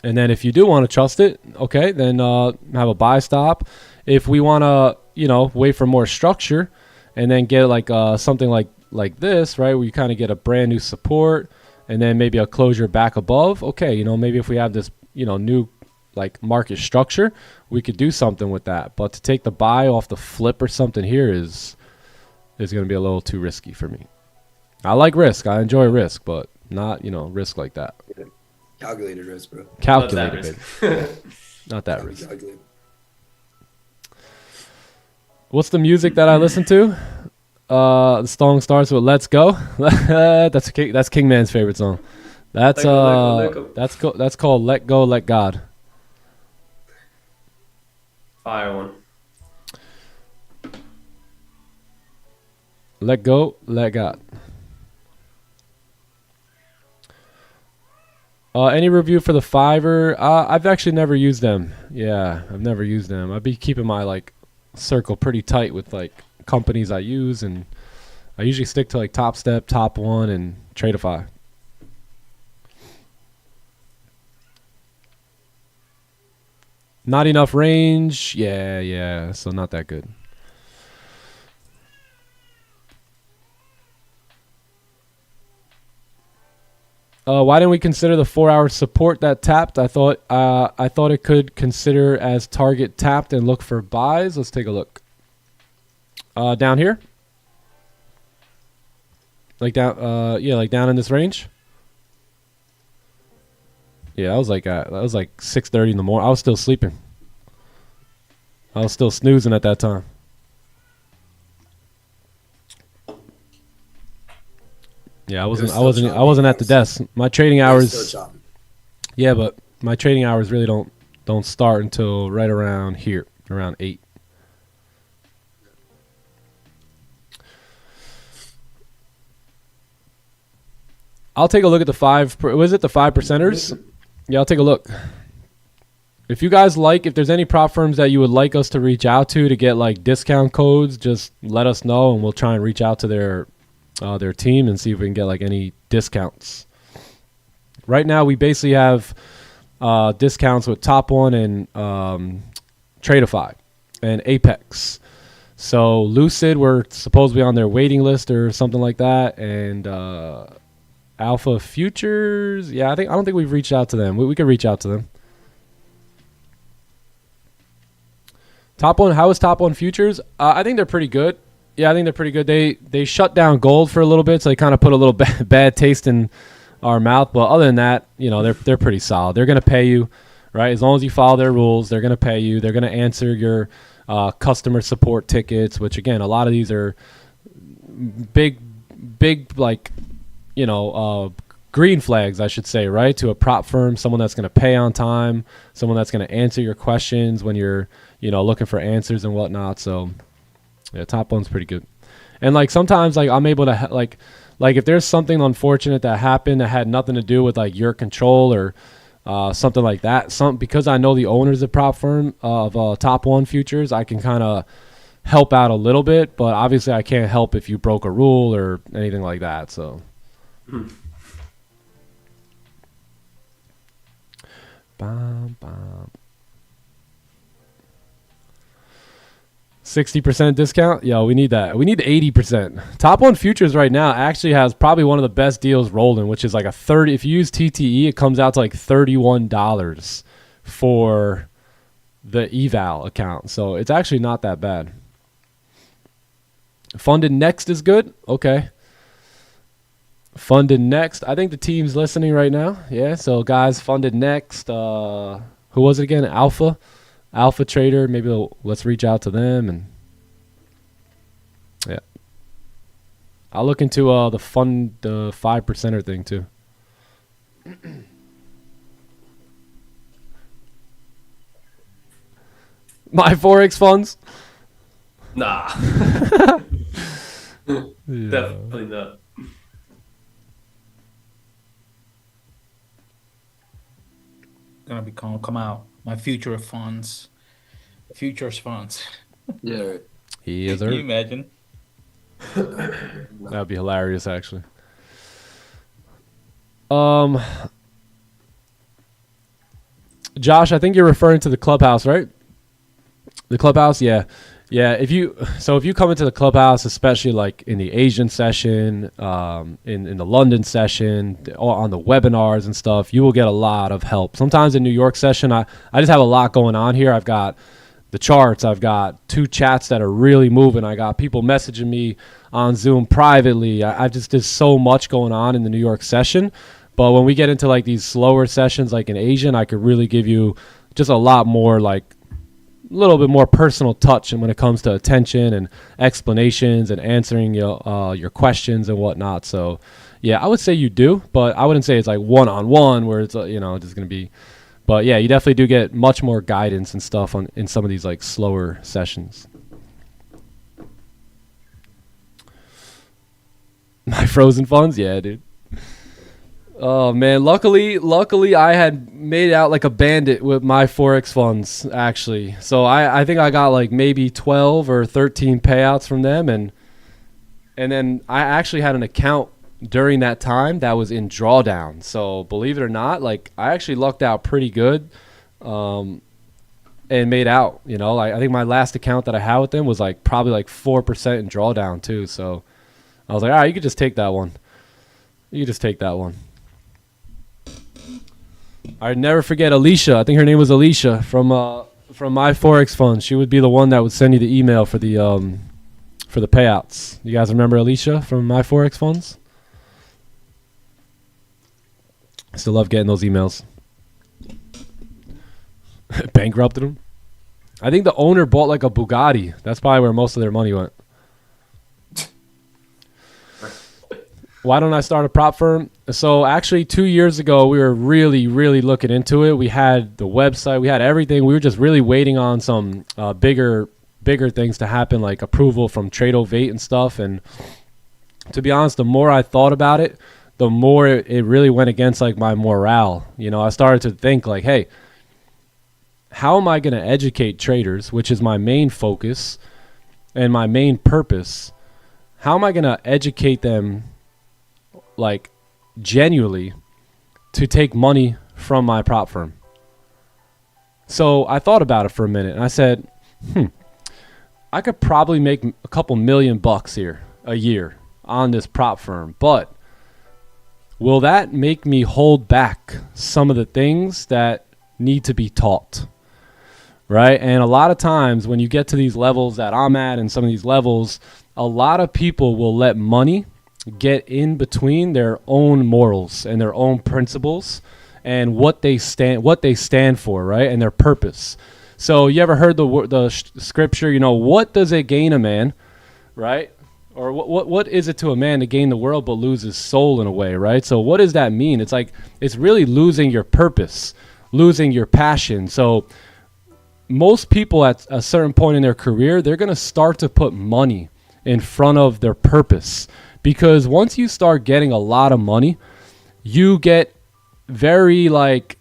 [SPEAKER 1] And then if you do want to trust it, okay, then have a buy stop. If we want to, you know, wait for more structure and then get like something like this, right, where you kind of get a brand new support and then maybe a closure back above, okay, you know, maybe if we have this, you know, new like market structure, we could do something with that. But to take the buy off the flip or something here is going to be a little too risky for me. I like risk. I enjoy risk, but not, you know, risk like that.
[SPEAKER 4] Calculated risk, bro.
[SPEAKER 1] Calculated, baby. Not that risk.
[SPEAKER 4] Calculated.
[SPEAKER 1] What's the music that I listen to? The song starts with "Let's Go." That's Kingman's favorite song. That's that's called "Let Go, Let God."
[SPEAKER 5] Fire one.
[SPEAKER 1] Let go, let God. Any review for the Fiverr? I've actually never used them. Yeah, I've never used them. I'd be keeping my like circle pretty tight with like companies I use, and I usually stick to like Top Step, Top One, and Tradeify. Not enough range. Yeah. So not that good. Why didn't we consider the 4-hour support that tapped? I thought it could consider as target tapped and look for buys. Let's take a look. Down here, like down, like down in this range. Yeah, that was like 6:30 in the morning. I was still sleeping. I was still snoozing at that time. Yeah, I wasn't at the desk. My trading hours. Yeah, but my trading hours really don't start until right around here, around 8. I'll take a look at the 5 percenters? Yeah, I'll take a look. If you guys if there's any prop firms that you would like us to reach out to get like discount codes, just let us know and we'll try and reach out to their team and see if we can get like any discounts. Right now, we basically have discounts with Top One and Tradeify and Apex. So Lucid, we're supposed to be on their waiting list or something like that, and Alpha Futures. Yeah, I don't think we've reached out to them. We could reach out to them. Top One, how is Top One Futures? I think they're pretty good. Yeah, I think they're pretty good. They shut down gold for a little bit, so they kind of put a little bad taste in our mouth. But other than that, you know, they're pretty solid. They're going to pay you, right? As long as you follow their rules, they're going to pay you. They're going to answer your customer support tickets, which, again, a lot of these are big, like, you know, green flags, I should say, right? To a prop firm, someone that's going to pay on time, someone that's going to answer your questions when you're, you know, looking for answers and whatnot. So, yeah, Top One's pretty good. And, like, sometimes, like, I'm able to, like if there's something unfortunate that happened that had nothing to do with, like, your control or something like that, because I know the owners of prop firm of Top One Futures, I can kind of help out a little bit, but obviously I can't help if you broke a rule or anything like that, so. Bum, bum. 60% discount? Yo, we need that. We need 80%. Top One Futures right now actually has probably one of the best deals rolling, which is like if you use TTE, it comes out to like $31 for the eval account. So it's actually not that bad. Funded Next is good. Okay. Funded next. I think the team's listening right now. Yeah. So guys, funded next. Who was it again? Alpha Trader. Maybe let's reach out to them and yeah. I'll look into the 5%er thing too. My forex funds.
[SPEAKER 5] Nah.
[SPEAKER 1] Yeah.
[SPEAKER 5] Definitely not.
[SPEAKER 6] Gonna come out. My future funds. Futures funds.
[SPEAKER 4] Yeah.
[SPEAKER 1] He is.
[SPEAKER 6] Can you imagine?
[SPEAKER 1] That'd be hilarious, actually. Josh, I think you're referring to the clubhouse, right? The clubhouse, yeah. If you come into the clubhouse, especially like in the Asian session, in the London session, or on the webinars and stuff, you will get a lot of help. Sometimes in New York session, I just have a lot going on here. I've got the charts. I've got 2 chats that are really moving. I got people messaging me on Zoom privately. I just there's so much going on in the New York session. But when we get into like these slower sessions, like in Asian, I could really give you just a lot more, like a little bit more personal touch, and when it comes to attention and explanations and answering your questions and whatnot. So yeah, I would say you do, but I wouldn't say it's like one-on-one where it's just gonna be. But yeah, you definitely do get much more guidance and stuff in some of these like slower sessions. My frozen funds, yeah, dude. Oh man, luckily I had made out like a bandit with my forex funds, actually. So I think I got like maybe 12 or 13 payouts from them, and then I actually had an account during that time that was in drawdown. So believe it or not, like I actually lucked out pretty good, and made out. I think my last account that I had with them was like probably like 4% in drawdown too. So I was like, all right, you could just take that one. I'd never forget Alicia. I think her name was Alicia from my forex fund. She would be the one that would send you the email for the payouts. You guys remember Alicia from my forex funds? I still love getting those emails. Bankrupted them. I think the owner bought like a Bugatti. That's probably where most of their money went. Why don't I start a prop firm? So actually 2 years ago, we were really, really looking into it. We had the website, we had everything. We were just really waiting on some bigger things to happen, like approval from Trade08 and stuff. And to be honest, the more I thought about it, the more it really went against like my morale. I started to think like, hey, how am I going to educate traders, which is my main focus and my main purpose? How am I going to educate them like genuinely to take money from my prop firm? So I thought about it for a minute and I said, I could probably make a couple $1,000,000 here a year on this prop firm, but will that make me hold back some of the things that need to be taught? Right? And a lot of times when you get to these levels that I'm at and some of these levels, a lot of people will let money get in between their own morals and their own principles and what they stand for, right? And their purpose. So you ever heard the scripture, what does it gain a man, right? Or what is it to a man to gain the world but lose his soul in a way, right? So what does that mean? It's like it's really losing your purpose, losing your passion. So most people at a certain point in their career, they're going to start to put money in front of their purpose. Because once you start getting a lot of money, you get very like,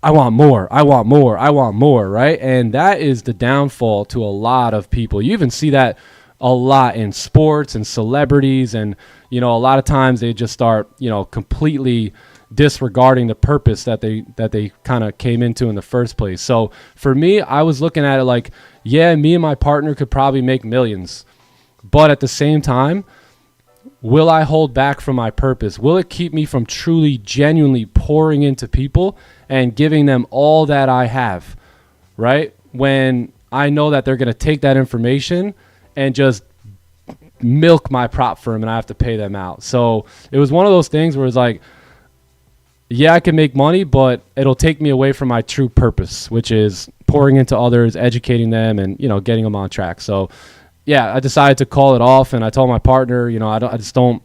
[SPEAKER 1] I want more, right? And that is the downfall to a lot of people. You even see that a lot in sports and celebrities. And, a lot of times they just start, completely disregarding the purpose that they kind of came into in the first place. So for me, I was looking at it like, yeah, me and my partner could probably make millions. But at the same time, will I hold back from my purpose? Will it keep me from truly, genuinely pouring into people and giving them all that I have, right? When I know that they're going to take that information and just milk my prop firm and I have to pay them out. So it was one of those things where it's like, yeah, I can make money, but it'll take me away from my true purpose, which is pouring into others, educating them, and, you know, getting them on track. So yeah, I decided to call it off, and I told my partner, you know, I just don't,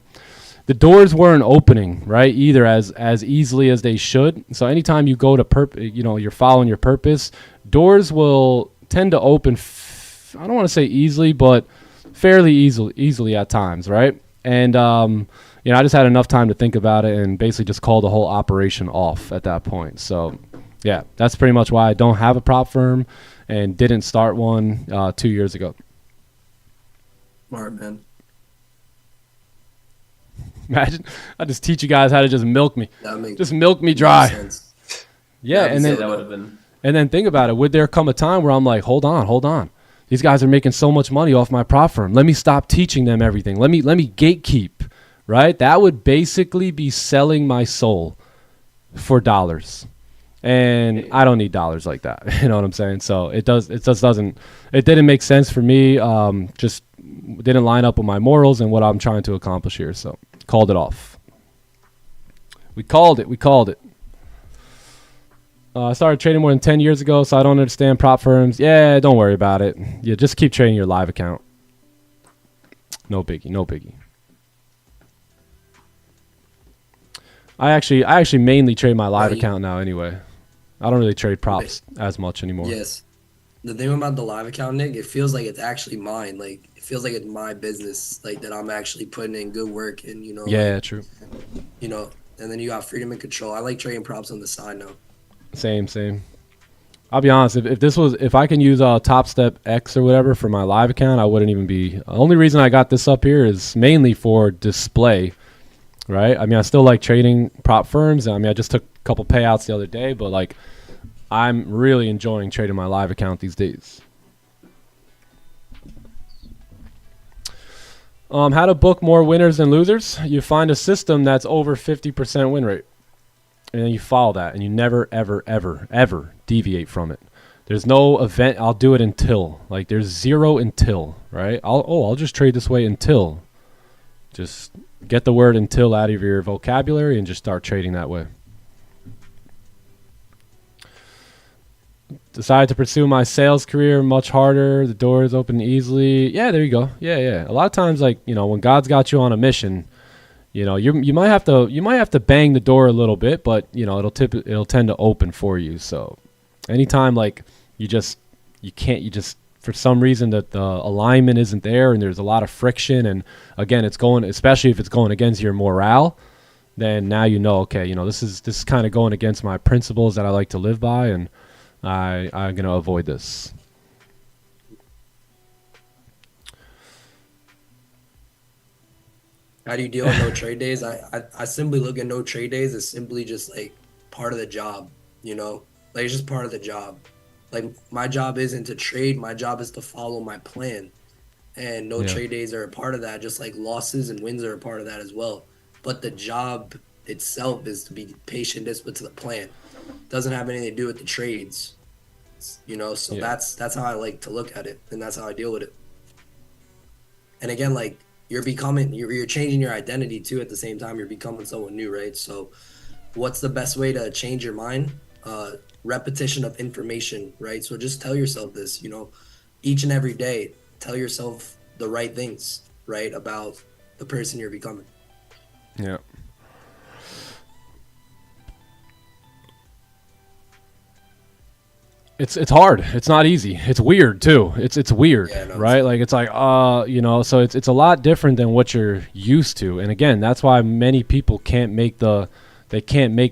[SPEAKER 1] the doors weren't opening, right, either as easily as they should. So anytime you go to you know, you're following your purpose, doors will tend to open, I don't want to say easily, but fairly easily at times, right? And you know, I just had enough time to think about it and basically just called the whole operation off at that point. So yeah, that's pretty much why I don't have a prop firm and didn't start one 2 years ago.
[SPEAKER 4] Smart, man.
[SPEAKER 1] Imagine I just teach you guys how to just milk me. Just milk me dry. Yeah, and then
[SPEAKER 5] that would have been.
[SPEAKER 1] And then think about it. Would there come a time where I'm like, hold on. These guys are making so much money off my prop firm. Let me stop teaching them everything. Let me gatekeep, right? That would basically be selling my soul for dollars. And I don't need dollars like that. You know what I'm saying? So it didn't make sense for me. Just didn't line up with my morals and what I'm trying to accomplish here. So called it off. We called it. I started trading more than 10 years ago, so I don't understand prop firms. Yeah, don't worry about it. Yeah, just keep trading your live account. No biggie. I actually mainly trade my live account now anyway. I don't really trade props as much anymore.
[SPEAKER 4] Yes. The thing about the live account, Nick, it feels like it's actually mine. Like, it feels like it's my business, like that I'm actually putting in good work and, you know.
[SPEAKER 1] Yeah,
[SPEAKER 4] like,
[SPEAKER 1] true.
[SPEAKER 4] You know, and then you got freedom and control. I like trading props on the side now.
[SPEAKER 1] Same. I'll be honest. If I can use Top Step X or whatever for my live account, I wouldn't even be. The only reason I got this up here is mainly for display, right? I mean, I still like trading prop firms. I mean, I just took a couple payouts the other day, but like, I'm really enjoying trading my live account these days. How to book more winners than losers? You find a system that's over 50% win rate. And then you follow that, and you never, ever, ever, ever deviate from it. There's no event. I'll do it until. Like, there's zero until, right? I'll just trade this way until. Just get the word until out of your vocabulary and just start trading that way. Decided to pursue my sales career much harder. The doors open easily. Yeah, there you go. Yeah. A lot of times, like, you know, when God's got you on a mission, you know, you might have to bang the door a little bit, but you know, it'll tend to open for you. So anytime like you for some reason that the alignment isn't there and there's a lot of friction, and again especially if it's going against your morale, then now you know, okay, you know, this is kind of going against my principles that I like to live by, and I'm gonna avoid this.
[SPEAKER 4] How do you deal with no trade days? I simply look at no trade days as simply just like part of the job, you know? Like, it's just part of the job. Like, my job isn't to trade, my job is to follow my plan. And no trade days are a part of that, just like losses and wins are a part of that as well. But the job itself is to be patient, disciplined to the plan. It doesn't have anything to do with the trades. You know, so that's how I like to look at it, and that's how I deal with it. And again, like, you're changing your identity too at the same time. You're becoming someone new, right? So what's the best way to change your mind? Repetition of information, right? So just tell yourself this, you know, each and every day, tell yourself the right things, right, about the person you're becoming.
[SPEAKER 1] Yeah. It's hard. It's not easy. It's weird too. It's weird, right? Like, it's like, you know, so it's a lot different than what you're used to. And again, that's why many people can't make the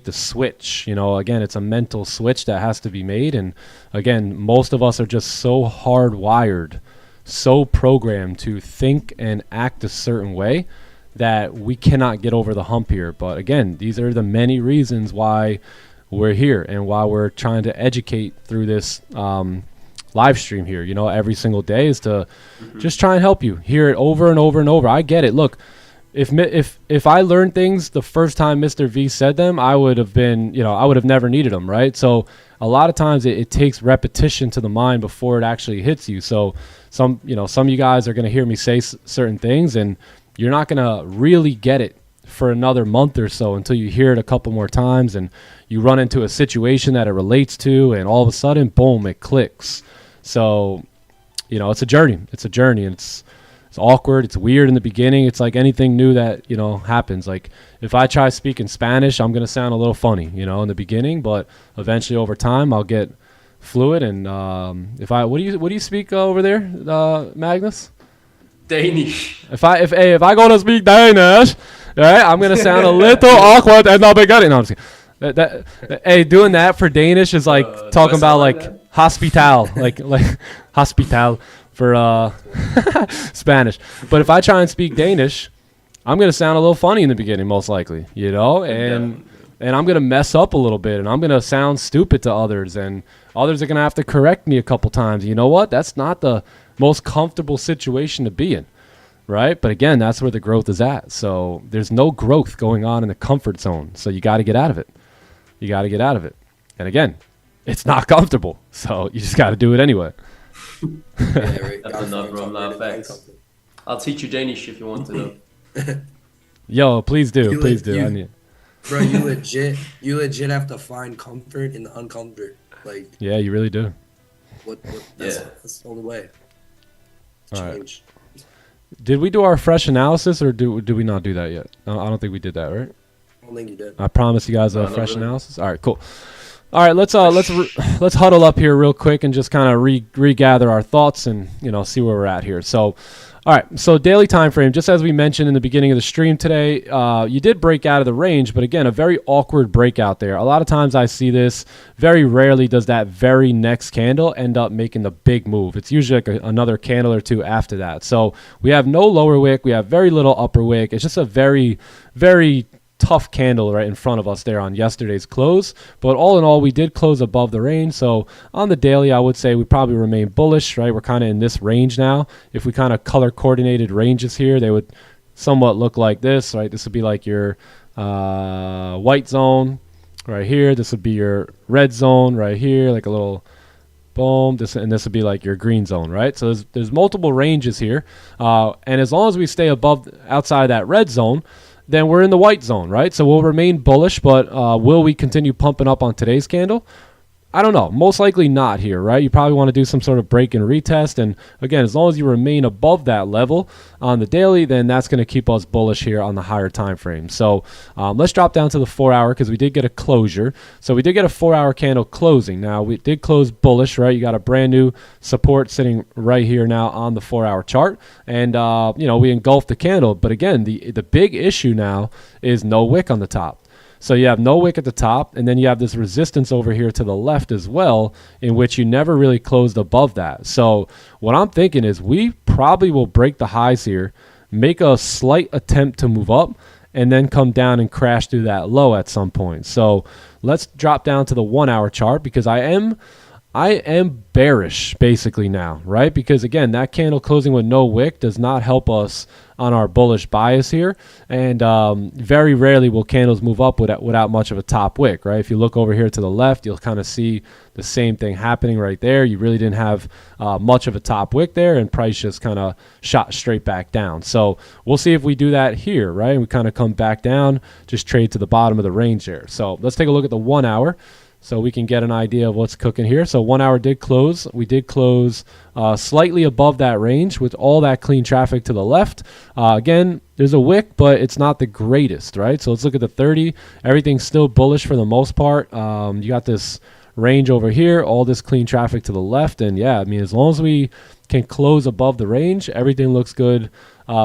[SPEAKER 1] switch. You know, again, it's a mental switch that has to be made. And again, most of us are just so hardwired, so programmed to think and act a certain way that we cannot get over the hump here. But again, these are the many reasons why we're here and why we're trying to educate through this live stream here, you know, every single day, is to just try and help you hear it over and over and over. I get it. Look, if I learned things the first time Mr. V said them, I would have never needed them, right? So a lot of times it takes repetition to the mind before it actually hits you. So some of you guys are going to hear me say certain things, and you're not going to really get it for another month or so until you hear it a couple more times and you run into a situation that it relates to, and all of a sudden, boom, it clicks. So, it's a journey. And it's awkward. It's weird in the beginning. It's like anything new that, happens. Like if I try speaking Spanish, I'm going to sound a little funny, in the beginning, but eventually over time I'll get fluid. And what do you speak over there, Magnus?
[SPEAKER 5] Danish.
[SPEAKER 1] If I go to speak Danish, all right, I'm going to sound a little awkward in the beginning. No, I'm just kidding. Hey, doing that for Danish is like talking about like hospital, like hospital for Spanish. But if I try and speak Danish, I'm going to sound a little funny in the beginning, most likely, and I'm going to mess up a little bit, and I'm going to sound stupid to others, and others are going to have to correct me a couple times. You know what? That's not the most comfortable situation to be in, right? But again, that's where the growth is at. So there's no growth going on in the comfort zone. So you got to get out of it. And again, it's not comfortable. So you just got to do it anyway.
[SPEAKER 5] That's enough, bro. Nah, facts. I'll teach you Danish if you want to know.
[SPEAKER 1] Yo, please do. I need.
[SPEAKER 4] Bro, you legit have to find comfort in the uncomfort. Like,
[SPEAKER 1] yeah, you really do.
[SPEAKER 4] That's the only way. Change.
[SPEAKER 1] Right. Did we do our fresh analysis, or do we not do that yet? I don't think we did that, right?
[SPEAKER 4] I don't think you did.
[SPEAKER 1] I promise you guys a fresh analysis. All right, cool. All right, let's huddle up here real quick and just kind of regather our thoughts and see where we're at here. So, all right, so daily time frame, just as we mentioned in the beginning of the stream today, you did break out of the range, but again, a very awkward breakout there. A lot of times I see this. Very rarely does that very next candle end up making the big move. It's usually like another candle or two after that. So we have no lower wick. We have very little upper wick. It's just a very, very tough candle right in front of us there on yesterday's close. But all in all, we did close above the range. So on the daily, I would say we probably remain bullish, right? We're kind of in this range now. If we kind of color coordinated ranges here, they would somewhat look like this, right? This would be like your white zone right here. This would be your red zone right here, like a little boom. This would be like your green zone, right? So there's multiple ranges here. And as long as we stay outside that red zone, then we're in the white zone, right? So we'll remain bullish, but will we continue pumping up on today's candle? I don't know. Most likely not here, right? You probably want to do some sort of break and retest. And again, as long as you remain above that level on the daily, then that's going to keep us bullish here on the higher time frame. So let's drop down to the 4 hour because we did get a closure. So we did get a 4 hour candle closing. Now we did close bullish, right? You got a brand new support sitting right here now on the 4 hour chart. And, we engulfed the candle. But again, the big issue now is no wick on the top. So you have no wick at the top, and then you have this resistance over here to the left as well, in which you never really closed above that. So what I'm thinking is we probably will break the highs here, make a slight attempt to move up, and then come down and crash through that low at some point. So let's drop down to the 1 hour chart because I am bearish basically now, right? Because again, that candle closing with no wick does not help us on our bullish bias here. And very rarely will candles move up without much of a top wick, right? If you look over here to the left, you'll kind of see the same thing happening right there. You really didn't have much of a top wick there, and price just kind of shot straight back down. So we'll see if we do that here, right? And we kind of come back down, just trade to the bottom of the range there. So let's take a look at the 1 hour. So we can get an idea of what's cooking here. So 1 hour did close. We did close slightly above that range with all that clean traffic to the left. Again, there's a wick, but it's not the greatest, right? So let's look at the 30. Everything's still bullish for the most part. You got this range over here, all this clean traffic to the left. And yeah, I mean, as long as we can close above the range, everything looks good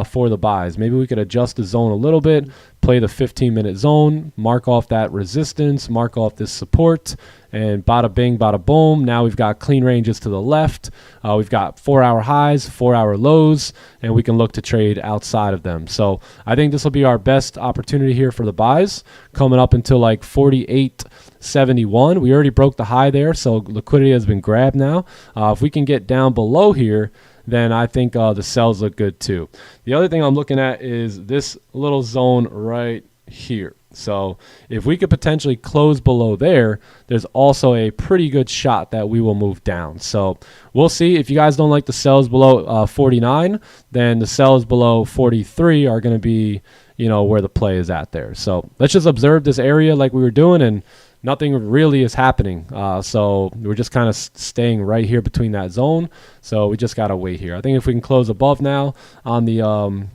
[SPEAKER 1] for the buys. Maybe we could adjust the zone a little bit, play the 15-minute zone, mark off that resistance, mark off this support, and bada bing, bada boom. Now we've got clean ranges to the left. We've got 4 hour highs, 4 hour lows, and we can look to trade outside of them. So I think this will be our best opportunity here for the buys coming up until like 48.71. We already broke the high there, so liquidity has been grabbed now. If we can get down below here, then I think the sells look good too. The other thing I'm looking at is this little zone right here. So if we could potentially close below there, there's also a pretty good shot that we will move down. So we'll see. If you guys don't like the sells below 49, then the sells below 43 are going to be, you know, where the play is at there. So let's just observe this area like we were doing, and nothing really is happening. So we're just kind of staying right here between that zone. So we just got to wait here. I think if we can close above now on the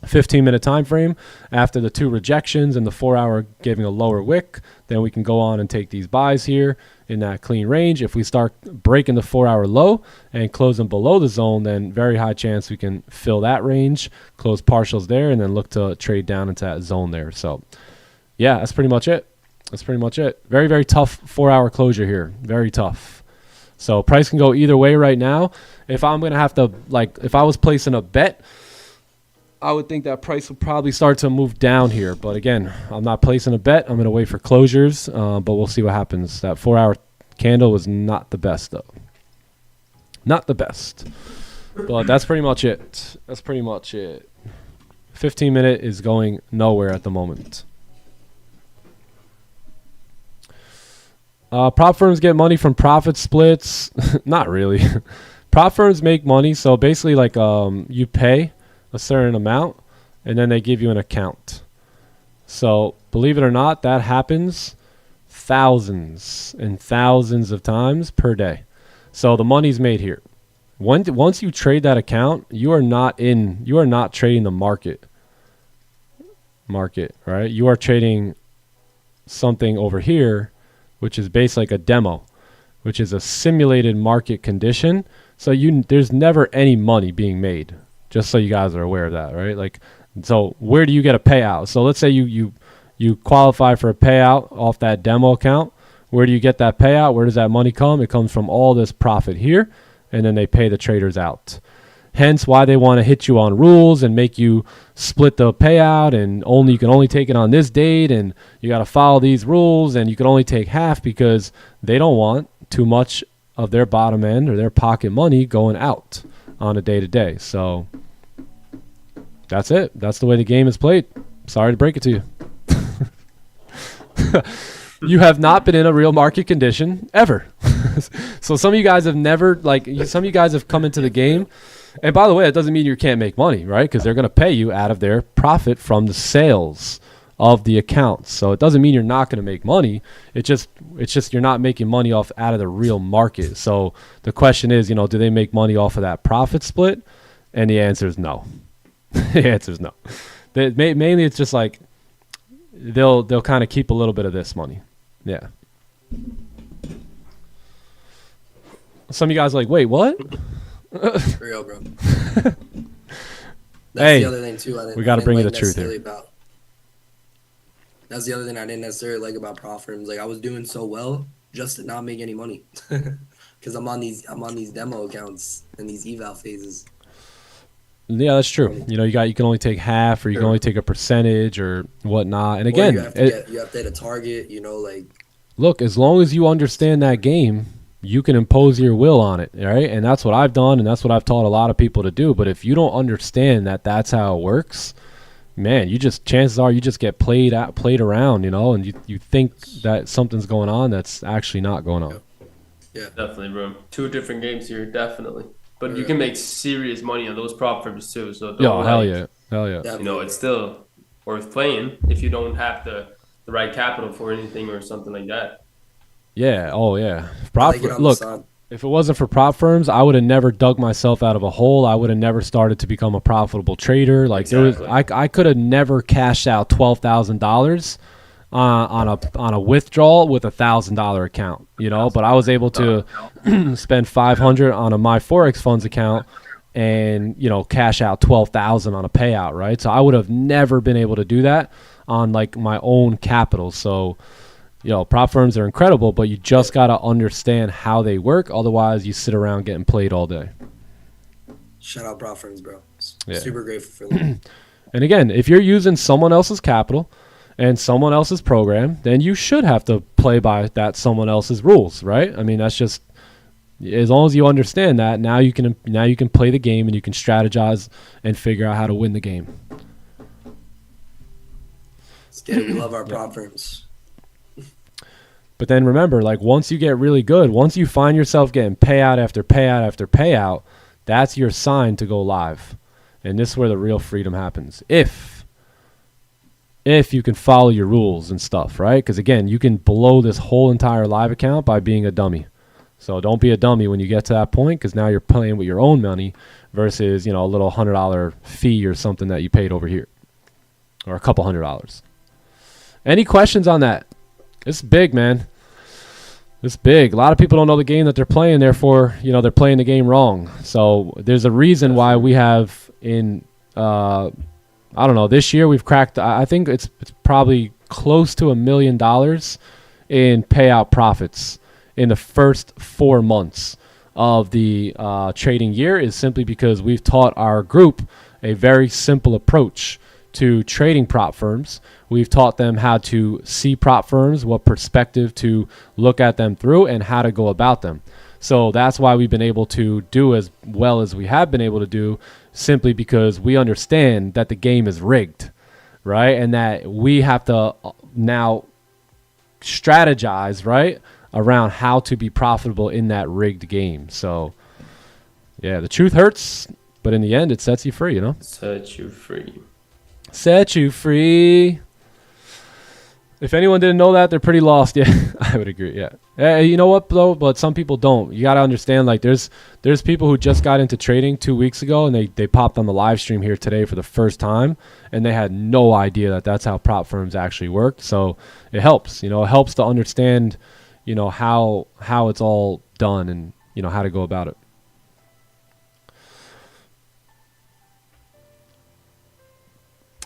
[SPEAKER 1] 15-minute time frame after the 2 rejections and the 4-hour giving a lower wick, then we can go on and take these buys here in that clean range. If we start breaking the 4-hour low and closing below the zone, then very high chance we can fill that range, close partials there, and then look to trade down into that zone there. So yeah, that's pretty much it. That's pretty much it. Very, very tough 4-hour closure here. Very tough. So price can go either way right now. If I'm going to have to, like, if I was placing a bet, I would think that price would probably start to move down here. But again, I'm not placing a bet. I'm going to wait for closures, but we'll see what happens. That 4-hour candle was not the best, though. Not the best. But that's pretty much it. That's pretty much it. 15-minute is going nowhere at the moment. Prop firms get money from profit splits. Not really. Prop firms make money. So basically, like, you pay a certain amount and then they give you an account. So believe it or not, that happens thousands and thousands of times per day. So the money's made here. Once you trade that account, you are not trading the market, right? You are trading something over here, which is basically like a demo, which is a simulated market condition. So there's never any money being made. Just so you guys are aware of that, right? Like, so where do you get a payout? So let's say you qualify for a payout off that demo account. Where do you get that payout? Where does that money come? It comes from all this profit here, and then they pay the traders out. Hence why they want to hit you on rules and make you split the payout, and you can only take it on this date, and you got to follow these rules, and you can only take half because they don't want too much of their bottom end or their pocket money going out on a day-to-day. So that's it. That's the way the game is played. Sorry to break it to you. You have not been in a real market condition ever. So some of you guys have never, some of you guys have come into the game. And by the way, it doesn't mean you can't make money, right? Because they're going to pay you out of their profit from the sales of the accounts. So it doesn't mean you're not going to make money. It's just you're not making money out of the real market. So the question is, do they make money off of that profit split? And the answer is no. The answer is no. Mainly it's just like they'll kind of keep a little bit of this money. Yeah. Some of you guys are like, wait, what?
[SPEAKER 4] For real, bro. That's
[SPEAKER 1] Hey,
[SPEAKER 4] the other thing too.
[SPEAKER 1] we got to bring you the truth here.
[SPEAKER 4] That's the other thing I didn't necessarily like about prop firms. Like, I was doing so well just to not make any money because I'm on these demo accounts and these eval phases.
[SPEAKER 1] Yeah, that's true. You can only take half, or you can only take a percentage or whatnot. And again,
[SPEAKER 4] you have to hit a target.
[SPEAKER 1] Look, as long as you understand that game, you can impose your will on it, right? And that's what I've done, and that's what I've taught a lot of people to do. But if you don't understand that that's how it works, man, chances are you just get played around, and you think that something's going on that's actually not going on.
[SPEAKER 5] Yeah, definitely, bro. 2 different games here, definitely. But you can make serious money on those prop firms too. So
[SPEAKER 1] hell yeah.
[SPEAKER 5] It's still worth playing if you don't have the right capital for anything or something like that.
[SPEAKER 1] Yeah. Oh yeah. Look, if it wasn't for prop firms, I would have never dug myself out of a hole. I would have never started to become a profitable trader. Like exactly. I could have never cashed out $12,000 on a withdrawal with $1,000 account, but I was able to spend $500 on a my forex funds account and cash out $12,000 on a payout, right? So I would have never been able to do that on like my own capital. So prop firms are incredible, but you just got to understand how they work. Otherwise, you sit around getting played all day.
[SPEAKER 4] Shout out prop firms, bro.
[SPEAKER 1] Yeah.
[SPEAKER 4] Super grateful for them.
[SPEAKER 1] And again, if you're using someone else's capital and someone else's program, then you should have to play by that someone else's rules, right? I mean, that's just, as long as you understand that, now you can play the game and you can strategize and figure out how to win the game.
[SPEAKER 4] Let's get it. We love our prop firms.
[SPEAKER 1] But then remember, like once you get really good, once you find yourself getting payout after payout after payout, that's your sign to go live. And this is where the real freedom happens. If you can follow your rules and stuff, right? Because again, you can blow this whole entire live account by being a dummy. So don't be a dummy when you get to that point, because now you're playing with your own money versus, you know, a little $100 fee or something that you paid over here, or a couple $100. Any questions on that? It's big, man. It's big. A lot of people don't know the game that they're playing. Therefore, you know, they're playing the game wrong. So there's a reason why we have in, I don't know, this year we've cracked, I think it's probably close to $1 million in payout profits in the first 4 months of the trading year, is simply because we've taught our group a very simple approach to trading prop firms. We've taught them how to see prop firms, what perspective to look at them through, and how to go about them. So that's why we've been able to do as well as we have been able to do, simply because we understand that the game is rigged, right? And that we have to now strategize, right, around how to be profitable in that rigged game. So yeah, the truth hurts, but in the end it sets you free, you know?
[SPEAKER 5] Set you free.
[SPEAKER 1] Set you free. If anyone didn't know that, they're pretty lost. Yeah, I would agree. Yeah. You know what though? But some people don't. You got to understand, like there's people who just got into trading 2 weeks ago, and they popped on the live stream here today for the first time, and they had no idea that that's how prop firms actually worked. So it helps, you know, it helps to understand, you know, how it's all done, and you know how to go about it.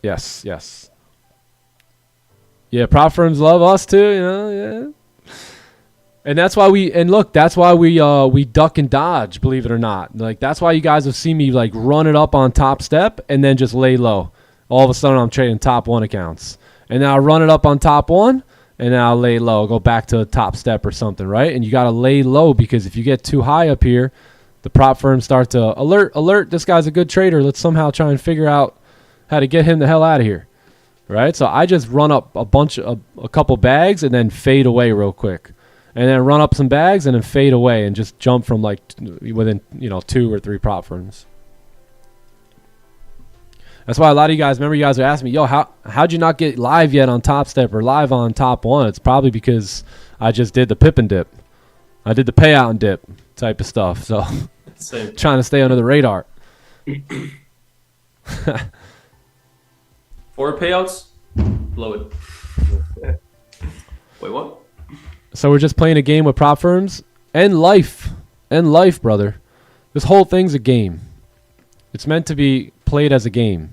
[SPEAKER 1] Yes, yes. Yeah, prop firms love us too, you know, yeah. And that's why we duck and dodge, believe it or not. Like that's why you guys have seen me like run it up on top step and then just lay low. All of a sudden I'm trading top 1 accounts. And then I'll run it up on top 1 and then I'll lay low, go back to a top step or something, right? And you got to lay low, because if you get too high up here, the prop firms start to alert, this guy's a good trader. Let's somehow try and figure out how to get him the hell out of here, right? So I just run up a couple bags and then fade away real quick, and then run up some bags and then fade away, and just jump from like within, you know, 2 or 3 prop firms. That's why a lot of you guys, remember you guys are asking me, yo, how'd you not get live yet on Top Step or live on Top 1? It's probably because I just did the pip and dip. I did the payout and dip type of stuff. So trying to stay under the radar.
[SPEAKER 5] 4 payouts, blow it. Wait, what?
[SPEAKER 1] So we're just playing a game with prop firms and life. And life, brother. This whole thing's a game. It's meant to be played as a game.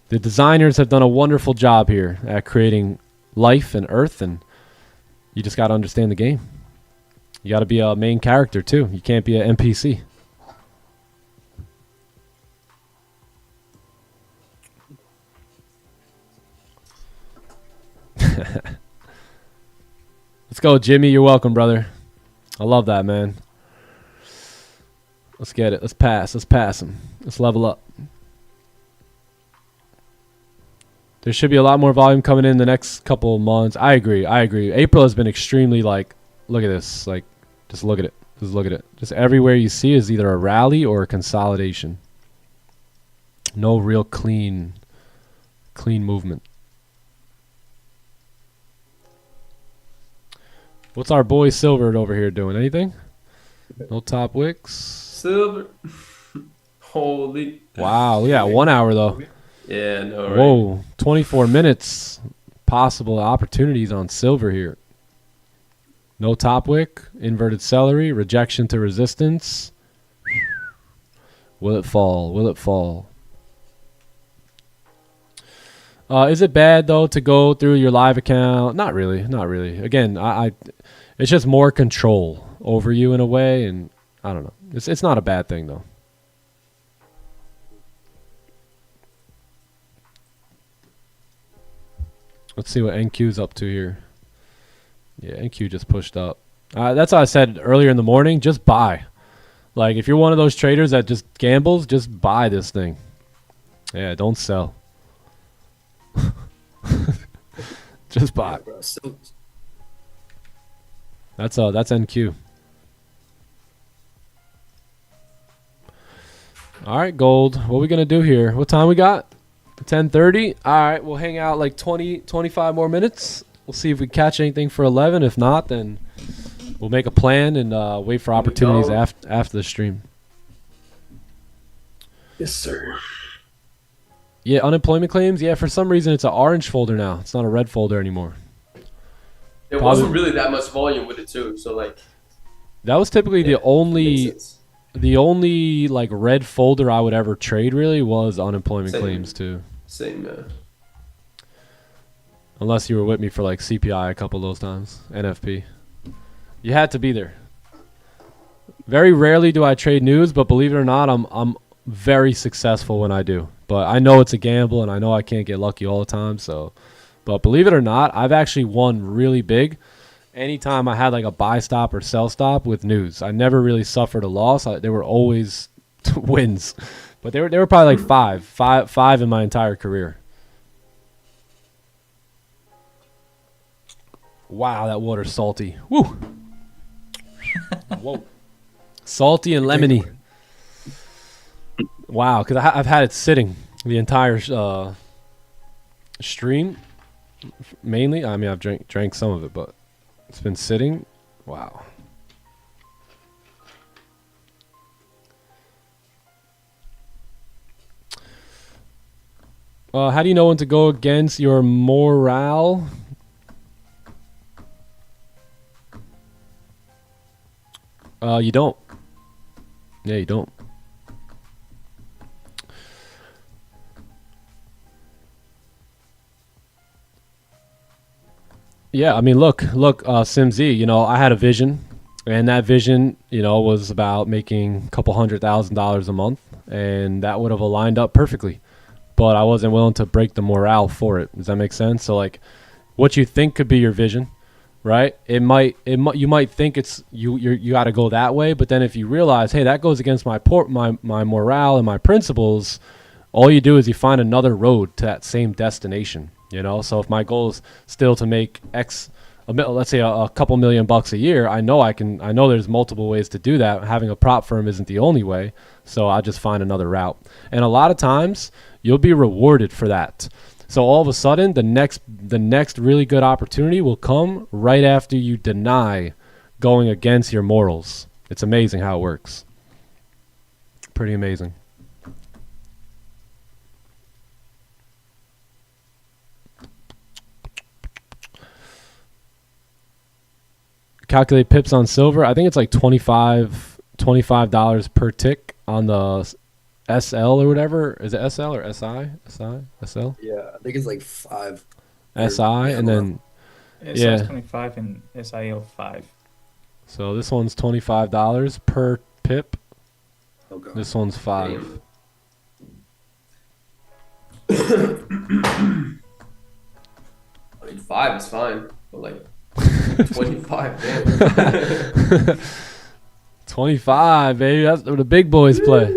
[SPEAKER 1] The designers have done a wonderful job here at creating life and earth, and you just got to understand the game. You got to be a main character too. You can't be an NPC. Let's go, Jimmy. You're welcome, brother. I love that, man. Let's get it. Let's pass. Let's pass him. Let's level up. There should be a lot more volume coming in the next couple of months. I agree. April has been extremely, like, look at this. Like, just look at it. Just look at it. Just everywhere you see is either a rally or a consolidation. No real clean movement. What's our boy Silver over here doing? Anything? No top wicks?
[SPEAKER 5] Silver. Holy.
[SPEAKER 1] Wow. Yeah, 1 hour though.
[SPEAKER 5] Yeah, no, right?
[SPEAKER 1] Whoa. 24 minutes. Possible opportunities on Silver here. No top wick. Inverted celery. Rejection to resistance. Will it fall? Will it fall? Is it bad though to go through your live account? Not really. Not really. Again, it's just more control over you in a way, and I don't know. It's not a bad thing though. Let's see what NQ's up to here. Yeah, NQ just pushed up. That's how I said earlier in the morning. Just buy. Like if you're one of those traders that just gambles, just buy this thing. Yeah, don't sell. Just buy.
[SPEAKER 4] Bro, so
[SPEAKER 1] That's NQ. All right, Gold. What are we gonna do here? What time we got? 10:30. All right, we'll hang out like 20, 25 more minutes. We'll see if we catch anything for 11. If not, then we'll make a plan and wait for opportunities after the stream.
[SPEAKER 5] Yes, sir.
[SPEAKER 1] Yeah, unemployment claims. Yeah, for some reason it's an orange folder now. It's not a red folder anymore.
[SPEAKER 5] There wasn't really that much volume with it too, so like.
[SPEAKER 1] That was typically
[SPEAKER 5] Yeah,
[SPEAKER 1] the only like red folder I would ever trade really was unemployment
[SPEAKER 5] Same.
[SPEAKER 1] claims too.
[SPEAKER 5] Same.
[SPEAKER 1] Unless you were with me for like CPI a couple of those times, NFP. You had to be there. Very rarely do I trade news, but believe it or not, I'm very successful when I do. But I know it's a gamble, and I know I can't get lucky all the time. So, but believe it or not, I've actually won really big. Anytime I had like a buy stop or sell stop with news, I never really suffered a loss. They were always wins, but they were probably like five in my entire career. Wow, that water's salty. Woo. Whoa. Salty and lemony. Wow, because I've had it sitting the entire stream. Mainly, I mean, I've drank some of it, but it's been sitting. Wow. How do you know when to go against your morale? You don't. Yeah, you don't. Yeah, I mean, look, SimZ, you know, I had a vision, and that vision, you know, was about making a couple $100,000 a month, and that would have aligned up perfectly, but I wasn't willing to break the morale for it. Does that make sense? So, like, what you think could be your vision, right? You might think it's you got to go that way, but then if you realize, hey, that goes against my morale and my principles, all you do is you find another road to that same destination. You know, so if my goal is still to make let's say a couple $1,000,000 a year, I know there's multiple ways to do that. Having a prop firm isn't the only way, so I'll just find another route. And a lot of times you'll be rewarded for that. So all of a sudden, the next really good opportunity will come right after you deny going against your morals. It's amazing how it works. Pretty amazing. Calculate pips on silver. I think it's like $25 per tick on the SL or whatever. Is it SL or SI? SL?
[SPEAKER 4] yeah, I think it's like 5.
[SPEAKER 1] SI and then
[SPEAKER 6] SI 25 and SIL 5.
[SPEAKER 1] So this one's $25 per pip.
[SPEAKER 4] Okay.
[SPEAKER 1] This one's 5.
[SPEAKER 5] I mean, 5 is fine, but like 25, damn.
[SPEAKER 1] 25, baby. That's where the big boys play.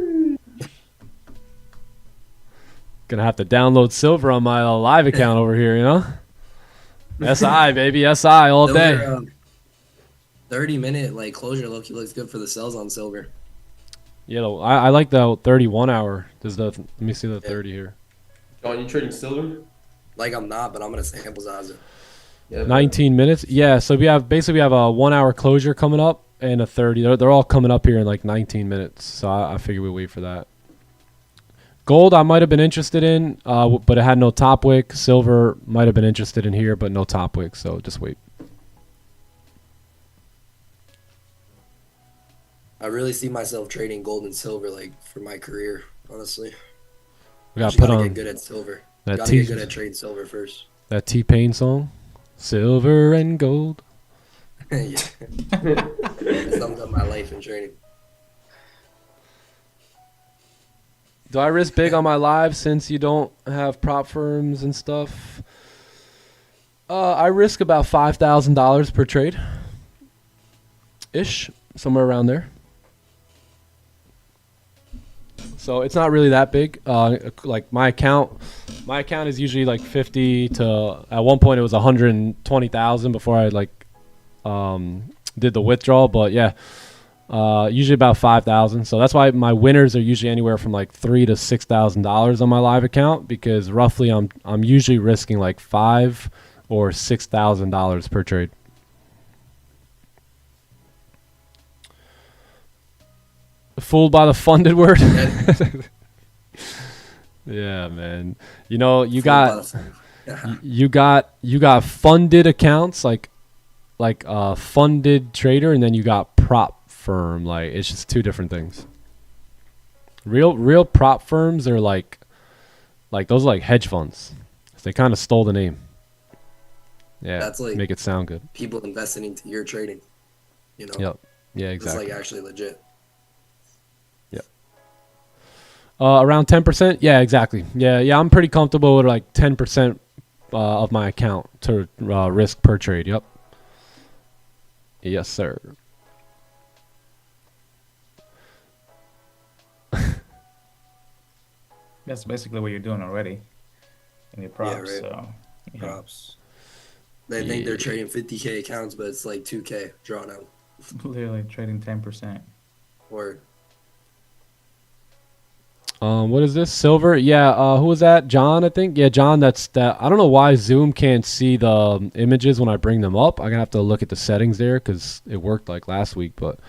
[SPEAKER 1] Gonna have to download silver on my live account over here, you know? SI, baby. SI all day.
[SPEAKER 4] 30-minute like closure look looks good for the sells on silver.
[SPEAKER 1] Yeah, I like the 31 hour. Let me see the 30 here.
[SPEAKER 5] John, you trading silver?
[SPEAKER 4] Like I'm not, but I'm gonna sample size it.
[SPEAKER 5] Yeah,
[SPEAKER 1] 19 minutes. Yeah, so we have a 1 hour closure coming up and a 30. They're all coming up here in like 19 minutes. So I figure we wait for that. Gold I might have been interested in, but it had no top wick. Silver might have been interested in here, but no top wick. So just wait.
[SPEAKER 4] I really see myself trading gold and silver like for my career, honestly.
[SPEAKER 1] We got
[SPEAKER 4] You
[SPEAKER 1] put
[SPEAKER 4] gotta
[SPEAKER 1] on
[SPEAKER 4] get good at silver.
[SPEAKER 1] that
[SPEAKER 4] You gotta get good at trading silver first.
[SPEAKER 1] that T-Pain song, Silver and Gold.
[SPEAKER 4] Yeah. It sums up my life in trading.
[SPEAKER 1] Do I risk big on my live since you don't have prop firms and stuff? I risk about $5,000 per trade, ish, somewhere around there. So it's not really that big. Like my account is usually like 50 to, at one point it was 120,000 before I like did the withdrawal. But yeah, usually about 5,000. So that's why my winners are usually anywhere from like $3,000 to $6,000 on my live account, because roughly I'm usually risking like $5,000 or $6,000 per trade. Fooled by the funded word. Yeah, man. You know, you got funded accounts like funded trader, and then you got prop firm. Like, it's just two different things. Real prop firms are like those are like hedge funds. They kind of stole the name. Yeah,
[SPEAKER 4] that's like
[SPEAKER 1] make it sound good.
[SPEAKER 4] People investing into your trading, you know.
[SPEAKER 1] Yep. Yeah, exactly.
[SPEAKER 4] It's like actually legit.
[SPEAKER 1] Yep. Around 10%. Yeah, exactly. Yeah. I'm pretty comfortable with like 10% of my account to risk per trade. Yep. Yes, sir.
[SPEAKER 6] That's basically what you're doing already in your props.
[SPEAKER 4] Yeah, right.
[SPEAKER 6] So yeah.
[SPEAKER 4] Props. They think they're trading 50K accounts, but it's like 2K drawn out.
[SPEAKER 6] Literally trading 10%.
[SPEAKER 4] Or
[SPEAKER 1] what is this? Silver? Yeah, who was that? John, I think. Yeah, John, that's that. I don't know why Zoom can't see the images when I bring them up. I'm gonna have to look at the settings there because it worked like last week. But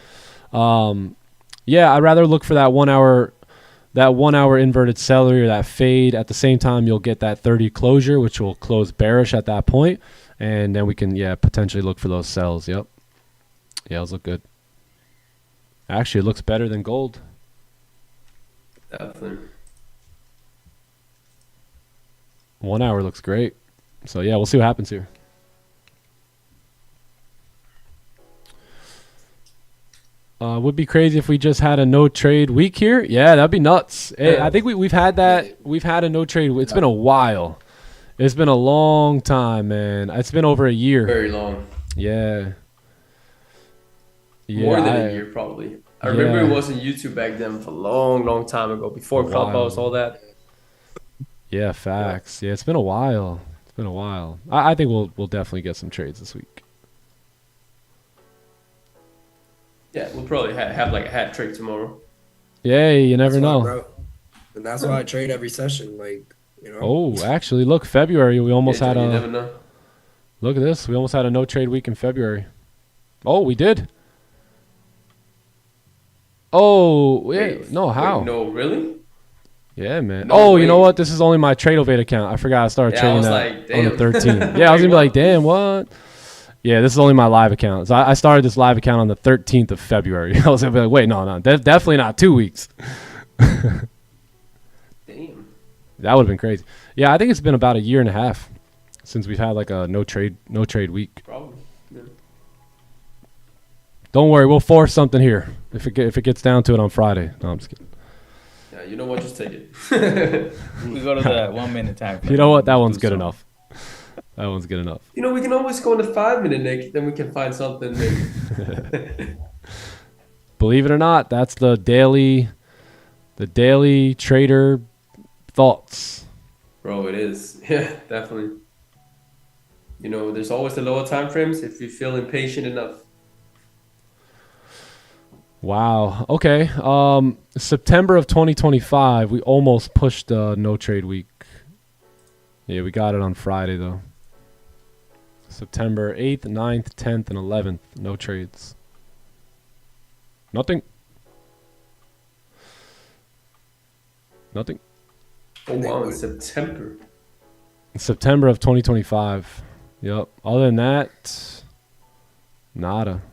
[SPEAKER 1] yeah, I'd rather look for that 1 hour inverted celery or that fade. At the same time, you'll get that 30 closure, which will close bearish at that point. And then we can, potentially look for those sells. Yep. Yeah, those look good. Actually, it looks better than gold.
[SPEAKER 5] Definitely.
[SPEAKER 1] 1 hour looks great. So, yeah, we'll see what happens here. Would be crazy if we just had a no trade week here. Yeah, that'd be nuts. Hey, I think we've had that. We've had a no trade. It's been a while. It's been a long time, man. It's been over a year.
[SPEAKER 5] Very long.
[SPEAKER 1] Yeah.
[SPEAKER 5] More than a year, probably. I remember it wasn't YouTube back then for a long time ago, before Clubhouse, all that.
[SPEAKER 1] Yeah, facts. Yeah, it's been a while. It's been a while. I think we'll definitely get some trades this week.
[SPEAKER 5] Yeah, we'll probably have like a hat trick tomorrow.
[SPEAKER 1] Yeah, you never know.
[SPEAKER 4] Bro. And that's why I trade every session, like, you know.
[SPEAKER 1] Oh, actually, look, February, we almost had
[SPEAKER 5] you
[SPEAKER 1] a...
[SPEAKER 5] never know.
[SPEAKER 1] Look at this. We almost had a no trade week in February. Oh, we did. Oh, wait, no, how?
[SPEAKER 5] Wait, no, really?
[SPEAKER 1] Yeah, man.
[SPEAKER 5] No,
[SPEAKER 1] you know what? This is only my Tradeovate account. I forgot I started trading that on the 13th. Yeah, I was going to be like, damn, what? Yeah, this is only my live account. So I started this live account on the 13th of February. I was going to be like, wait, no, definitely not 2 weeks.
[SPEAKER 5] Damn.
[SPEAKER 1] That would have been crazy. Yeah, I think it's been about a year and a half since we've had like a no trade week.
[SPEAKER 5] Probably. Yeah.
[SPEAKER 1] Don't worry, we'll force something here if it gets down to it on Friday. No, I'm just kidding.
[SPEAKER 5] Yeah, you know what? Just take it.
[SPEAKER 6] We go to the 1 minute time.
[SPEAKER 1] You know what? That one's good enough. That one's good enough.
[SPEAKER 5] You know, we can always go in the 5 minute, Nick. Then we can find something.
[SPEAKER 1] Believe it or not, that's the daily trader thoughts.
[SPEAKER 5] Bro, it is. Yeah, definitely. You know, there's always the lower time frames if you feel impatient enough.
[SPEAKER 1] Wow. Okay. September of 2025, we almost pushed no trade week. Yeah, we got it on Friday though. September 8th, 9th, 10th, and 11th, no trades. Nothing.
[SPEAKER 5] Oh wow, in September.
[SPEAKER 1] September of 2025. Yep. Other than that, nada.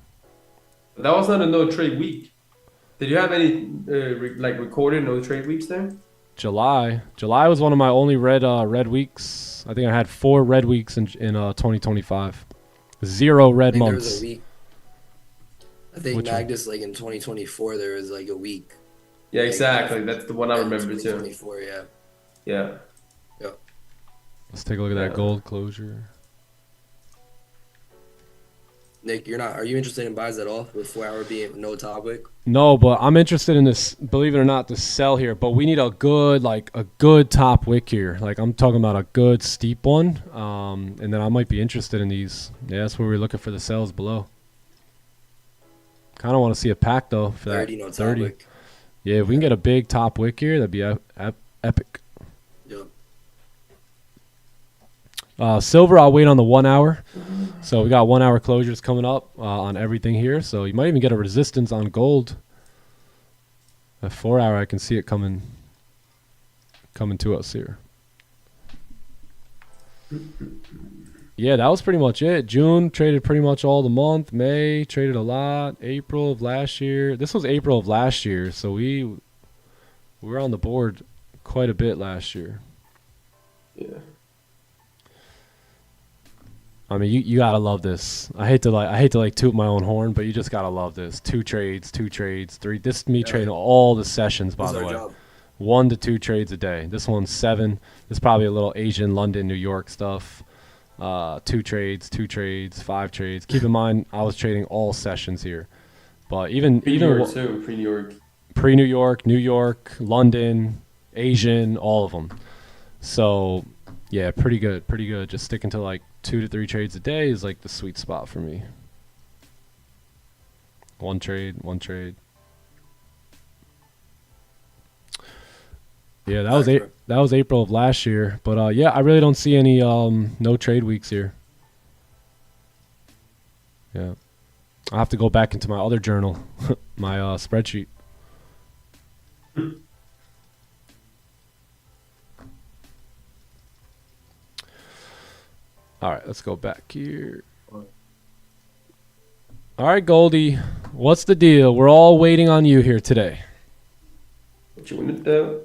[SPEAKER 5] That was not a no trade week. Did you have any recorded no trade weeks there?
[SPEAKER 1] July was one of my only red weeks. I think I had 4 red weeks in 2025. 0 red months.
[SPEAKER 4] There was a week. I think Magnus, like in 2024, there was like a week.
[SPEAKER 5] Yeah, exactly. That's the one I remember too.
[SPEAKER 4] 2024, yeah.
[SPEAKER 5] Yeah.
[SPEAKER 4] Yep.
[SPEAKER 1] Let's take a look at that gold closure.
[SPEAKER 4] Nick, you're not. Are you interested in buys at all with 4 hour being no top wick?
[SPEAKER 1] No, but I'm interested in this, believe it or not, to sell here. But we need a good top wick here. Like I'm talking about a good steep one. And then I might be interested in these. Yeah, that's where we're looking for the sells below. Kind of want to see a pack though for that
[SPEAKER 4] 30 no top
[SPEAKER 1] 30.
[SPEAKER 4] wick.
[SPEAKER 1] Yeah, if we can get a big top wick here, that'd be epic.
[SPEAKER 4] Yep.
[SPEAKER 1] Silver, I'll wait on the 1 hour. So we got 1 hour closures coming up on everything here. So you might even get a resistance on gold. At 4 hour, I can see it coming to us here. Yeah, that was pretty much it. June traded pretty much all the month. May traded a lot. April of last year. This was April of last year, so we were on the board quite a bit last year.
[SPEAKER 5] Yeah.
[SPEAKER 1] I mean, you gotta love this. I hate to toot my own horn, but you just gotta love this. 2 trades, 3. This is me trading all the sessions, by
[SPEAKER 4] That's
[SPEAKER 1] the
[SPEAKER 4] our
[SPEAKER 1] way.
[SPEAKER 4] job.
[SPEAKER 1] 1 to 2 trades a day. This one's 7. This is probably a little Asian, London, New York stuff. 2 trades, 5 trades. Keep in mind, I was trading all sessions here, but even
[SPEAKER 5] Pre-New York too. Pre-New York.
[SPEAKER 1] Pre-New York, New York, London, Asian, all of them. So yeah, pretty good. Just sticking to like 2 to 3 trades a day is like the sweet spot for me. 1 trade. Yeah, that was April of last year. But yeah, I really don't see any no trade weeks here. Yeah, I'll have to go back into my other journal, my spreadsheet. All right, let's go back here. All right, Goldie, what's the deal? We're all waiting on you here today.
[SPEAKER 5] What you want to do?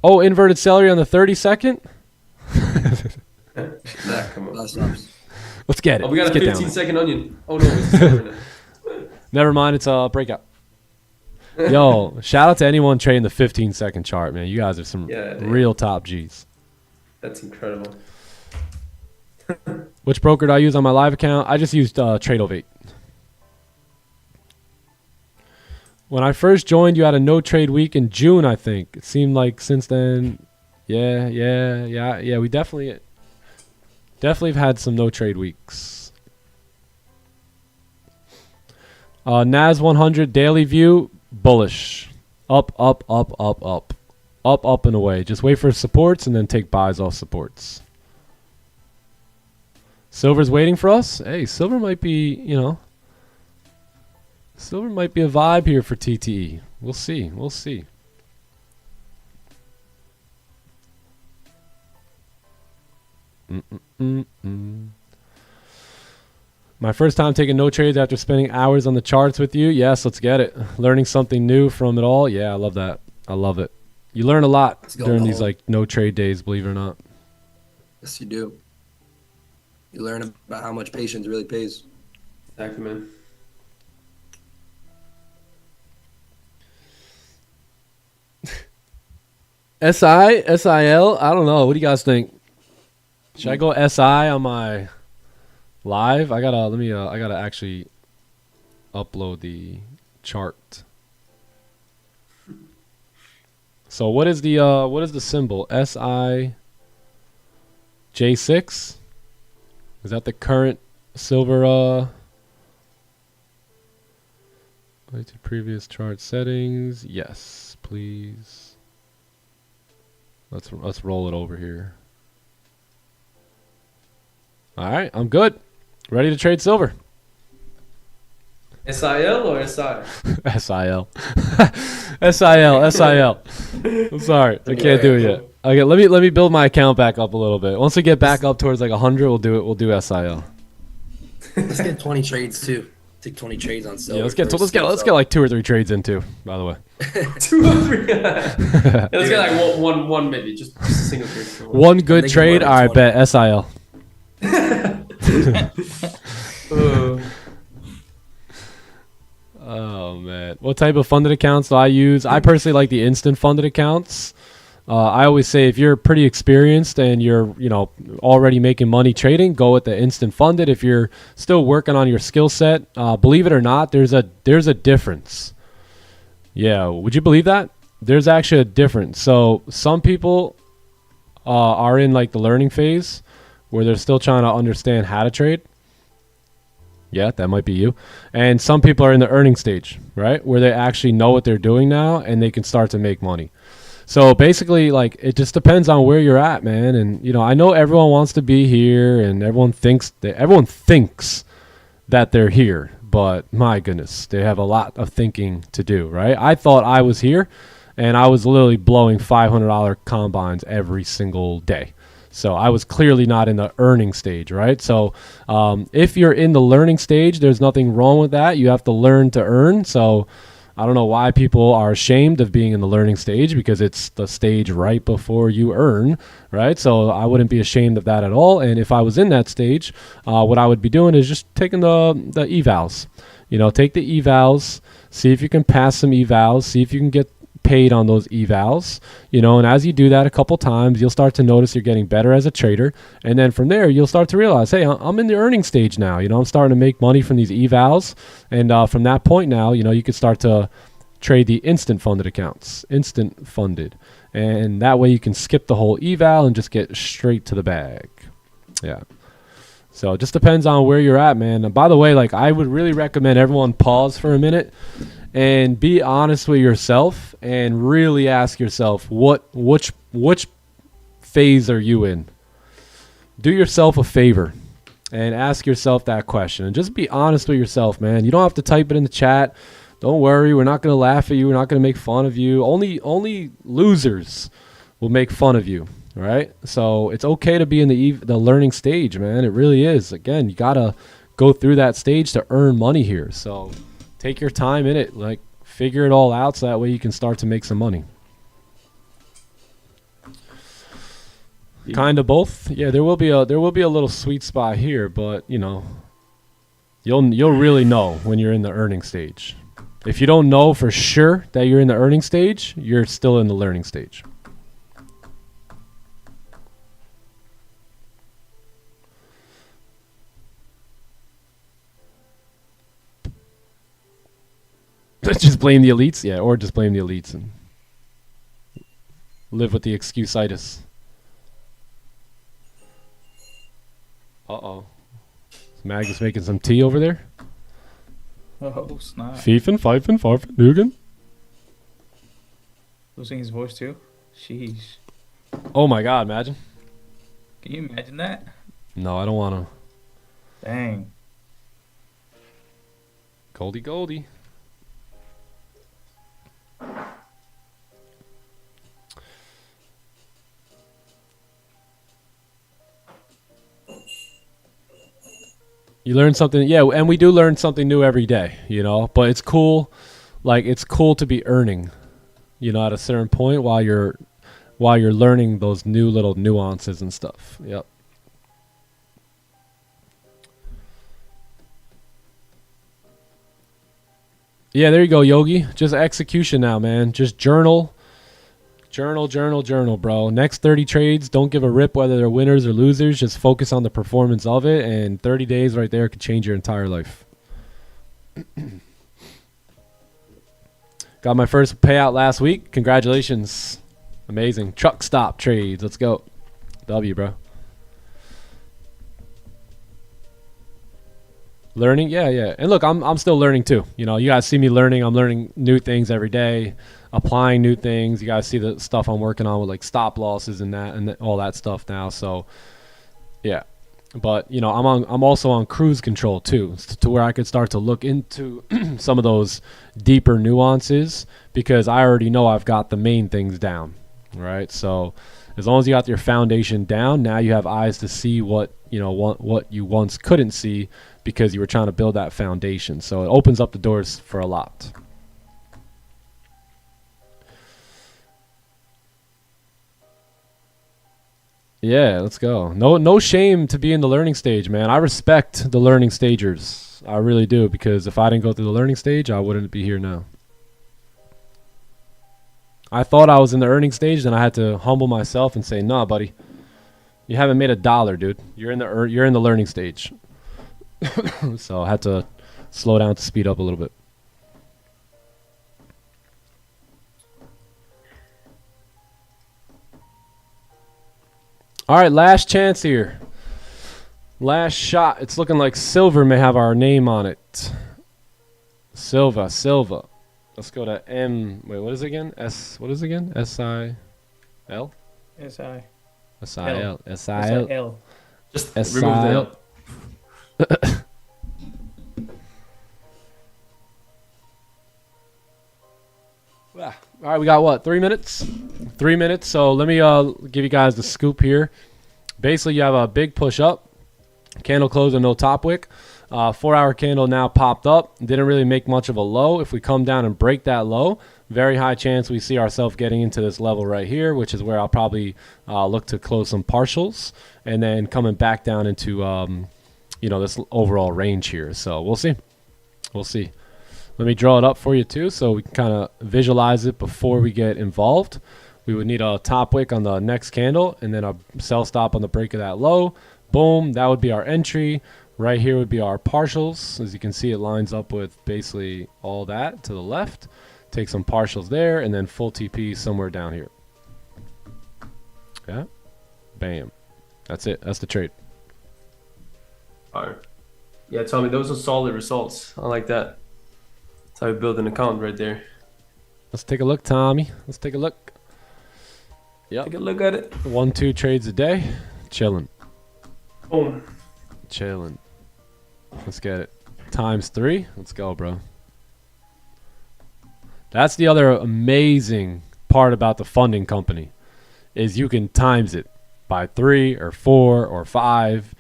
[SPEAKER 1] Oh, inverted celery on the 32nd?
[SPEAKER 5] Nah, come on.
[SPEAKER 4] Last stops.
[SPEAKER 1] Let's get it.
[SPEAKER 5] Oh, we got
[SPEAKER 1] Let's
[SPEAKER 5] a
[SPEAKER 1] get down
[SPEAKER 5] 15-second onion. Oh no, it's silver now.
[SPEAKER 1] Never mind, it's a breakout. Yo, shout out to anyone trading the 15-second chart, man. You guys are some real top Gs.
[SPEAKER 5] That's incredible.
[SPEAKER 1] Which broker do I use on my live account? I just used Tradeovate. When I first joined, you had a no trade week in June, I think. It seemed like since then, yeah. We definitely have had some no trade weeks. NAS100 daily view, bullish. Up and away. Just wait for supports and then take buys off supports. Silver's waiting for us. Hey, silver might be, silver might be a vibe here for TTE. We'll see. My first time taking no trades after spending hours on the charts with you. Yes, let's get it. Learning something new from it all. Yeah, I love that. I love it. You learn a lot during these like no trade days, believe it or not.
[SPEAKER 4] Yes, you do. You learn about how much patience really pays.
[SPEAKER 5] Exactly, man.
[SPEAKER 1] SIL? I don't know. What do you guys think? Should I go SI on my live? I gotta actually upload the chart. So what is the symbol? SIJ6? Is that the current silver wait to previous chart settings? Yes, please. Let's roll it over here. All right, I'm good. Ready to trade silver.
[SPEAKER 5] SIL or SI?
[SPEAKER 1] SIL. SIL. I'm sorry, I can't do it yet. Okay, let me build my account back up a little bit. Once we get back up towards like 100, we'll do SIL.
[SPEAKER 4] Let's get 20 trades too. Take 20 trades on silver.
[SPEAKER 1] Yeah, let's get like 2 or 3 trades in too. By the way.
[SPEAKER 5] 2 or 3. Yeah, let's get like one maybe, just a single trade.
[SPEAKER 1] One good trade. All right, bet SIL. Oh man, what type of funded accounts do I use? I personally like the instant funded accounts. I always say if you're pretty experienced and you're, you know, already making money trading, go with the instant funded. If you're still working on your skill set, believe it or not, there's a difference. Yeah, would you believe that? There's actually a difference. So some people are in like the learning phase where they're still trying to understand how to trade. Yeah, that might be you. And some people are in the earning stage, right? Where they actually know what they're doing now and they can start to make money. So basically, like, it just depends on where you're at, man. And, you know, I know everyone wants to be here and everyone thinks that they're here, but my goodness, they have a lot of thinking to do, right? I thought I was here and I was literally blowing $500 combines every single day. So I was clearly not in the earning stage, right? So if you're in the learning stage, there's nothing wrong with that. You have to learn to earn. So I don't know why people are ashamed of being in the learning stage, because it's the stage right before you earn, right? So I wouldn't be ashamed of that at all. And if I was in that stage, what I would be doing is just taking the evals. You know, take the evals, see if you can pass some evals, see if you can get paid on those evals, you know, and as you do that a couple times, you'll start to notice you're getting better as a trader. And then from there, you'll start to realize, hey, I'm in the earning stage now. You know, I'm starting to make money from these evals. And from that point now, you know, you can start to trade the instant funded accounts, instant funded. And that way you can skip the whole eval and just get straight to the bag. Yeah. So it just depends on where you're at, man. And by the way, like, I would really recommend everyone pause for a minute and be honest with yourself and really ask yourself, which phase are you in? Do yourself a favor and ask yourself that question, and just be honest with yourself, man. You don't have to type it in the chat. Don't worry, we're not going to laugh at you. We're not going to make fun of you. Only losers will make fun of you, right? So it's okay to be in the learning stage, man. It really is. Again, you got to go through that stage to earn money here. So take your time in it, like, figure it all out so that way you can start to make some money. Kind of both. Yeah, there will be a little sweet spot here, but you know, you'll really know when you're in the earning stage. If you don't know for sure that you're in the earning stage, you're still in the learning stage. Just blame the elites, yeah, or just blame the elites and live with the excuse-itis. Uh-oh. Is Magus making some tea over there?
[SPEAKER 6] Oh, snap.
[SPEAKER 1] Fiefin, Pfeifen, Farfen, Nugan?
[SPEAKER 6] Losing his voice too? Sheesh.
[SPEAKER 1] Oh my god, imagine.
[SPEAKER 6] Can you imagine that?
[SPEAKER 1] No, I don't want to.
[SPEAKER 6] Dang.
[SPEAKER 1] Goldie. You learn something, yeah, and we do learn something new every day, you know, but it's cool, like, it's cool to be earning, you know, at a certain point while you're learning those new little nuances and stuff. Yep. Yeah, there you go, Yogi. Just execution now, man. Just journal, bro. Next 30 trades, don't give a rip whether they're winners or losers. Just focus on the performance of it, and 30 days right there could change your entire life. Got my first payout last week. Congratulations. Amazing. Truck stop trades. Let's go. W, bro. Learning, yeah. And look, I'm still learning too. You know, you guys see me learning. I'm learning new things every day, applying new things. You guys see the stuff I'm working on with, like, stop losses and that and all that stuff now. So, yeah. But, you know, I'm also on cruise control too, to where I could start to look into some of those deeper nuances, because I already know I've got the main things down, right? So as long as you got your foundation down, now you have eyes to see what you once couldn't see, because you were trying to build that foundation. So it opens up the doors for a lot. Yeah, let's go. No shame to be in the learning stage, man. I respect the learning stagers. I really do, because if I didn't go through the learning stage, I wouldn't be here now. I thought I was in the earning stage, then I had to humble myself and say, "Nah, buddy, you haven't made $1, dude. You're in the learning stage." So I had to slow down to speed up a little bit. All right, last chance here. Last shot. It's looking like silver may have our name on it. Silva. Let's go to M. Wait, what is it again? What is it again? S-I-L?
[SPEAKER 6] S-I.
[SPEAKER 1] S-I-L.
[SPEAKER 6] S-I-L.
[SPEAKER 1] S-I-L.
[SPEAKER 5] Just
[SPEAKER 1] S-I-L.
[SPEAKER 5] remove the L.
[SPEAKER 1] All right, we got what? 3 minutes? 3 minutes. So let me give you guys the scoop here. Basically, you have a big push up. Candle close and no top wick. 4-hour candle now popped up. Didn't really make much of a low. If we come down and break that low, very high chance we see ourselves getting into this level right here, which is where I'll probably look to close some partials and then coming back down into this overall range here. So we'll see. We'll see. Let me draw it up for you too so we can kind of visualize it before we get involved. We would need a top wick on the next candle and then a sell stop on the break of that low. Boom, that would be our entry. Right here would be our partials. As you can see, it lines up with basically all that to the left. Take some partials there and then full TP somewhere down here. Yeah, bam. That's it. That's the trade.
[SPEAKER 5] All right. Yeah, Tommy, those are solid results. I like that. That's how you build an account right there.
[SPEAKER 1] Let's take a look, Tommy. Let's take a look. Yep.
[SPEAKER 5] Take a look at it.
[SPEAKER 1] 1-2 trades a day. Chilling.
[SPEAKER 5] Boom.
[SPEAKER 1] Chilling. Let's get it. ×3. Let's go, bro. That's the other amazing part about the funding company is you can times it by 3 or 4 or 5.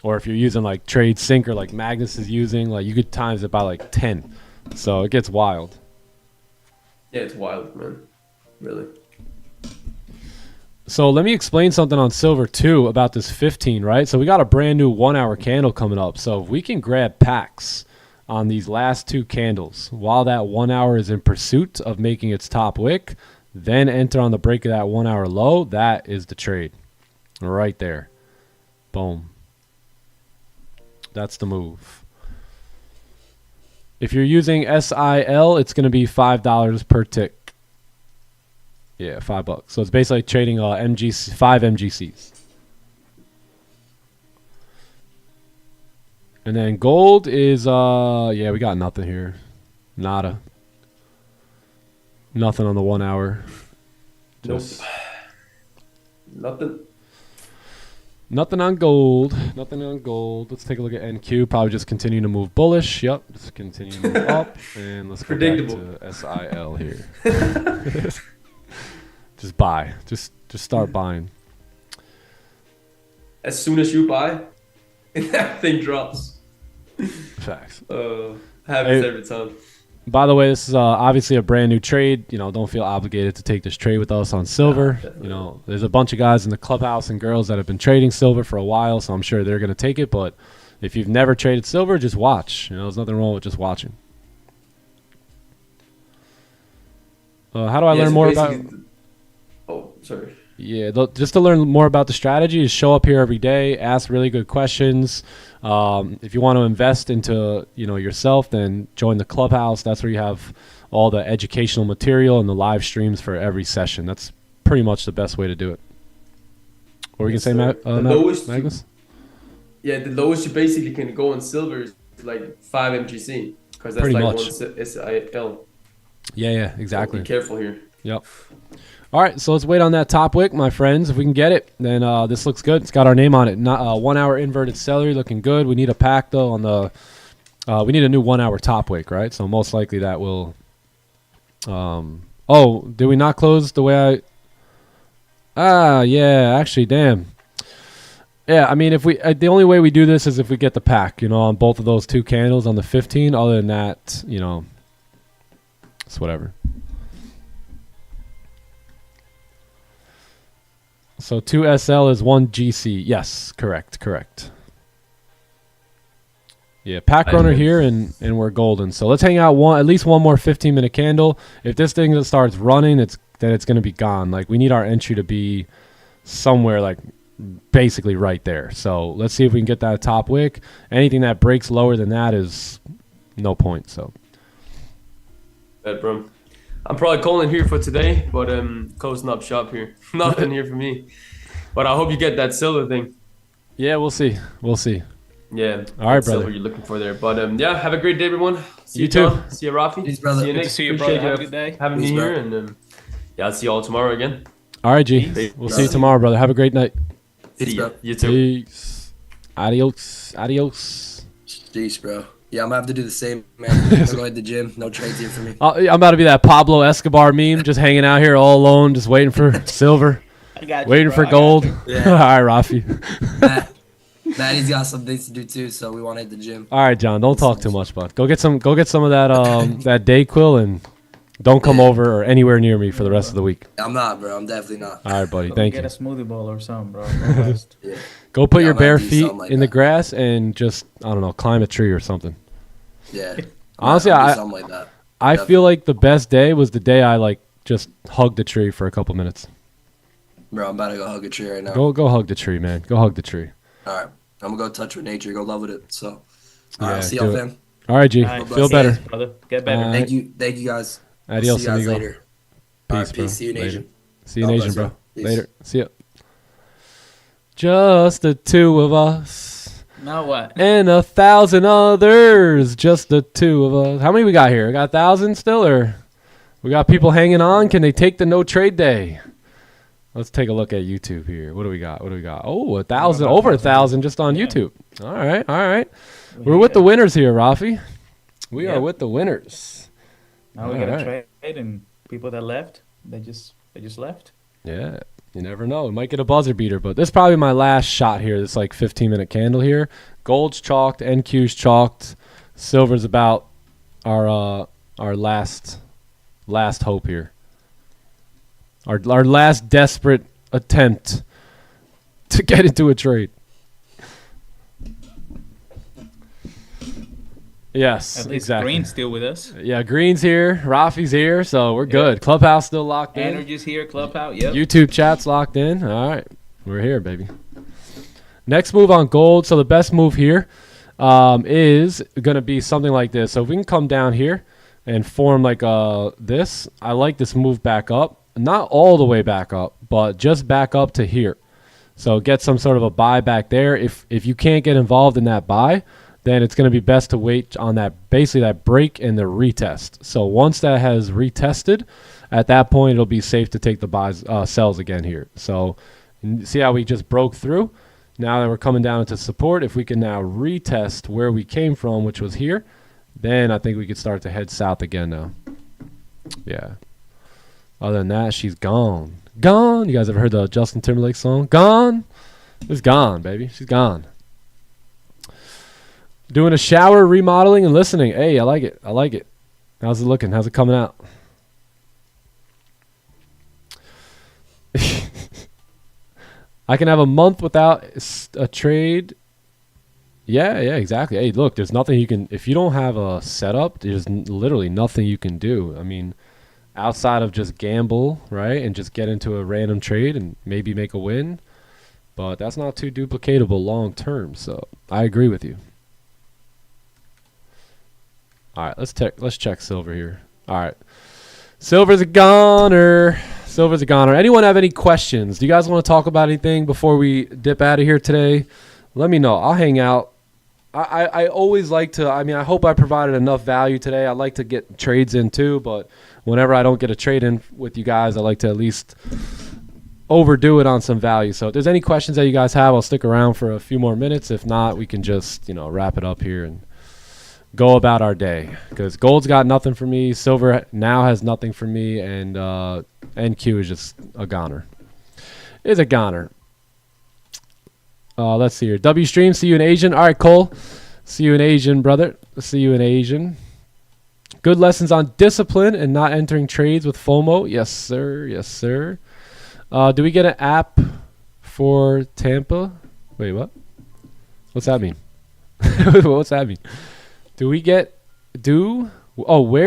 [SPEAKER 1] Or if you're using like Trade Sync like Magnus is using, like you could times it by like 10. So it gets wild.
[SPEAKER 5] Yeah, it's wild, man. Really.
[SPEAKER 1] So let me explain something on silver too about this 15, right? So we got a brand new 1-hour candle coming up. So if we can grab packs on these last 2 candles while that 1 hour is in pursuit of making its top wick, then enter on the break of that 1 hour low, that is the trade right there. Boom. That's the move. If you're using SIL, it's going to be $5 per tick. Yeah, $5. So it's basically trading 5 MGCs. And then gold is yeah, we got nothing here. Nada. Nothing on the 1 hour. Just
[SPEAKER 5] Nothing.
[SPEAKER 1] Nothing on gold. Nothing on gold. Let's take a look at NQ. Probably just continue to move bullish. Yep. Just continue to move up. And let's go back to SIL here. Just buy. Just start buying.
[SPEAKER 5] As soon as you buy, that thing drops.
[SPEAKER 1] Facts.
[SPEAKER 5] Happens every time.
[SPEAKER 1] By the way, this is obviously a brand new trade. Don't feel obligated to take this trade with us on silver. There's a bunch of guys in the clubhouse and girls that have been trading silver for a while, so I'm sure they're going to take it. But if you've never traded silver, just watch. There's nothing wrong with just watching. How do I learn more about...
[SPEAKER 5] Oh, sorry.
[SPEAKER 1] Yeah, just to learn more about the strategy is show up here every day, ask really good questions. If you want to invest into yourself, then join the clubhouse. That's where you have all the educational material and the live streams for every session. That's pretty much the best way to do it. Or we can say, Magnus?
[SPEAKER 5] Yeah, the lowest you basically can go on silver is like 5 MGC because that's
[SPEAKER 1] pretty
[SPEAKER 5] like
[SPEAKER 1] much.
[SPEAKER 5] 1 SIL.
[SPEAKER 1] Yeah, exactly.
[SPEAKER 5] So be careful here.
[SPEAKER 1] Yep. All right, so let's wait on that top wick, my friends. If we can get it, then this looks good. It's got our name on it. 1 hour inverted celery looking good. We need a pack, though, on the... we need a new 1 hour top wick, right? So most likely that will... oh, did we not close the way I... yeah, actually, damn. Yeah, I mean, if we... the only way we do this is if we get the pack, on both of those 2 candles on the 15. Other than that, it's whatever. So 2 SL is 1 GC. Yes, correct. Yeah, pack runner here, and we're golden. So let's hang out at least one more 15-minute candle. If this thing starts running, it's then it's going to be gone. Like, we need our entry to be somewhere like basically right there. So let's see if we can get that top wick. Anything that breaks lower than that is no point. So
[SPEAKER 5] Bet, bro. I'm probably calling here for today, but closing up shop here. Nothing here for me. But I hope you get that silver thing.
[SPEAKER 1] yeah, we'll see. We'll see.
[SPEAKER 5] Yeah.
[SPEAKER 1] All right,
[SPEAKER 5] that silver
[SPEAKER 1] brother.
[SPEAKER 5] you're looking for there. But yeah, have a great day, everyone. See
[SPEAKER 1] You
[SPEAKER 5] you,
[SPEAKER 1] too.
[SPEAKER 5] John. See you, Rafi.
[SPEAKER 4] Peace, brother.
[SPEAKER 5] See you,
[SPEAKER 4] Good
[SPEAKER 5] Nick.
[SPEAKER 6] to see you,
[SPEAKER 5] Appreciate
[SPEAKER 6] brother. Have a good day.
[SPEAKER 5] having
[SPEAKER 4] Peace,
[SPEAKER 5] me
[SPEAKER 4] bro.
[SPEAKER 5] here, and yeah, I'll see you all tomorrow again.
[SPEAKER 1] All right, G.
[SPEAKER 5] Peace.
[SPEAKER 1] We'll see you tomorrow, brother. Have a great night.
[SPEAKER 4] Peace,
[SPEAKER 5] See
[SPEAKER 4] bro.
[SPEAKER 5] ya. You too.
[SPEAKER 1] Peace. Adios. Adios.
[SPEAKER 4] Jeez, bro. Yeah, I'm gonna have to do the same, man. I'm gonna go hit the gym. No trades here for me.
[SPEAKER 1] I'm about to be that Pablo Escobar meme, just hanging out here all alone, just waiting for silver,
[SPEAKER 6] I got you,
[SPEAKER 1] waiting
[SPEAKER 6] bro.
[SPEAKER 1] for
[SPEAKER 6] I got
[SPEAKER 1] gold.
[SPEAKER 6] you.
[SPEAKER 4] Yeah.
[SPEAKER 1] All right, Rafi.
[SPEAKER 4] Maddie's got some things to do too, so we want to hit the gym.
[SPEAKER 1] All right, John. Don't talk too much, bud. Go get some of that that Dayquil, and don't come over or anywhere near me for the rest of the week.
[SPEAKER 4] I'm not, bro. I'm definitely not.
[SPEAKER 1] All right, buddy.
[SPEAKER 6] Go
[SPEAKER 1] Thank
[SPEAKER 6] get
[SPEAKER 1] you.
[SPEAKER 6] a smoothie bowl or something, bro. Go rest.
[SPEAKER 4] Yeah.
[SPEAKER 1] Go put
[SPEAKER 4] Yeah,
[SPEAKER 1] your
[SPEAKER 4] I'm gonna
[SPEAKER 1] bare
[SPEAKER 4] do
[SPEAKER 1] feet
[SPEAKER 4] something like
[SPEAKER 1] in the
[SPEAKER 4] that.
[SPEAKER 1] grass and just, I don't know, climb a tree or something.
[SPEAKER 4] Yeah.
[SPEAKER 1] Honestly,
[SPEAKER 4] I'm gonna do
[SPEAKER 1] I
[SPEAKER 4] something like that.
[SPEAKER 1] I feel like the best day was the day I like just hugged the tree for a couple minutes.
[SPEAKER 4] Bro, I'm about to go hug a tree right now.
[SPEAKER 1] Go hug the tree, man. Go hug the tree.
[SPEAKER 4] All right. I'm gonna go touch with nature, go love with it. So, all
[SPEAKER 1] Yeah,
[SPEAKER 4] right, see
[SPEAKER 1] do
[SPEAKER 4] y'all,
[SPEAKER 1] it.
[SPEAKER 4] fam.
[SPEAKER 1] All right, G.
[SPEAKER 6] All right,
[SPEAKER 1] Feel
[SPEAKER 4] see
[SPEAKER 1] better.
[SPEAKER 4] you.
[SPEAKER 6] brother. Get better.
[SPEAKER 1] All right.
[SPEAKER 4] Thank you guys.
[SPEAKER 1] Adios,
[SPEAKER 4] see you guys
[SPEAKER 1] amigo.
[SPEAKER 4] later. All
[SPEAKER 1] Peace,
[SPEAKER 4] right,
[SPEAKER 1] bro.
[SPEAKER 4] peace. See you in
[SPEAKER 1] Later.
[SPEAKER 4] Asian.
[SPEAKER 1] See you in
[SPEAKER 4] God
[SPEAKER 1] Asian,
[SPEAKER 4] bless,
[SPEAKER 1] bro.
[SPEAKER 4] bro. Peace.
[SPEAKER 1] Later. See ya. Just the two of us
[SPEAKER 6] Now what?
[SPEAKER 1] and 1,000 others. Just the two of us. How many we got here? We got 1,000 still, or we got people hanging on? Can they take the no trade day? Let's take a look at YouTube here. What do we got? Oh, 1,000, over 1,000 just on
[SPEAKER 6] Yeah.
[SPEAKER 1] YouTube. All right. We're with the winners here, Rafi. We are
[SPEAKER 6] Yep.
[SPEAKER 1] with the winners.
[SPEAKER 6] Now we got
[SPEAKER 1] All
[SPEAKER 6] to
[SPEAKER 1] right.
[SPEAKER 6] trade, and people that left, they just left.
[SPEAKER 1] Yeah, you never know. We might get a buzzer beater, but this is probably my last shot here. This like 15-minute candle here. Gold's chalked, NQ's chalked, silver's about our last hope here. Our last desperate attempt to get into a trade. Yes,
[SPEAKER 6] At least
[SPEAKER 1] exactly.
[SPEAKER 6] Green's still with us.
[SPEAKER 1] Yeah, Green's here, Rafi's here, so we're good. Clubhouse still locked in.
[SPEAKER 6] Energy's here. Clubhouse. Yep.
[SPEAKER 1] YouTube chat's locked in. All right. We're here, baby. Next move on gold. So the best move here is going to be something like this. So if we can come down here and form like this, I like this move back up. Not all the way back up, but just back up to here. So get some sort of a buy back there. If you can't get involved in that buy, then it's going to be best to wait on that, basically that break and the retest. So once that has retested, at that point it'll be safe to take the buys, sells again here. So see how we just broke through? Now that we're coming down into support, if we can now retest where we came from, which was here, then I think we could start to head south again now. Yeah. Other than that, she's gone. Gone. You guys ever heard the Justin Timberlake song? Gone. It's gone, baby. She's gone. Doing a shower, remodeling, and listening. Hey, I like it. How's it looking? How's it coming out? I can have a month without a trade. Yeah, exactly. Hey, look, there's nothing you can, if you don't have a setup, there's literally nothing you can do. I mean, outside of just gamble, right, and just get into a random trade and maybe make a win. But that's not too duplicatable long term, so I agree with you. All right, let's check silver here. All right, silver's a goner. Anyone have any questions? Do you guys want to talk about anything before we dip out of here today? Let me know. I'll hang out. I always like to, I mean, I hope I provided enough value today. I like to get trades in too, but whenever I don't get a trade in with you guys, I like to at least overdo it on some value. So if there's any questions that you guys have, I'll stick around for a few more minutes. If not, we can just, wrap it up here and go about our day. Because gold's got nothing for me. Silver now has nothing for me. And NQ is just a goner. It's a goner. Let's see here. W stream, see you in Asian. All right, Cole. See you in Asian, brother. See you in Asian. Good lessons on discipline and not entering trades with FOMO. Yes, sir. Yes, sir. Do we get an app for Tampa? Wait, what? What's that mean? What's that mean? Where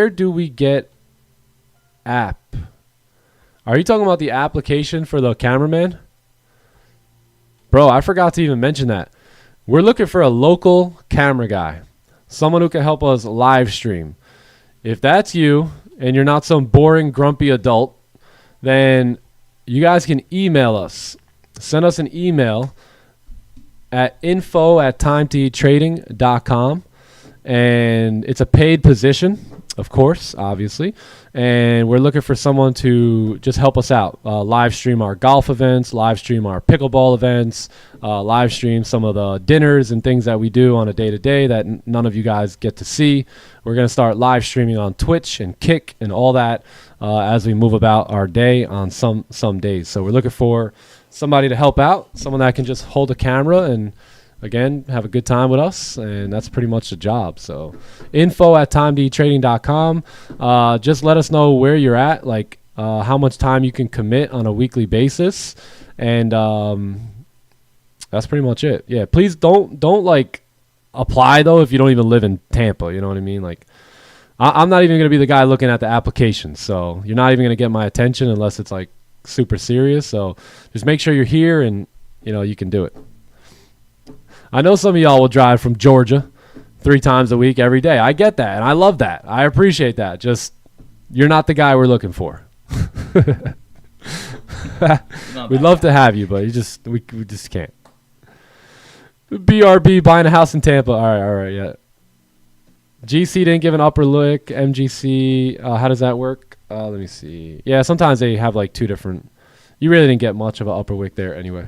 [SPEAKER 1] do we get app? Are you talking about the application for the cameraman? Bro, I forgot to even mention that. We're looking for a local camera guy. Someone who can help us live stream. If that's you and you're not some boring, grumpy adult, then you guys can email us. Send us an email at info@timetotrading.com. And it's a paid position, of course, obviously. And we're looking for someone to just help us out. Live stream our golf events, live stream our pickleball events, live stream some of the dinners and things that we do on a day-to-day that none of you guys get to see. We're going to start live streaming on Twitch and Kick and all that as we move about our day on some days. So we're looking for somebody to help out, someone that can just hold a camera and again, have a good time with us, and that's pretty much the job. So info@timedtrading.com. Just let us know where you're at, like how much time you can commit on a weekly basis, and that's pretty much it. Yeah, please don't like apply though if you don't even live in Tampa. You know what I mean? Like I'm not even gonna be the guy looking at the application, so you're not even gonna get my attention unless it's like super serious. So just make sure you're here, and you can do it. I know some of y'all will drive from Georgia 3 times a week every day. I get that, and I love that. I appreciate that. Just, you're not the guy we're looking for. We'd love to have you, but we just can't. BRB buying a house in Tampa. All right, yeah. GC didn't give an upper lick. MGC, how does that work? Let me see. Yeah, sometimes they have like 2 different. You really didn't get much of an upper wick there anyway.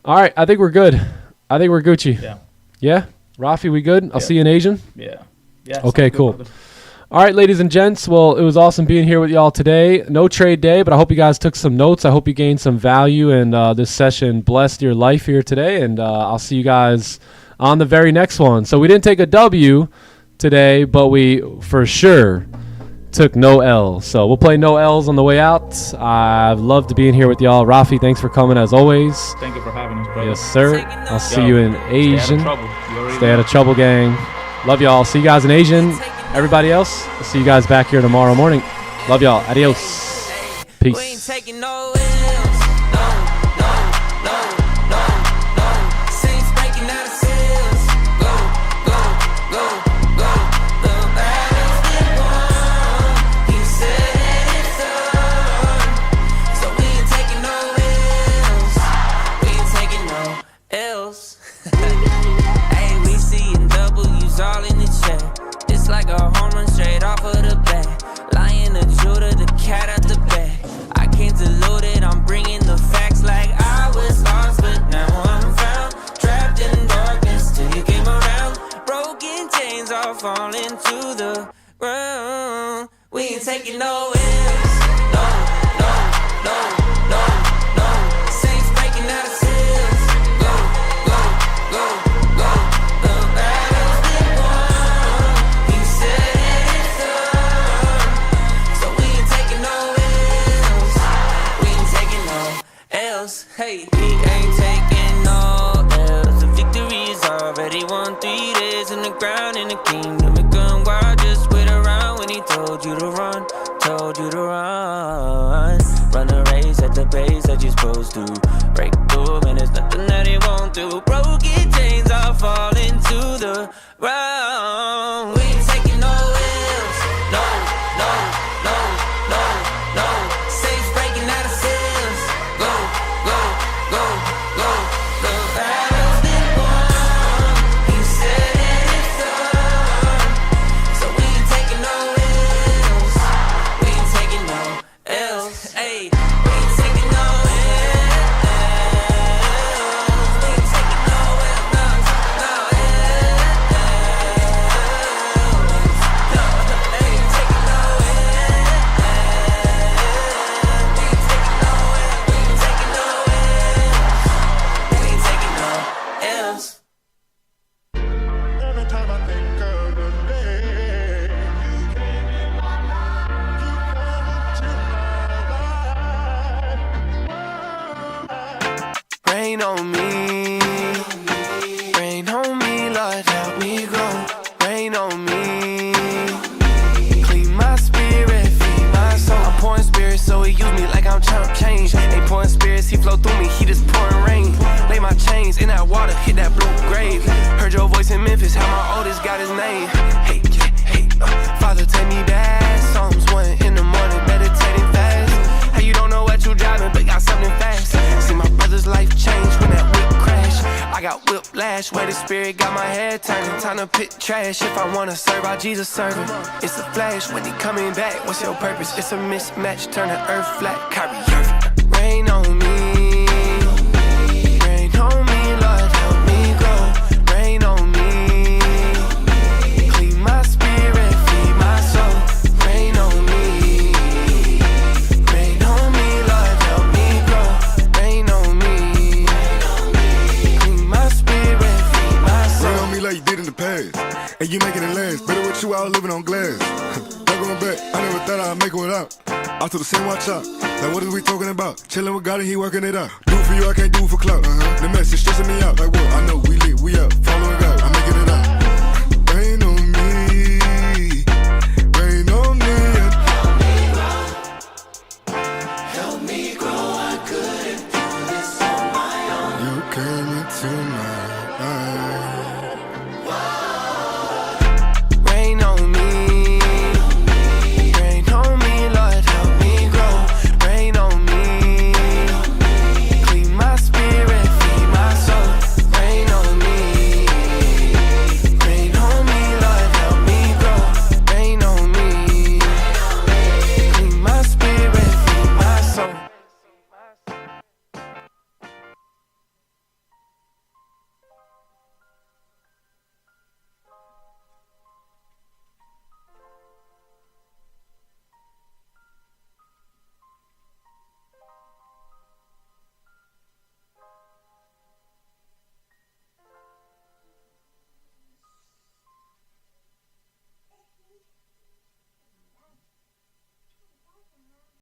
[SPEAKER 1] All right, I think we're good. I think we're Gucci.
[SPEAKER 6] Yeah.
[SPEAKER 1] Yeah? Rafi, we good? I'll see you in Asian?
[SPEAKER 6] Yeah. Yeah.
[SPEAKER 1] Okay, cool. All right, ladies and gents. Well, it was awesome being here with y'all today. No trade day, but I hope you guys took some notes. I hope you gained some value, and this session blessed your life here today. And I'll see you guys on the very next one. So we didn't take a W today, but we for sure took no L's. So we'll play no L's on the way out. I've loved being here with y'all. Rafi, thanks for coming as always.
[SPEAKER 6] Thank you for having us, brother.
[SPEAKER 1] Yes, sir. I'll see you in Asian.
[SPEAKER 6] Stay
[SPEAKER 1] out of trouble, gang. Love y'all. See you guys in Asian. Everybody else, I'll see you guys back here tomorrow morning. Love y'all. Adios. Peace.
[SPEAKER 2] All in the chat, it's like a home run straight off of the bat. Lion, the Judah, the cat out the bag. I can't dilute it, I'm bringing the facts like I was lost, but now I'm found. Trapped in darkness till you came around. Broken chains all falling to the ground. We ain't taking no L's. No, no, no, no, no. Saints breaking out of seals. Go, go, go, go. The battle's been won. He said it's done. So we ain't taking no L's. We ain't taking no L's. Hey, we ain't taking no L's. The victory is already won. 3 days in the ground in the kingdom. It gone wild, just wait around when he told you to run. Told you to run. Run the race at the pace that you're supposed to. Break through, and there's nothing that he won't do. Broken chains all falling to the ground. We ain't taking no L's. No, no, no, no, no. Saints breaking out of seals. Go, go, go, go. The battle's been won. He said it's done. So we ain't taking no L's. We ain't taking no L's. Hey, we ain't taking no L's. We ain't taking no L's. No, no L's. No, ain't taking no L's. We ain't taking no L's. We ain't taking no L's. We ain't taking no L's.
[SPEAKER 7] Every time I think of the day you came in my life, you come into my life.
[SPEAKER 2] Rain on me, Lord, help me grow. Rain on me, clean my spirit, feed my soul. I'm pouring
[SPEAKER 8] I'm tryna change. Ain't pouring spirits, he flow through me, he just pouring rain. Lay my chains in that water, hit that blue grave. Heard your voice in Memphis, how my oldest got his name. Hey, hey, Father, take me back. Psalms 1 in the morning, meditating fast. How you don't know what you driving, but got something fast. See my brother's life change when that whip crash. I got whiplash, where the spirit got my head turning. Time to pit trash, if I wanna serve, I Jesus serve him. It's a flash, when he coming back, what's your purpose? It's a mismatch, turn the earth flat, Kyrie Irving. Rain on me, rain on me, Lord, help me grow. Rain on me, clean my spirit, feed my soul. Rain on me, rain on me, Lord, help me grow. Rain on me, clean my spirit, feed my soul.
[SPEAKER 7] Rain on me like you did in the past, and you making it last. Better with you out living on glass. Not going back, I never thought I'd make it without. I took the same watch out. Like what is we talking about? Chilling with God and he working it out. Do it for you, I can't do it for clout. The message stressing me out. Like what? I know we lit, we up, following God. I'm making it out. Rain on me, rain on me. Help me grow, I couldn't do this on my own. You came into my